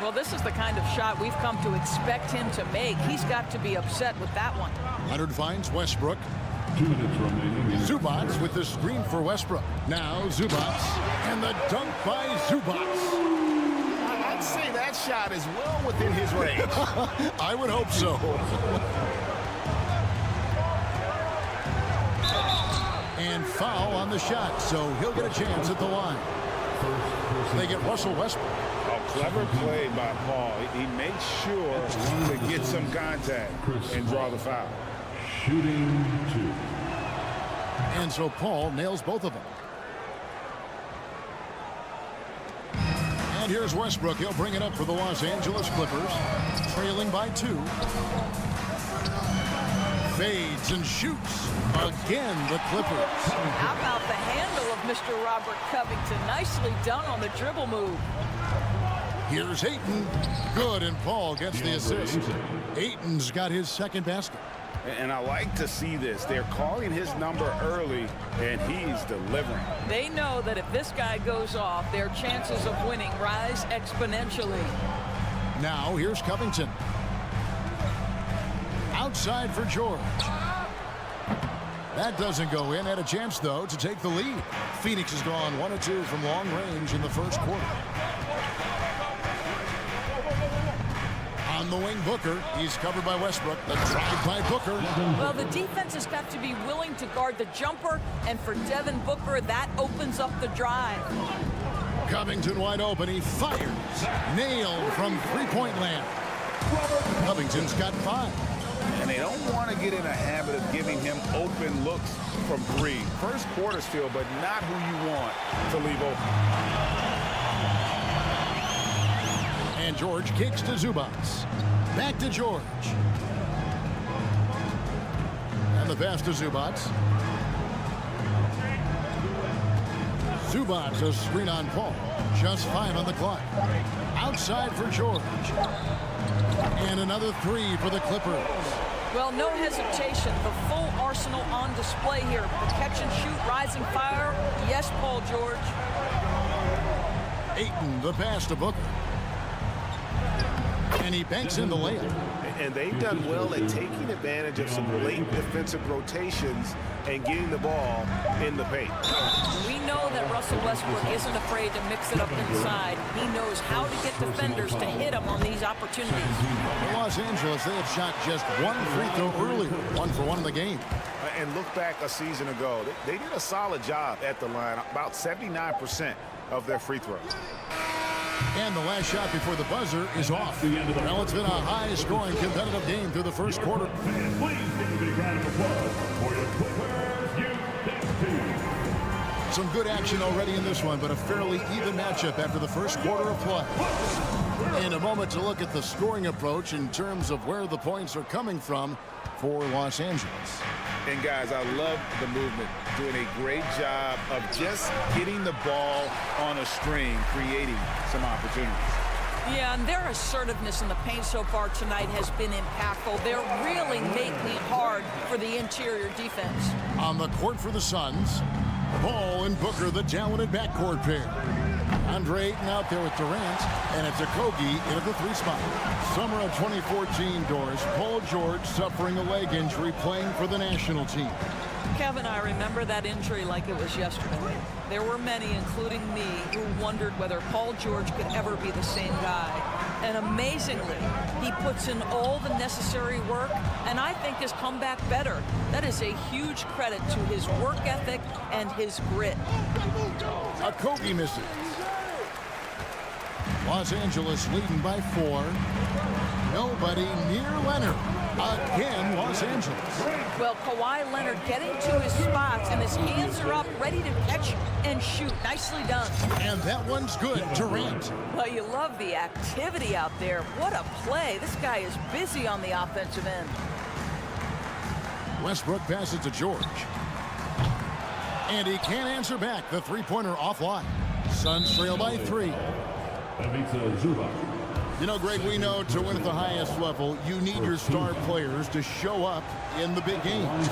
Well, this is the kind of shot we've come to expect him to make. He's got to be upset with that one. Leonard finds Westbrook. 2 minutes remaining. Zubac with the screen for Westbrook. Now Zubac. And the dunk by Zubac. I'd say that shot is well within his range. I would hope so. And foul on the shot, so he'll get a chance at the line. They get Russell Westbrook. Clever play by Paul. He makes sure to get some contact and draw the foul. Shooting 2. And so Paul nails both of them. And here's Westbrook. He'll bring it up for the Los Angeles Clippers, trailing by 2. Fades and shoots. Again, the Clippers. How about the handle of Mr. Robert Covington? Nicely done on the dribble move. Here's Ayton. Good, and Paul gets the assist. Ayton's got his second basket. And I like to see this. They're calling his number early, and he's delivering. They know that if this guy goes off, their chances of winning rise exponentially. Now here's Covington. Outside for George. That doesn't go in. Had a chance, though, to take the lead. Phoenix has gone 1 of 2 from long range in the first quarter. On the wing, Booker. He's covered by Westbrook. The drive by Booker. Well, the defense has got to be willing to guard the jumper, and for Devin Booker, that opens up the drive. Covington wide open. He fires. Nailed from three-point land. Covington's got 5. And they don't want to get in a habit of giving him open looks from 3. First quarter still, but not who you want to leave open. And George kicks to Zubats. Back to George. And the pass to Zubats. Zubats a screen on Paul. Just 5 on the clock. Outside for George. And another 3 for the Clippers. Well, no hesitation. The full arsenal on display here. The catch and shoot, rising fire. Yes, Paul George. Ayton, the pass to Booker. And he banks in the layup. And they've done well at taking advantage of some late defensive rotations and getting the ball in the paint. We know that Russell Westbrook isn't afraid to mix it up inside. He knows how to get defenders to hit him on these opportunities. In Los Angeles, they have shot just 1 free throw earlier. 1 for 1 in the game. And look back a season ago. They did a solid job at the line. About 79% of their free throws. And the last shot before the buzzer is off. Well, it's been a high-scoring, competitive game through the first quarter. Some good action already in this one, but a fairly even matchup after the first quarter of play. In a moment to look at the scoring approach in terms of where the points are coming from for Los Angeles. And guys, I love the movement. Doing a great job of just getting the ball on a string, creating some opportunities. Yeah, and their assertiveness in the paint so far tonight has been impactful. They're really making it hard for the interior defense. On the court for the Suns, Paul and Booker, the talented backcourt pair. Andre Ayton out there with Durant, and it's Okogie into the 3 spot. Summer of 2014, Doris. Paul George suffering a leg injury playing for the national team. Kevin, I remember that injury like it was yesterday. There were many, including me, who wondered whether Paul George could ever be the same guy. And amazingly, he puts in all the necessary work, and I think has come back better. That is a huge credit to his work ethic and his grit. Okogie misses. Los Angeles leading by 4. Nobody near Leonard. Again, Los Angeles. Well, Kawhi Leonard getting to his spots, and his hands are up, ready to catch and shoot. Nicely done. And that one's good. Durant. Well, you love the activity out there. What a play. This guy is busy on the offensive end. Westbrook passes to George. And he can't answer back. The three-pointer offline. Suns trail by 3. You know, Greg, we know to win at the highest level, you need your star players to show up in the big games.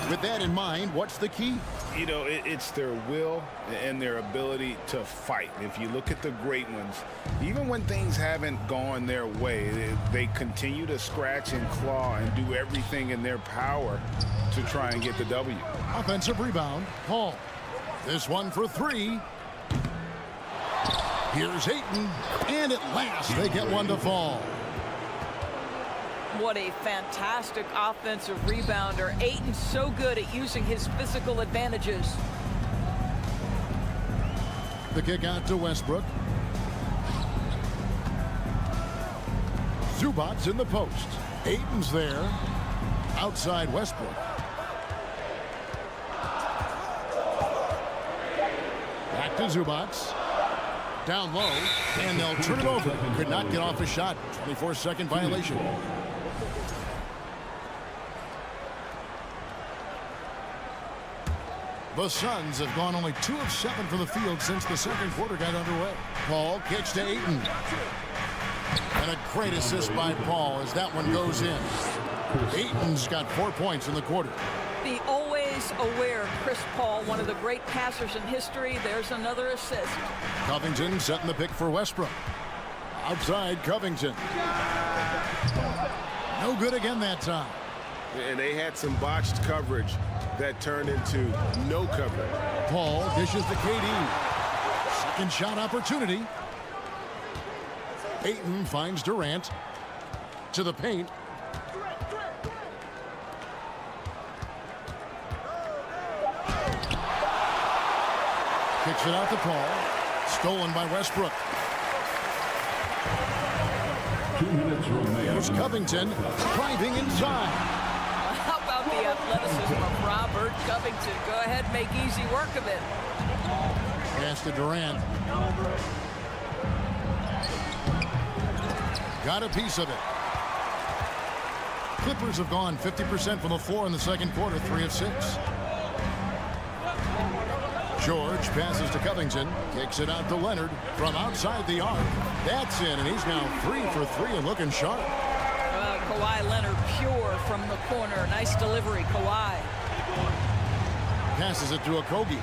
With that in mind, what's the key? You know, it's their will and their ability to fight. If you look at the great ones, even when things haven't gone their way, they continue to scratch and claw and do everything in their power to try and get the W. Offensive rebound, Paul. This one for 3. Here's Ayton, and at last they get one to fall. What a fantastic offensive rebounder. Ayton's so good at using his physical advantages. The kick out to Westbrook. Zubats in the post. Ayton's there. Outside Westbrook. Back to Zubats. Down low, and they'll turn it over. Could not get off a shot. 24-second violation. The Suns have gone only 2 of 7 from the field since the second quarter got underway. Paul kicks to Ayton. And a great assist by Paul as that one goes in. Ayton's got 4 points in the quarter. The always aware Chris Paul, one of the great passers in history. There's another assist. Covington setting the pick for Westbrook. Outside Covington. No good again that time. And they had some botched coverage that turned into no coverage. Paul dishes to KD. Second shot opportunity. Ayton finds Durant to the paint. Kicks it out to Paul. Stolen by Westbrook. 2 minutes remaining. Here's Covington driving inside. How about the athleticism of Robert Covington? Go ahead, make easy work of it. Pass to Durant. Got a piece of it. Clippers have gone 50% from the floor in the second quarter, 3 of 6. George passes to Covington, kicks it out to Leonard from outside the arc. That's in, and he's now 3 for 3 and looking sharp. Kawhi Leonard pure from the corner. Nice delivery, Kawhi. Passes it to Okogie.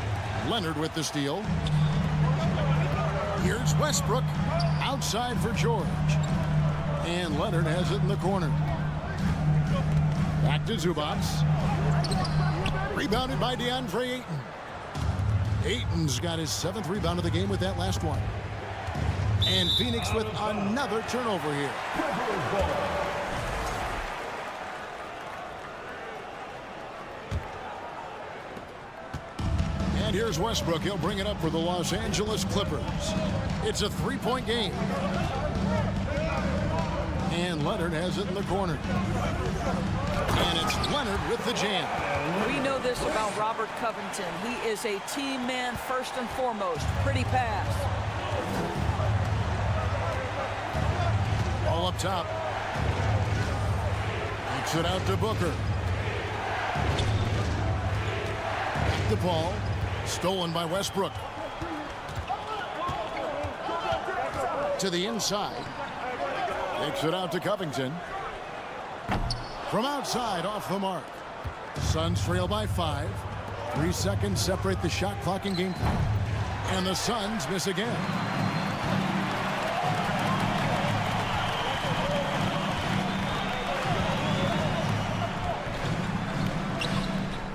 Leonard with the steal. Here's Westbrook. Outside for George. And Leonard has it in the corner. Back to Zubac. Rebounded by DeAndre Ayton. Ayton's got his 7th rebound of the game with that last one. And Phoenix with another turnover here. And here's Westbrook. He'll bring it up for the Los Angeles Clippers. It's a 3-point game. And Leonard has it in the corner. And it's Leonard with the jam. We know this about Robert Covington. He is a team man first and foremost. Pretty pass. All up top. Kicks it out to Booker. Back to Paul. Stolen by Westbrook. To the inside. Kicks it out to Covington. From outside, off the mark. Suns trail by 5. 3 seconds separate the shot clock and game clock. And the Suns miss again.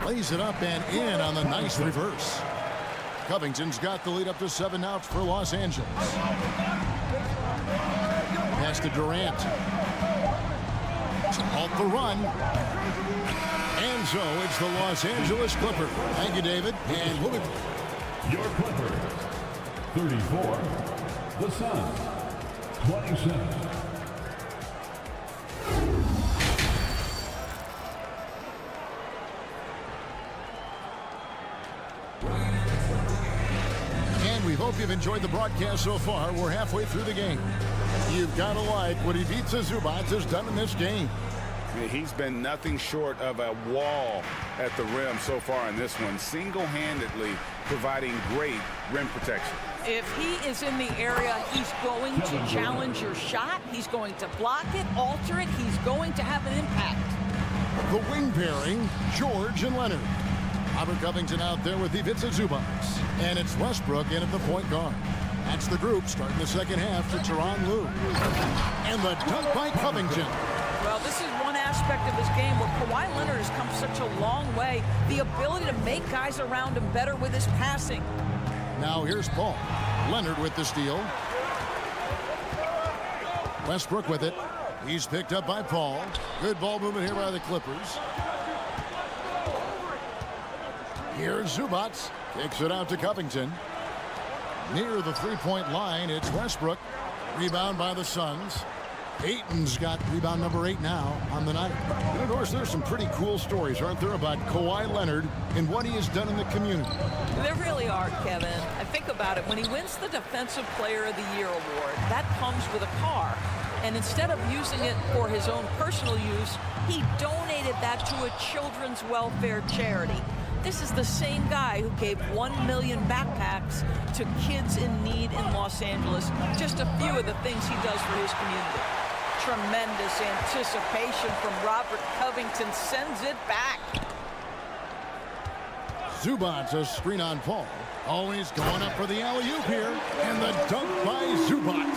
Lays it up and in on the nice reverse. Covington's got the lead up to 7 outs for Los Angeles. Pass to Durant. To halt the run. And so it's the Los Angeles Clippers. Thank you, David. And moving. Your Clippers, 34. The Suns, 27. And we hope you've enjoyed the broadcast so far. We're halfway through the game. You've got to like what Ivica Zubac has done in this game. He's been nothing short of a wall at the rim so far in this one, single-handedly providing great rim protection. If he is in the area, he's going to challenge your shot. He's going to block it, alter it. He's going to have an impact. The wing pairing, George and Leonard. Robert Covington out there with Ivica Zubac. And it's Westbrook in at the point guard. That's the group starting the second half to Tyronn Lue. And the dunk by Covington. Well, this is one aspect of his game where Kawhi Leonard has come such a long way. The ability to make guys around him better with his passing. Now here's Paul. Leonard with the steal. Westbrook with it. He's picked up by Paul. Good ball movement here by the Clippers. Here's Zubac. Kicks it out to Covington. Near the three-point line, it's Westbrook. Rebound by the Suns. Ayton's got rebound number 8 now on the night. And of course, there's some pretty cool stories, aren't there, about Kawhi Leonard and what he has done in the community. There really are, Kevin. I think about it. When he wins the Defensive Player of the Year award, that comes with a car. And instead of using it for his own personal use, he donated that to a children's welfare charity. This is the same guy who gave 1 million backpacks to kids in need in Los Angeles. Just a few of the things he does for his community. Tremendous anticipation from Robert Covington, sends it back. Zubac's a screen on Paul. Always going up for the alley-oop here. And the dunk by Zubac.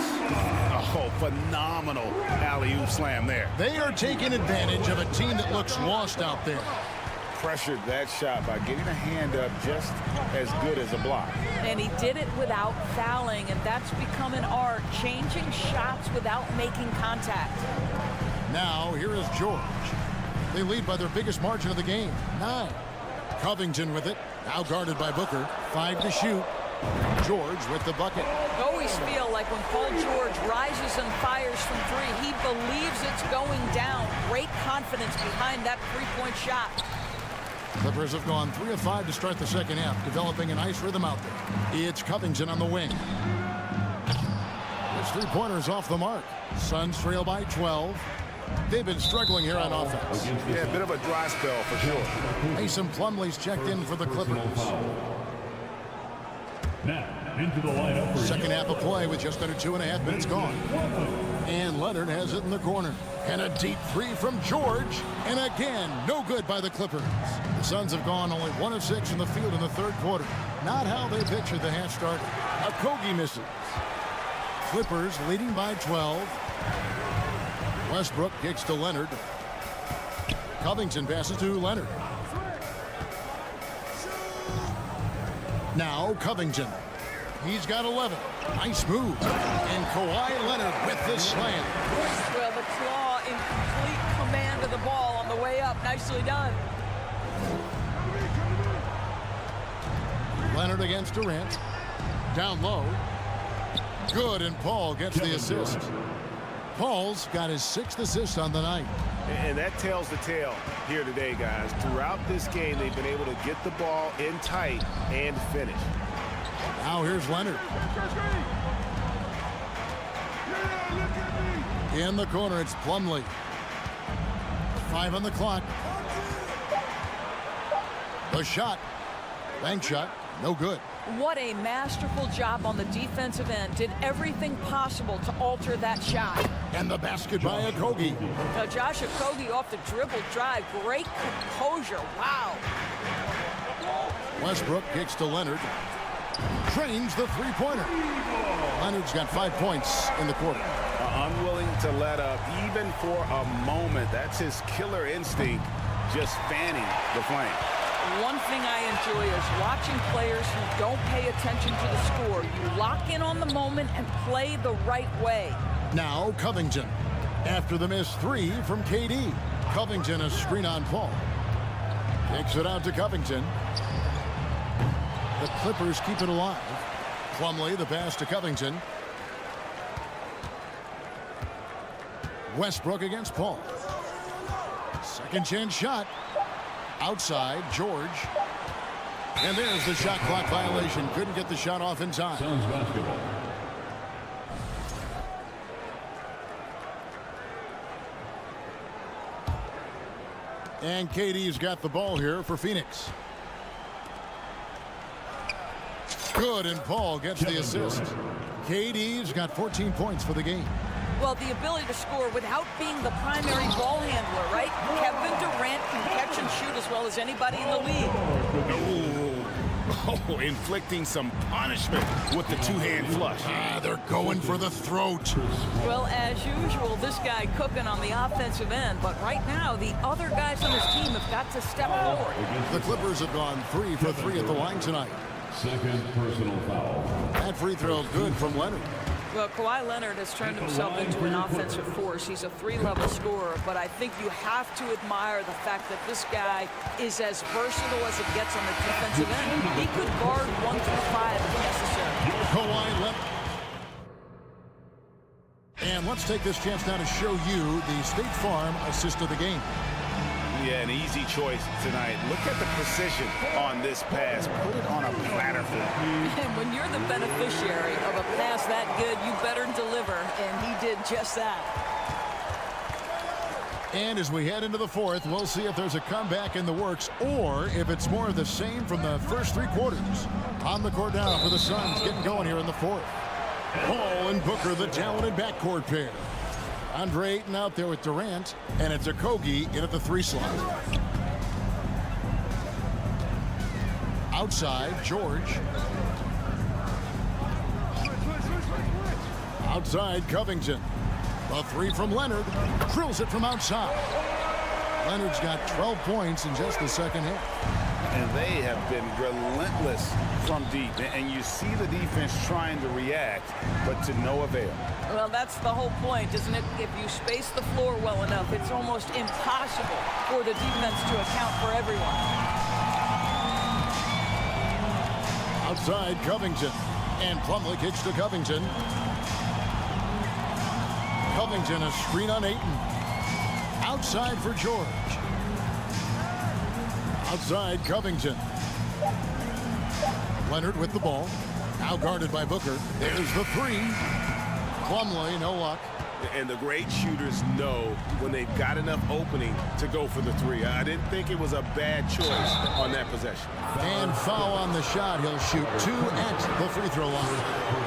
Oh, phenomenal alley-oop slam there. They are taking advantage of a team that looks lost out there. Pressured that shot by getting a hand up just as good as a block. And he did it without fouling, and that's become an art, changing shots without making contact. Now, here is George. They lead by their biggest margin of the game, 9. Covington with it, now guarded by Booker. 5 to shoot. George with the bucket. Always feel like when Paul George rises and fires from 3, he believes it's going down. Great confidence behind that three-point shot. Clippers have gone 3 of 5 to start the second half, developing a nice rhythm out there. It's Covington on the wing. His three-pointers off the mark. Suns trail by 12. They've been struggling here on offense. Yeah, a bit of a dry spell for sure. Mason Plumlee's checked in for the Clippers. Now, into the lineup. Second half of play with just under 2.5 minutes gone. And Leonard has it in the corner. And a deep 3 from George. And again, no good by the Clippers. The Suns have gone only 1 of 6 in the field in the third quarter. Not how they pictured the half started. Okogie misses. Clippers leading by 12. Westbrook kicks to Leonard. Covington passes to Leonard. Now Covington. He's got 11. Nice move. And Kawhi Leonard with the slam. Well, the claw in complete command of the ball on the way up. Nicely done. Leonard against Durant. Down low. Good, and Paul gets the assist. Paul's got his 6th assist on the night. And that tells the tale here today, guys. Throughout this game, they've been able to get the ball in tight and finish. Now here's Leonard. In the corner, it's Plumlee. 5 on the clock. The shot. Bank shot. No good. What a masterful job on the defensive end. Did everything possible to alter that shot. And the basket by Okogie. Now Josh Okogie off the dribble drive. Great composure. Wow. Westbrook kicks to Leonard. Trains the three-pointer. Leonard's got 5 points in the quarter. Unwilling to let up even for a moment. That's his killer instinct, just fanning the flame. One thing I enjoy is watching players who don't pay attention to the score. You lock in on the moment and play the right way. Now Covington. After the missed 3 from KD. Covington a screen on Paul. Kicks it out to Covington. The Clippers keep it alive. Plumlee the pass to Covington. Westbrook against Paul. Second chance shot. Outside, George. And there's the shot clock violation. Couldn't get the shot off in time. Suns basketball. And KD's got the ball here for Phoenix. Good, and Paul gets the assist. KD's got 14 points for the game. Well, the ability to score without being the primary ball handler, right? Kevin Durant can catch and shoot as well as anybody in the league. Oh, inflicting some punishment with the two-hand flush. They're going for the throat. Well, as usual, this guy cooking on the offensive end. But right now, the other guys on his team have got to step forward. The Clippers have gone 3 for 3 at the line tonight. Second personal foul. That free throw good from Leonard. Well, Kawhi Leonard has turned himself into an offensive force. He's a 3-level scorer, but I think you have to admire the fact that this guy is as versatile as it gets on the defensive end. He could guard 1 through 5 if necessary. Kawhi Leonard. And let's take this chance now to show you the State Farm assist of the game. Yeah, an easy choice tonight. Look at the precision on this pass. Put it on a platter for him. And when you're the beneficiary of a pass that good, you better deliver. And he did just that. And as we head into the fourth, we'll see if there's a comeback in the works or if it's more of the same from the first 3 quarters. On the court now for the Suns, getting going here in the fourth. Hall and Booker, the talented backcourt pair. Andre Ayton out there with Durant, and it's Okogie in at the 3 slot. Outside, George. Outside, Covington. A 3 from Leonard. Drills it from outside. Leonard's got 12 points in just the second half. And they have been relentless from deep. And you see the defense trying to react, but to no avail. Well, that's the whole point, isn't it? If you space the floor well enough, it's almost impossible for the defense to account for everyone. Outside, Covington. And Plumlee kicks to Covington. Covington, a screen on Ayton. Outside for George. Outside, Covington. Leonard with the ball. Now guarded by Booker. There's the 3. Plumlee, no luck. And the great shooters know when they've got enough opening to go for the 3. I didn't think it was a bad choice on that possession. And foul on the shot. He'll shoot 2 at the free throw line.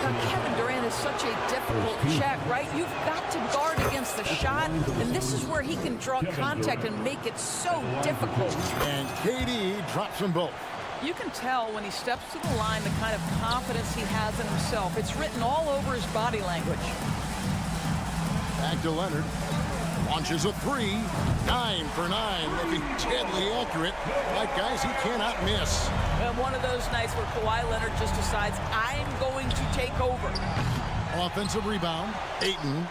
Now, Kevin Durant is such a difficult check, right? You've got to guard against the shot, and this is where he can draw contact and make it so difficult. And KD drops them both. You can tell when he steps to the line the kind of confidence he has in himself. It's written all over his body language. Back to Leonard. Launches a 3. 9 for 9. Looking deadly accurate. Like guys he cannot miss. And one of those nights where Kawhi Leonard just decides, I'm going to take over. Offensive rebound. Ayton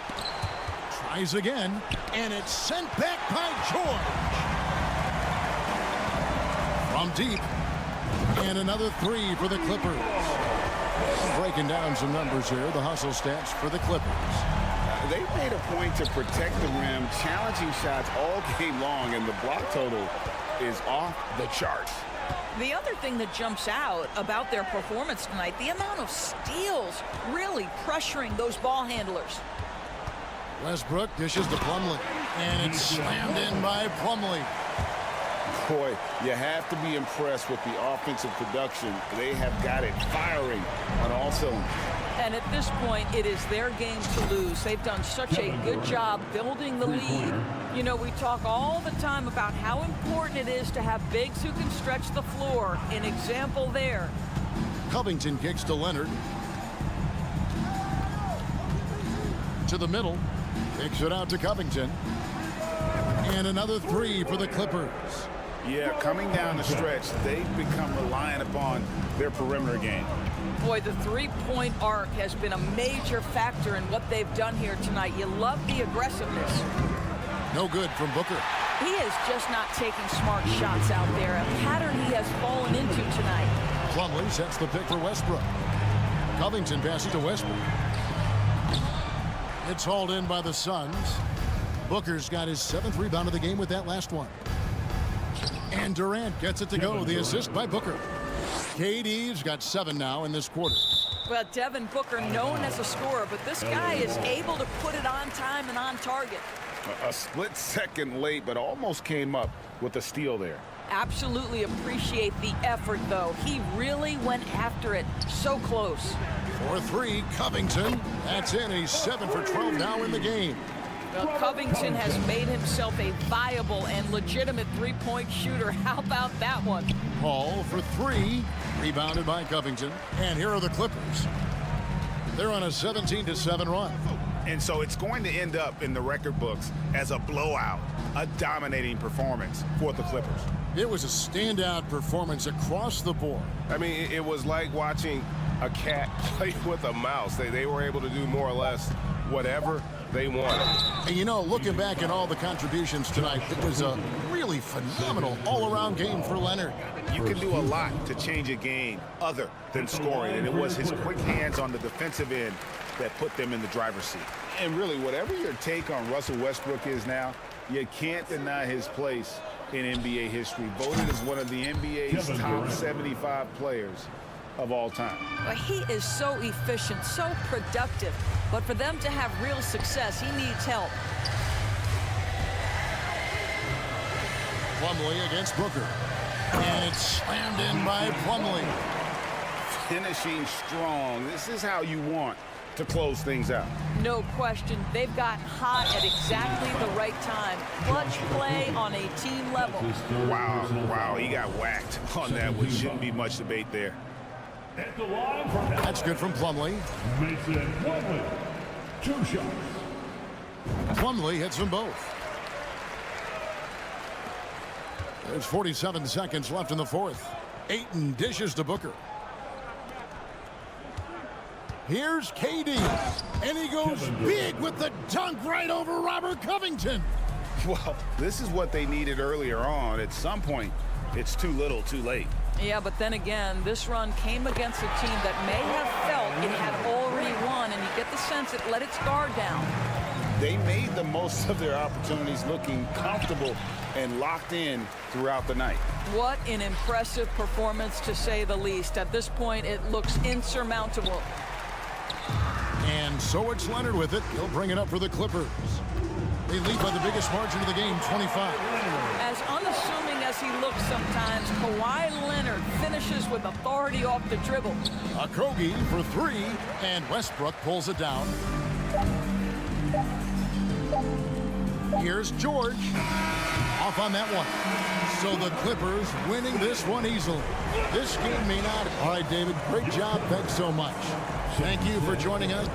tries again. And it's sent back by George. From deep. And another 3 for the Clippers. Breaking down some numbers here. The hustle stats for the Clippers. They made a point to protect the rim, challenging shots all game long, and the block total is off the charts. The other thing that jumps out about their performance tonight, the amount of steals really pressuring those ball handlers. Westbrook dishes to Plumlee, and it's slammed in by Plumlee. Boy, you have to be impressed with the offensive production. They have got it firing on all cylinders. And at this point, it is their game to lose. They've done such a good job building the lead. You know, we talk all the time about how important it is to have bigs who can stretch the floor. An example there. Covington kicks to Leonard. To the middle. Kicks it out to Covington. And another 3 for the Clippers. Yeah, coming down the stretch, they've become reliant upon their perimeter game. Boy, the three-point arc has been a major factor in what they've done here tonight. You love the aggressiveness. No good from Booker. He is just not taking smart shots out there, a pattern he has fallen into tonight. Plumlee sets the pick for Westbrook. Covington passes to Westbrook. It's hauled in by the Suns. Booker's got his 7th rebound of the game with that last one. And Durant gets it to go. The assist by Booker. KD's got 7 now in this quarter. Well, Devin Booker, known as a scorer, but this guy is able to put it on time and on target. A split second late, but almost came up with a steal there. Absolutely appreciate the effort, though. He really went after it. So close. For 3, Covington. That's in. He's 7 for 12 now in the game. Well, Covington has made himself a viable and legitimate three-point shooter. How about that one? Hall for 3. Rebounded by Covington. And here are the Clippers. They're on a 17-7 run. And so it's going to end up in the record books as a blowout, a dominating performance for the Clippers. It was a standout performance across the board. I mean, it was like watching a cat play with a mouse. They were able to do more or less whatever they wanted. And you know, looking back at all the contributions tonight, it was a really phenomenal all-around game for Leonard. You can do a lot to change a game other than scoring, and it was his quick hands on the defensive end that put them in the driver's seat. And really, whatever your take on Russell Westbrook is now, you can't deny his place in NBA history. Voted as one of the NBA's top 75 players of all time. Well, he is so efficient, so productive. But for them to have real success, he needs help. Plumlee against Booker. And it's slammed in by Plumlee. Finishing strong. This is how you want to close things out. No question. They've got hot at exactly the right time. Clutch play on a team level. Wow, he got whacked on that, which shouldn't be much debate there. That's good from Plumlee. Mason Plumlee. 2 shots. Plumlee hits them both. There's 47 seconds left in the fourth. Ayton dishes to Booker. Here's KD, and he goes big with the dunk right over Robert Covington. Well, this is what they needed earlier on. At some point, it's too little, too late. Yeah, but then again, this run came against a team that may have felt it had already won, and you get the sense it let its guard down. They made the most of their opportunities, looking comfortable and locked in throughout the night. What an impressive performance, to say the least. At this point, it looks insurmountable. And so it's Leonard with it. He'll bring it up for the Clippers. They lead by the biggest margin of the game, 25. As unassuming as he looks sometimes, Kawhi Leonard finishes with authority off the dribble. Okogie for 3, and Westbrook pulls it down. Here's George. Off on that one. So the Clippers winning this one easily. This game may not. All right, David, great job. Thanks so much. Thank you for joining us.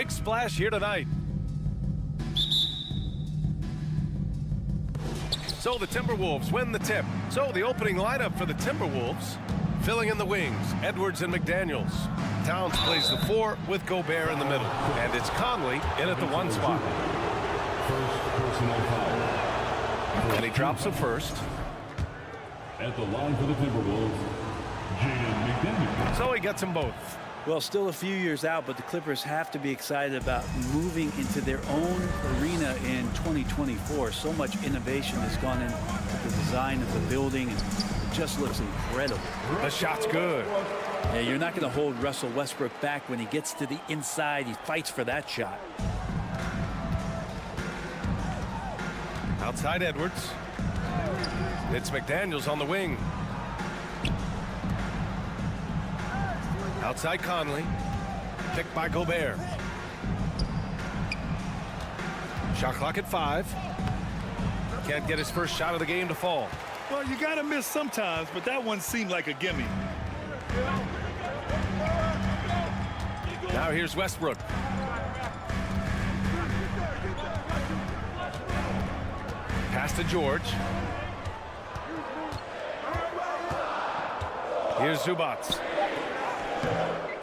Splash here tonight. So the Timberwolves win the tip. So the opening lineup for the Timberwolves, filling in the wings, Edwards and McDaniels. Towns plays the 4 with Gobert in the middle. And it's Conley in at the 1 spot. And he drops a first. At the line for the Timberwolves, McDaniels. So he gets them both. Well, still a few years out, but the Clippers have to be excited about moving into their own arena in 2024. So much innovation has gone into the design of the building, and it just looks incredible. The shot's good. Yeah, you're not going to hold Russell Westbrook back when he gets to the inside. He fights for that shot. Outside Edwards. It's McDaniels on the wing. Outside Conley, picked by Gobert. Shot clock at 5. Can't get his first shot of the game to fall. Well, you got to miss sometimes, but that one seemed like a gimme. Now here's Westbrook. Pass to George. Here's Zubats.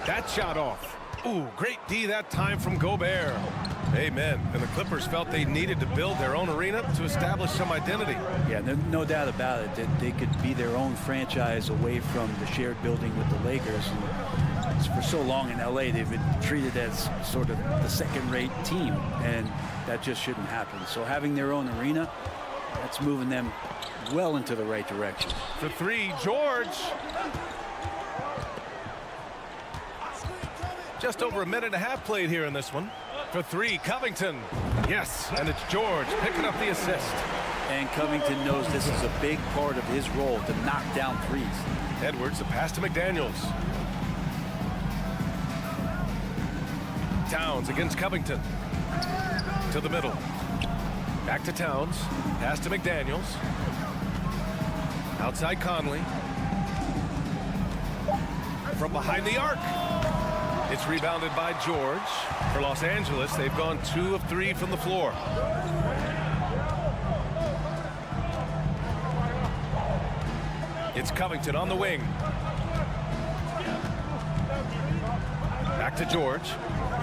That shot off. Ooh, great D that time from Gobert. Amen. And the Clippers felt they needed to build their own arena to establish some identity. Yeah, no doubt about it that they could be their own franchise away from the shared building with the Lakers. And for so long in LA, they've been treated as sort of the second-rate team, and that just shouldn't happen. So having their own arena, that's moving them well into the right direction. For 3, George. Just over a minute and a half played here in this one. For 3, Covington. Yes, and it's George picking up the assist. And Covington knows this is a big part of his role to knock down threes. Edwards, the pass to McDaniels. Towns against Covington. To the middle. Back to Towns. Pass to McDaniels. Outside Conley. From behind the arc. It's rebounded by George. For Los Angeles, they've gone 2 of 3 from the floor. It's Covington on the wing. Back to George.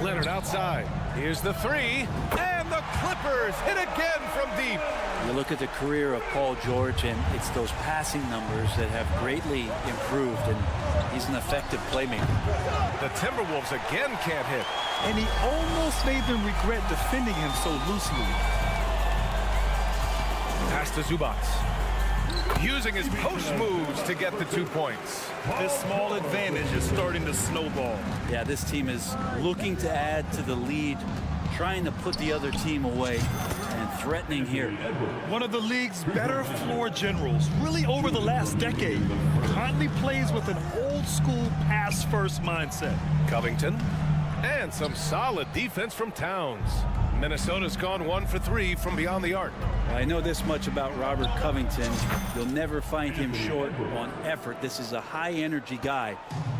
Leonard outside. Here's the 3. And the Clippers hit again from deep. You look at the career of Paul George, and it's those passing numbers that have greatly improved, and he's an effective playmaker. The Timberwolves again can't hit. And he almost made them regret defending him so loosely. Pass to Zubats. Using his post moves to get the 2 points. This small advantage is starting to snowball. Yeah, this team is looking to add to the lead, trying to put the other team away, and threatening here. One of the league's better floor generals, really over the last decade. Conley plays with an old-school pass-first mindset. Covington, and some solid defense from Towns. Minnesota's gone 1 for 3 from beyond the arc. I know this much about Robert Covington. You'll never find him short on effort. This is a high-energy guy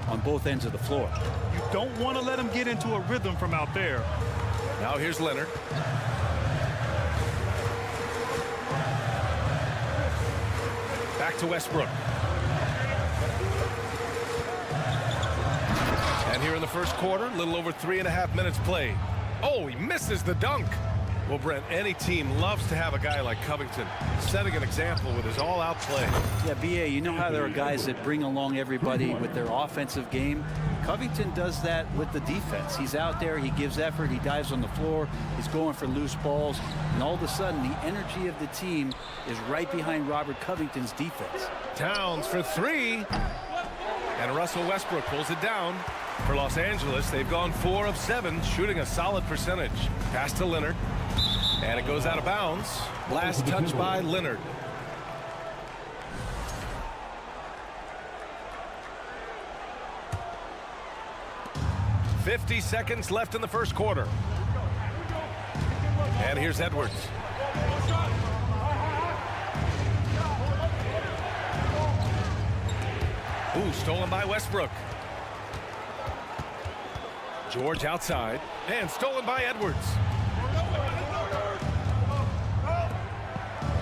on both ends of the floor. You don't want to let him get into a rhythm from out there. Now here's Leonard. Back to Westbrook. And here in the first quarter, a little over 3.5 minutes played. Oh, he misses the dunk. Well, Brent, any team loves to have a guy like Covington setting an example with his all-out play. Yeah, B.A., you know how there are guys that bring along everybody with their offensive game? Covington does that with the defense. He's out there, he gives effort, he dives on the floor, he's going for loose balls, and all of a sudden the energy of the team is right behind Robert Covington's defense. Towns for 3. And Russell Westbrook pulls it down. For Los Angeles, they've gone 4 of 7, shooting a solid percentage. Pass to Leonard. And it goes out of bounds. Last touch by Leonard. 50 seconds left in the first quarter. And here's Edwards. Ooh, stolen by Westbrook. George outside, and stolen by Edwards.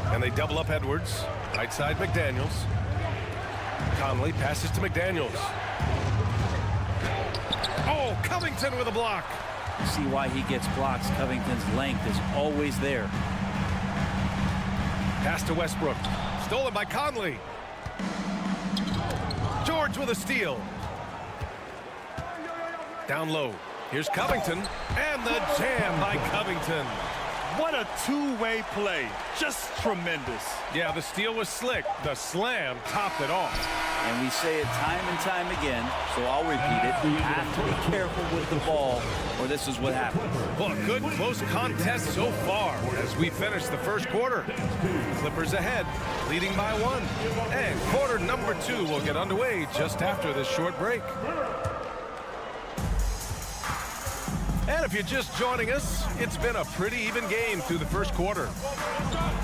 And they double up Edwards. Right side, McDaniels. Conley passes to McDaniels. Oh, Covington with a block. You see why he gets blocks. Covington's length is always there. Pass to Westbrook. Stolen by Conley. George with a steal. Down low. Here's Covington. And the jam by Covington. What a two-way play. Just tremendous. Yeah, the steal was slick. The slam topped it off. And we say it time and time again, so I'll repeat it. You have to be careful with the ball, or this is what happens. Well, a good close contest so far as we finish the first quarter. Clippers ahead, leading by 1. And quarter number 2 will get underway just after this short break. And if you're just joining us, it's been a pretty even game through the first quarter.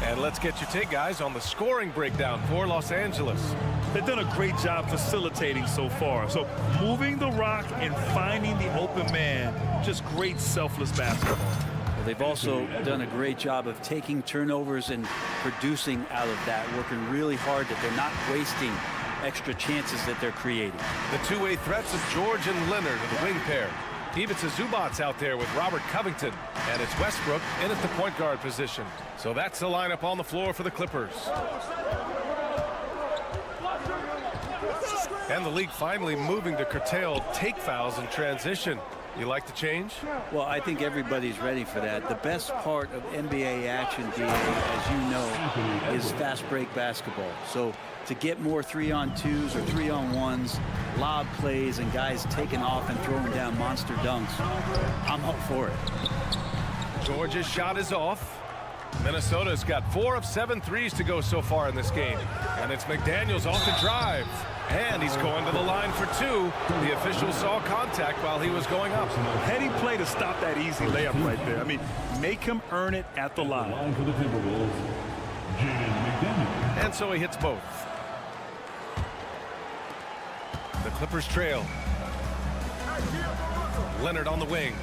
And let's get your take, guys, on the scoring breakdown for Los Angeles. They've done a great job facilitating so far. So moving the rock and finding the open man, just great selfless basketball. Well, they've also done a great job of taking turnovers and producing out of that, working really hard that they're not wasting extra chances that they're creating. The two-way threats of George and Leonard are the wing pair. Ivica Zubac's out there with Robert Covington, and it's Westbrook in at the point guard position. So that's the lineup on the floor for the Clippers. And the league finally moving to curtail take fouls in transition. You like the change? Well, I think everybody's ready for that. The best part of NBA action, DA, as you know, is fast break basketball. So to get more 3-on-2s or 3-on-1s, lob plays, and guys taking off and throwing down monster dunks, I'm up for it. George's shot is off. Minnesota's got 4 of 7 threes to go so far in this game. And it's McDaniels off the drive. And he's going to the line for 2. The official saw contact while he was going up. Heady play to stop that easy layup right there. I mean, make him earn it at the line. And so he hits both. The Clippers trail. Leonard on the wing.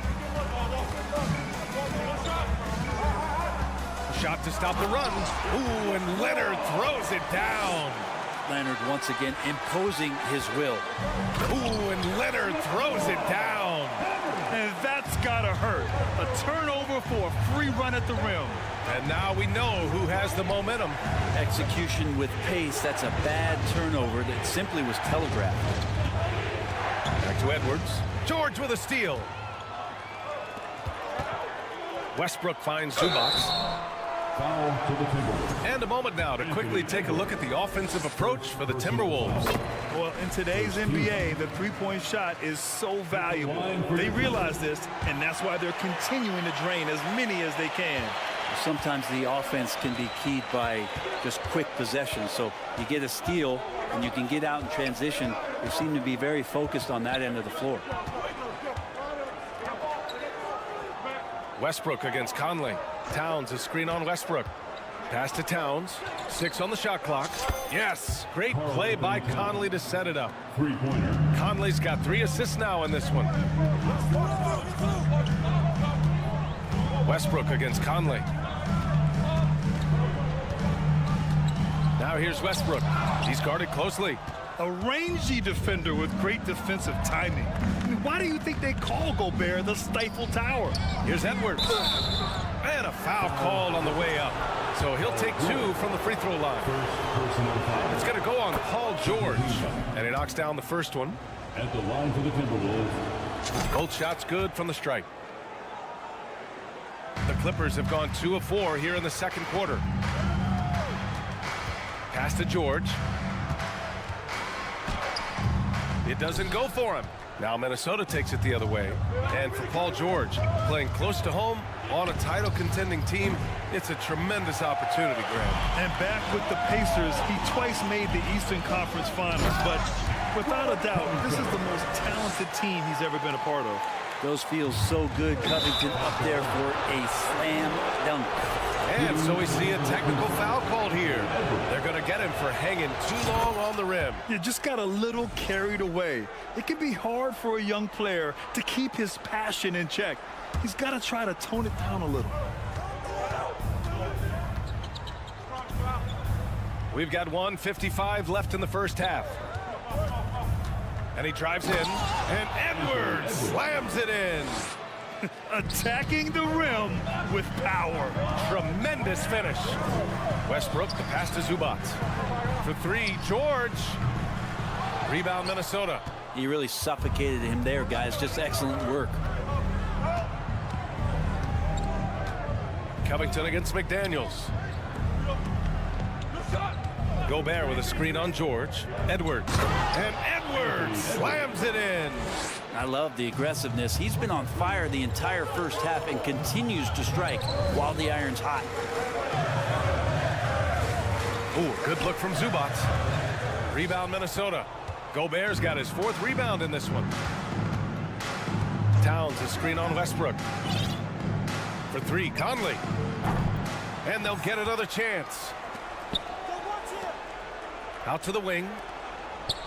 Shot to stop the run. Ooh, and Leonard throws it down. Leonard once again imposing his will. Ooh, and Leonard throws it down. And that's gotta hurt. A turnover for a free run at the rim. And now we know who has the momentum. Execution with pace. That's a bad turnover that simply was telegraphed. Back to Edwards. George with a steal. Westbrook finds Zubac. And a moment now to quickly take a look at the offensive approach for the Timberwolves. Well, in today's NBA, the three-point shot is so valuable. They realize this, and that's why they're continuing to drain as many as they can. Sometimes the offense can be keyed by just quick possession. So you get a steal, and you can get out in transition. They seem to be very focused on that end of the floor. Westbrook against Conley. Towns a screen on Westbrook. Pass to Towns. 6 on the shot clock. Yes, great play by Conley to set it up. Conley's got 3 assists now in this one. Westbrook against Conley. Now here's Westbrook. He's guarded closely. A rangy defender with great defensive timing. I mean, why do you think they call Gobert the Stifle Tower? Here's Edwards. And a foul called on the way up. So he'll take 2 from the free throw line. It's going to go on Paul George. And he knocks down the first one. At the line for the Timberwolves. Both shots good from the stripe. The Clippers have gone 2 of 4 here in the second quarter. Pass to George. It doesn't go for him. Now Minnesota takes it the other way. And for Paul George, playing close to home on a title contending team, it's a tremendous opportunity, Graham. And back with the Pacers, he twice made the Eastern Conference Finals. But without a doubt, this is the most talented team he's ever been a part of. Those feel so good. Covington up there for a slam dunk. And so we see a technical foul called here. They're going to get him for hanging too long on the rim. You just got a little carried away. It can be hard for a young player to keep his passion in check. He's got to try to tone it down a little. We've got 1:55 left in the first half. And he drives in, and Edwards slams it in. Attacking the rim with power. Tremendous finish. Westbrook, the pass to Zubac. For three, George. Rebound, Minnesota. He really suffocated him there, guys. Just excellent work. Covington against McDaniels. Gobert with a screen on George. Edwards. And Edwards slams it in. I love the aggressiveness. He's been on fire the entire first half and continues to strike while the iron's hot. Ooh, good look from Zubac. Rebound, Minnesota. Gobert's got his fourth rebound in this one. Towns a screen on Westbrook. For three, Conley. And they'll get another chance. Out to the wing.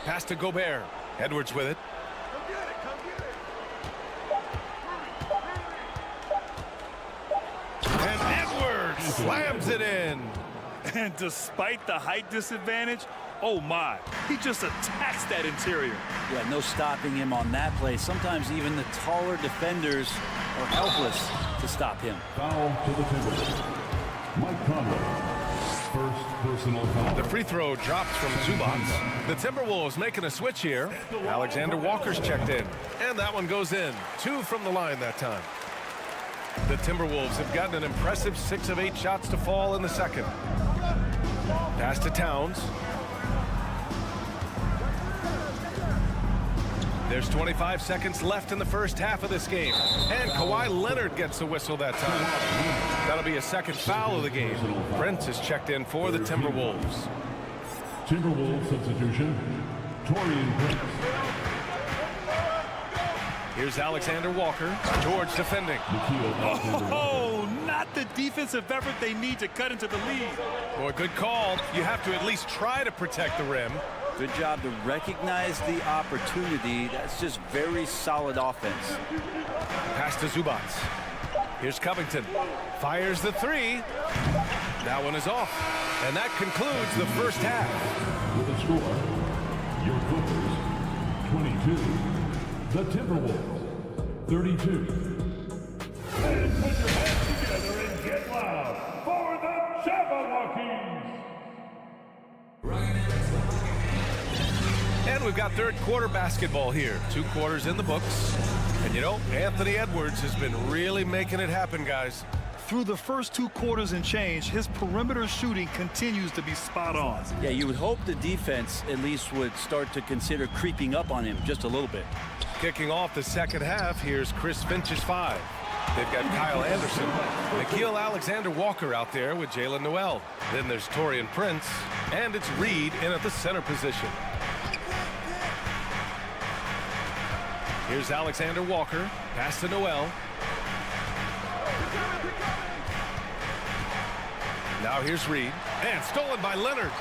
Pass to Gobert. Edwards with it. And Edwards slams it in. And despite the height disadvantage, oh my, he just attacks that interior. Yeah, no stopping him on that play. Sometimes even the taller defenders are helpless to stop him. Foul to the Timberwolves. Mike Conley. First personal foul. The free throw drops from Zubac. The Timberwolves making a switch here. Alexander Walker's checked in. And that one goes in. 2 from the line that time. The Timberwolves have gotten an impressive 6 of 8 shots to fall in the second. Pass to Towns. There's 25 seconds left in the first half of this game. And Kawhi Leonard gets the whistle that time. That'll be a second foul of the game. Prince is checked in for the Timberwolves. Timberwolves substitution, Torian Prince. Here's Alexander Walker. George defending. Oh, not the defensive effort they need to cut into the lead. Boy, good call. You have to at least try to protect the rim. Good job to recognize the opportunity. That's just very solid offense. Pass to Zubac. Here's Covington. Fires the three. That one is off. And that concludes the first half. With a score, your Clippers, 22. The Timberwolves, 32. And put your hands together and get loud for the Jabberwockies. And we've got third quarter basketball here. 2 quarters in the books. And you know, Anthony Edwards has been really making it happen, guys. Through the first 2 quarters and change, his perimeter shooting continues to be spot on. Yeah, you would hope the defense at least would start to consider creeping up on him just a little bit. Kicking off the second half, here's Chris Finch's 5. They've got Kyle Anderson, Nickeil Alexander-Walker out there with Jalen Noel. Then there's Torian Prince, and it's Reed in at the center position. Here's Alexander Walker, pass to Noel. Now here's Reed, and stolen by Leonard.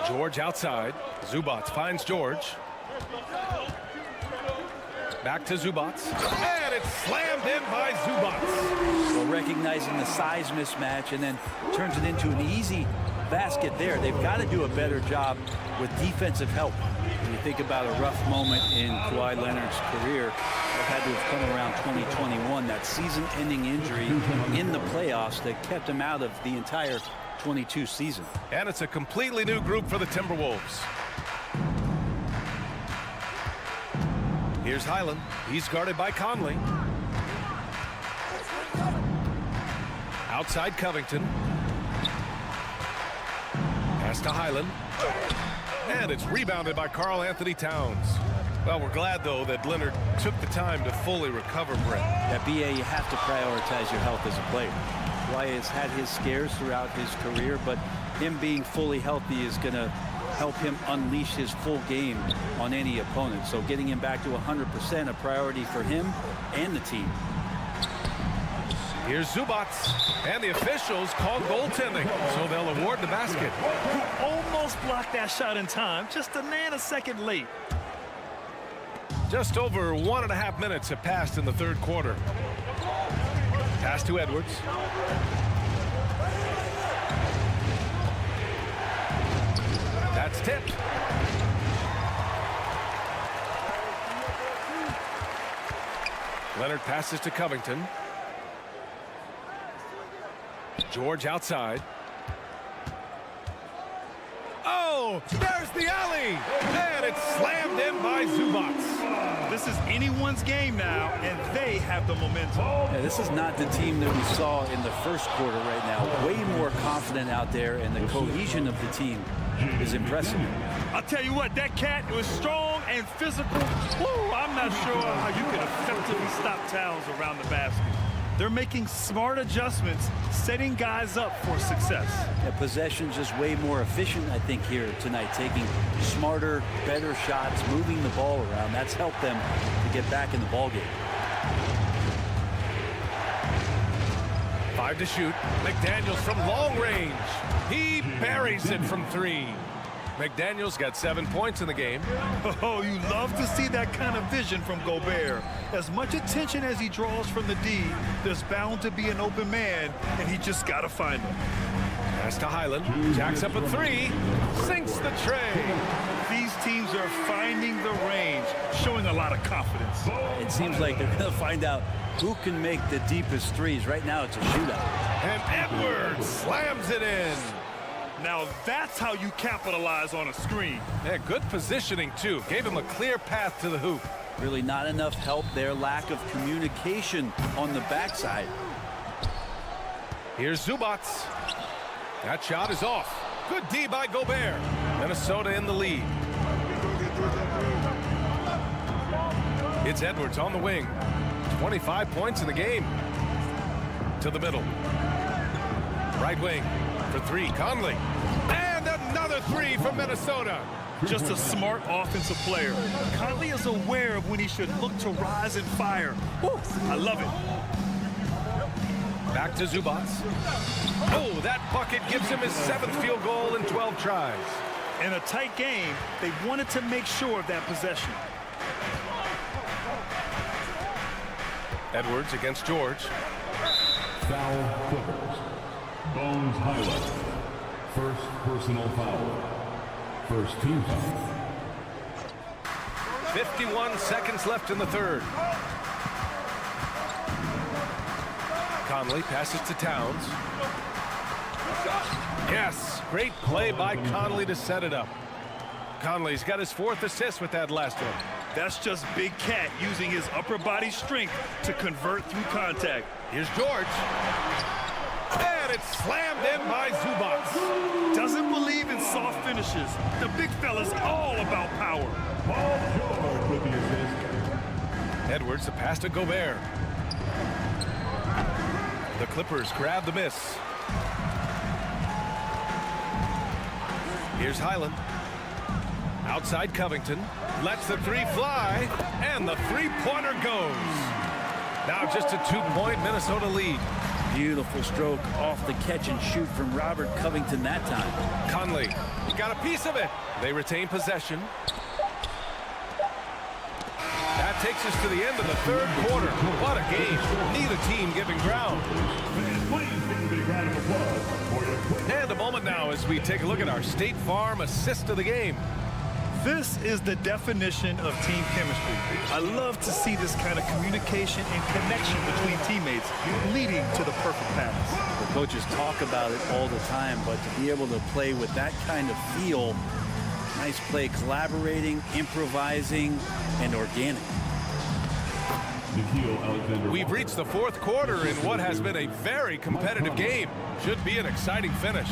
George outside. Zubac finds George. Back to Zubac, and it's slammed in by Zubac. Well, recognizing the size mismatch and then turns it into an easy basket there. They've got to do a better job with defensive help. When you think about a rough moment in Kawhi Leonard's career, it had to have come around 2021, that season-ending injury in the playoffs that kept him out of the entire 22 season. And it's a completely new group for the Timberwolves. Here's Highland. He's guarded by Conley. Outside Covington. Pass to Highland. And it's rebounded by Karl Anthony Towns. Well, we're glad, though, that Leonard took the time to fully recover, Brett. At BA, you have to prioritize your health as a player. Kawhi has had his scares throughout his career, but him being fully healthy is going to help him unleash his full game on any opponent. So getting him back to 100% a priority for him and the team. Here's Zubac, and the officials call goaltending, so they'll award the basket. He almost blocked that shot in time, just a nanosecond late. Just over 1.5 minutes have passed in the third quarter. Pass to Edwards. That's tipped. Leonard passes to Covington. George outside. Oh, there's the alley, and it's slammed in by Zubac. This is anyone's game now, and they have the momentum. Yeah, this is not the team that we saw in the first quarter right now. Way more confident out there, and the cohesion of the team is impressive. I'll tell you what, that cat was strong and physical. Woo, I'm not sure how you can effectively stop towels around the basket. They're making smart adjustments, setting guys up for success. Yeah, possession just way more efficient, I think, here tonight. Taking smarter, better shots, moving the ball around. That's helped them to get back in the ball game. 5 to shoot. McDaniels from long range. He buries it from 3. McDaniels got 7 points in the game. Oh, you love to see that kind of vision from Gobert. As much attention as he draws from the D, there's bound to be an open man, and he just got to find him. Pass to Highland. Jacks up a 3. Sinks the tray. These teams are finding the range, showing a lot of confidence. It seems like they're going to find out who can make the deepest threes. Right now, it's a shootout. And Edwards slams it in. Now that's how you capitalize on a screen. Yeah, good positioning, too. Gave him a clear path to the hoop. Really not enough help there. Lack of communication on the backside. Here's Zubac. That shot is off. Good D by Gobert. Minnesota in the lead. It's Edwards on the wing. 25 points in the game. To the middle. Right wing. For 3, Conley. And another 3 from Minnesota. Just a smart offensive player. Conley is aware of when he should look to rise and fire. Woo, I love it. Back to Zubac. Oh, that bucket gives him his 7th field goal in 12 tries. In a tight game, they wanted to make sure of that possession. Edwards against George. Foul Clippers. Bones Highlight. First personal foul. First team foul. 51 seconds left in the third. Conley passes to Towns. Yes, great play by Conley to set it up. Conley's got his 4th assist with that last one. That's just Big Cat using his upper body strength to convert through contact. Here's George. And it's slammed in by Zubac. Doesn't believe in soft finishes. The big fella's all about power. Paul George with the assist. Edwards, the pass to Gobert. The Clippers grab the miss. Here's Highland. Outside Covington. Lets the 3 fly. And the 3-pointer goes. Now just a 2-point Minnesota lead. Beautiful stroke off the catch and shoot from Robert Covington that time. Conley got a piece of it. They retain possession. That takes us to the end of the third quarter. What a game. Neither team giving ground. And a moment now as we take a look at our State Farm assist of the game. This is the definition of team chemistry. I love to see this kind of communication and connection between teammates leading to the perfect pass. The coaches talk about it all the time, but to be able to play with that kind of feel, nice play, collaborating, improvising, and organic. We've reached the fourth quarter in what has been a very competitive game. Should be an exciting finish.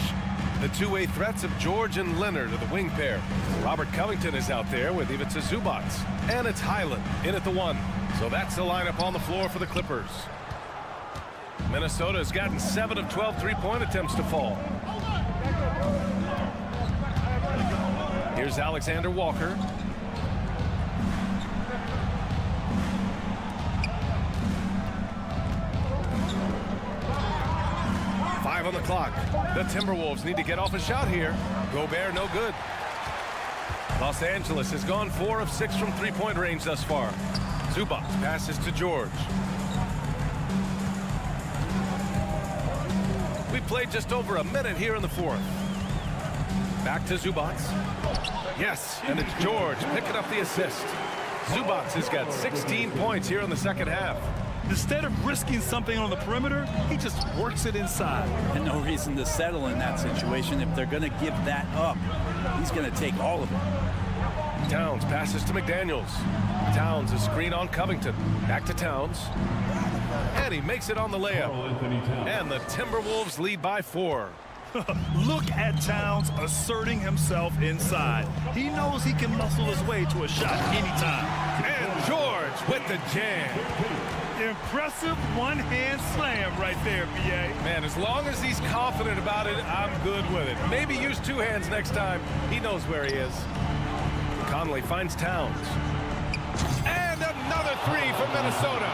The two-way threats of George and Leonard are the wing pair. Robert Covington is out there with Ivica Zubac. And it's Highland in at the 1. So that's the lineup on the floor for the Clippers. Minnesota has gotten 7 of 12 3-point attempts to fall. Here's Alexander Walker. Five on the clock. The Timberwolves need to get off a shot here. Gobert, no good. Los Angeles has gone 4 of 6 from three-point range thus far. Zubac passes to George. We played just over a minute here in the fourth. Back to Zubac. Yes, and it's George picking up the assist. Zubac has got 16 points here in the second half. Instead of risking something on the perimeter, he just works it inside. And no reason to settle in that situation. If they're going to give that up, he's going to take all of it. Towns passes to McDaniels. Towns is screen on Covington. Back to Towns. And he makes it on the layup. And the Timberwolves lead by 4. Look at Towns asserting himself inside. He knows he can muscle his way to a shot anytime. And George with the jam. Impressive one-hand slam right there, B.A. Man, as long as he's confident about it, I'm good with it. Maybe use 2 hands next time. He knows where he is. Conley finds Towns. And another 3 from Minnesota.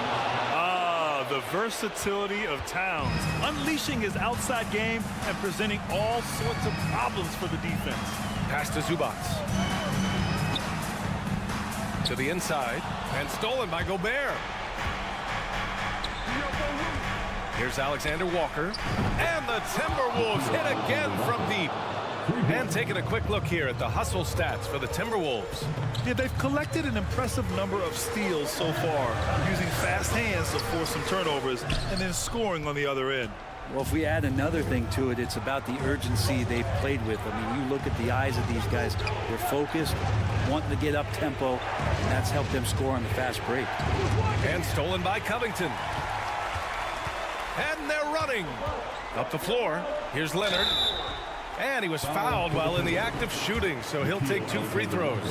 The versatility of Towns, unleashing his outside game and presenting all sorts of problems for the defense. Pass to Zubac. To the inside, and stolen by Gobert. Here's Alexander Walker. And the Timberwolves hit again from deep. And taking a quick look here at the hustle stats for the Timberwolves. Yeah, they've collected an impressive number of steals so far, using fast hands to force some turnovers and then scoring on the other end. Well, if we add another thing to it, it's about the urgency they've played with. I mean, you look at the eyes of these guys. They're focused, wanting to get up tempo, and that's helped them score on the fast break. And stolen by Covington. And they're running. Up the floor. Here's Leonard. And he was fouled while in the act of shooting, so he'll take 2 free throws.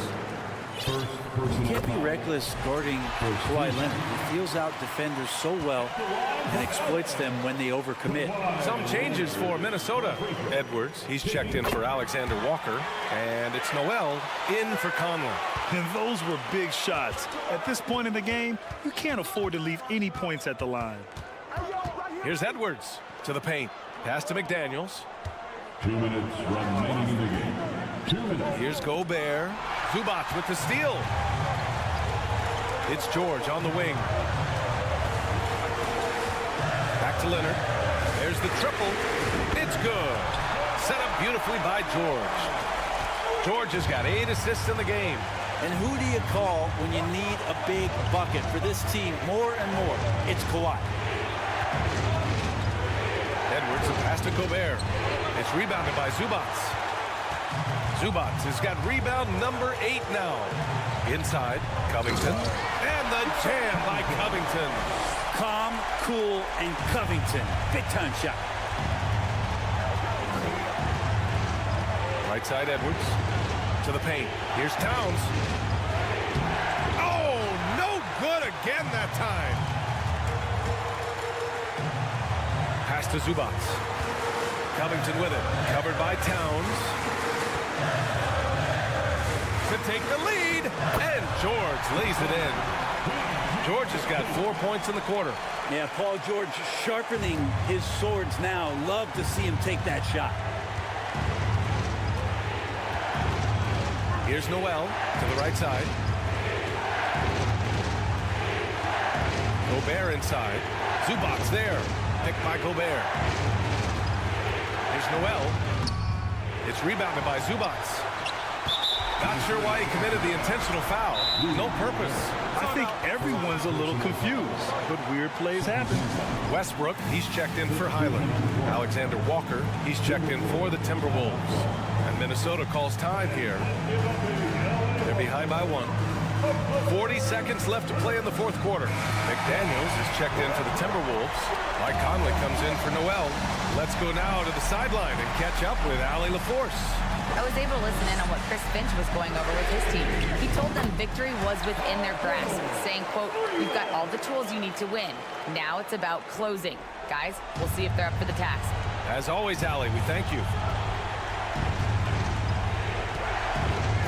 You can't be reckless guarding Kawhi Leonard. He feels out defenders so well and exploits them when they overcommit. Some changes for Minnesota. Edwards, he's checked in for Alexander Walker. And it's Noel in for Conley. And those were big shots. At this point in the game, you can't afford to leave any points at the line. Here's Edwards to the paint. Pass to McDaniels. 2 minutes remaining in the game. 2 minutes. Here's Gobert. Zubac with the steal. It's George on the wing. Back to Leonard. There's the triple. It's good. Set up beautifully by George. George has got 8 assists in the game. And who do you call when you need a big bucket for this team more and more? It's Kawhi. Edwards, a pass to Gobert. It's rebounded by Zubac. Zubac has got rebound number 8 now. Inside, Covington. And the jam by Covington. Calm, cool, and Covington. Big-time shot. Right side, Edwards. To the paint. Here's Towns. Oh, no good again that time. Pass to Zubac. Covington with it. Covered by Towns. To take the lead. And George lays it in. George has got 4 points in the quarter. Yeah, Paul George sharpening his swords now. Love to see him take that shot. Here's Noel to the right side. Gobert inside. Zubac there. Picked by Gobert. Here's Noel. It's rebounded by Zubac. Not sure why he committed the intentional foul. No purpose. I think everyone's a little confused, but weird plays happen. Westbrook, he's checked in for Highland. Alexander Walker, he's checked in for the Timberwolves. And Minnesota calls time here. They're behind by 1. 40 seconds left to play in the fourth quarter. McDaniels is checked in for the Timberwolves. Mike Conley comes in for Noel. Let's go now to the sideline and catch up with Allie LaForce. I was able to listen in on what Chris Finch was going over with his team. He told them victory was within their grasp, saying, quote, "You've got all the tools you need to win. Now it's about closing. Guys, we'll see if they're up for the task." As always, Allie, we thank you.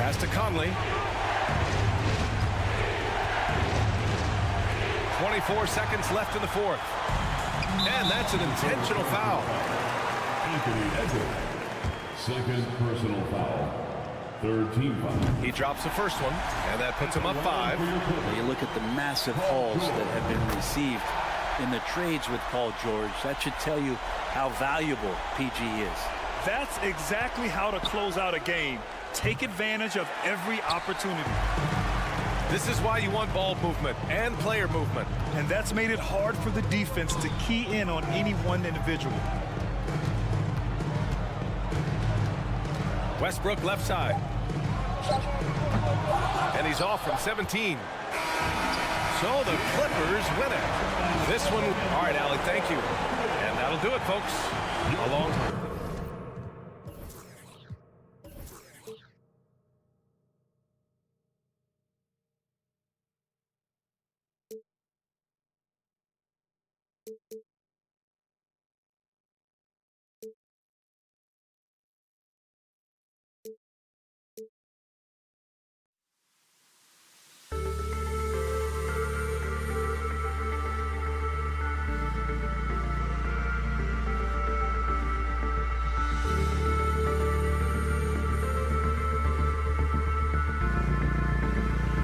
Pass to Conley. 24 seconds left in the fourth. And that's an intentional foul. Anthony Edwards. Second personal foul. Third team foul. He drops the first one, and that puts him up 5. You look at the massive hauls that have been received in the trades with Paul George. That should tell you how valuable PG is. That's exactly how to close out a game. Take advantage of every opportunity. This is why you want ball movement and player movement. And that's made it hard for the defense to key in on any one individual. Westbrook left side. And he's off from 17. So the Clippers win it. This one, all right, Allie, thank you. And that'll do it, folks. A long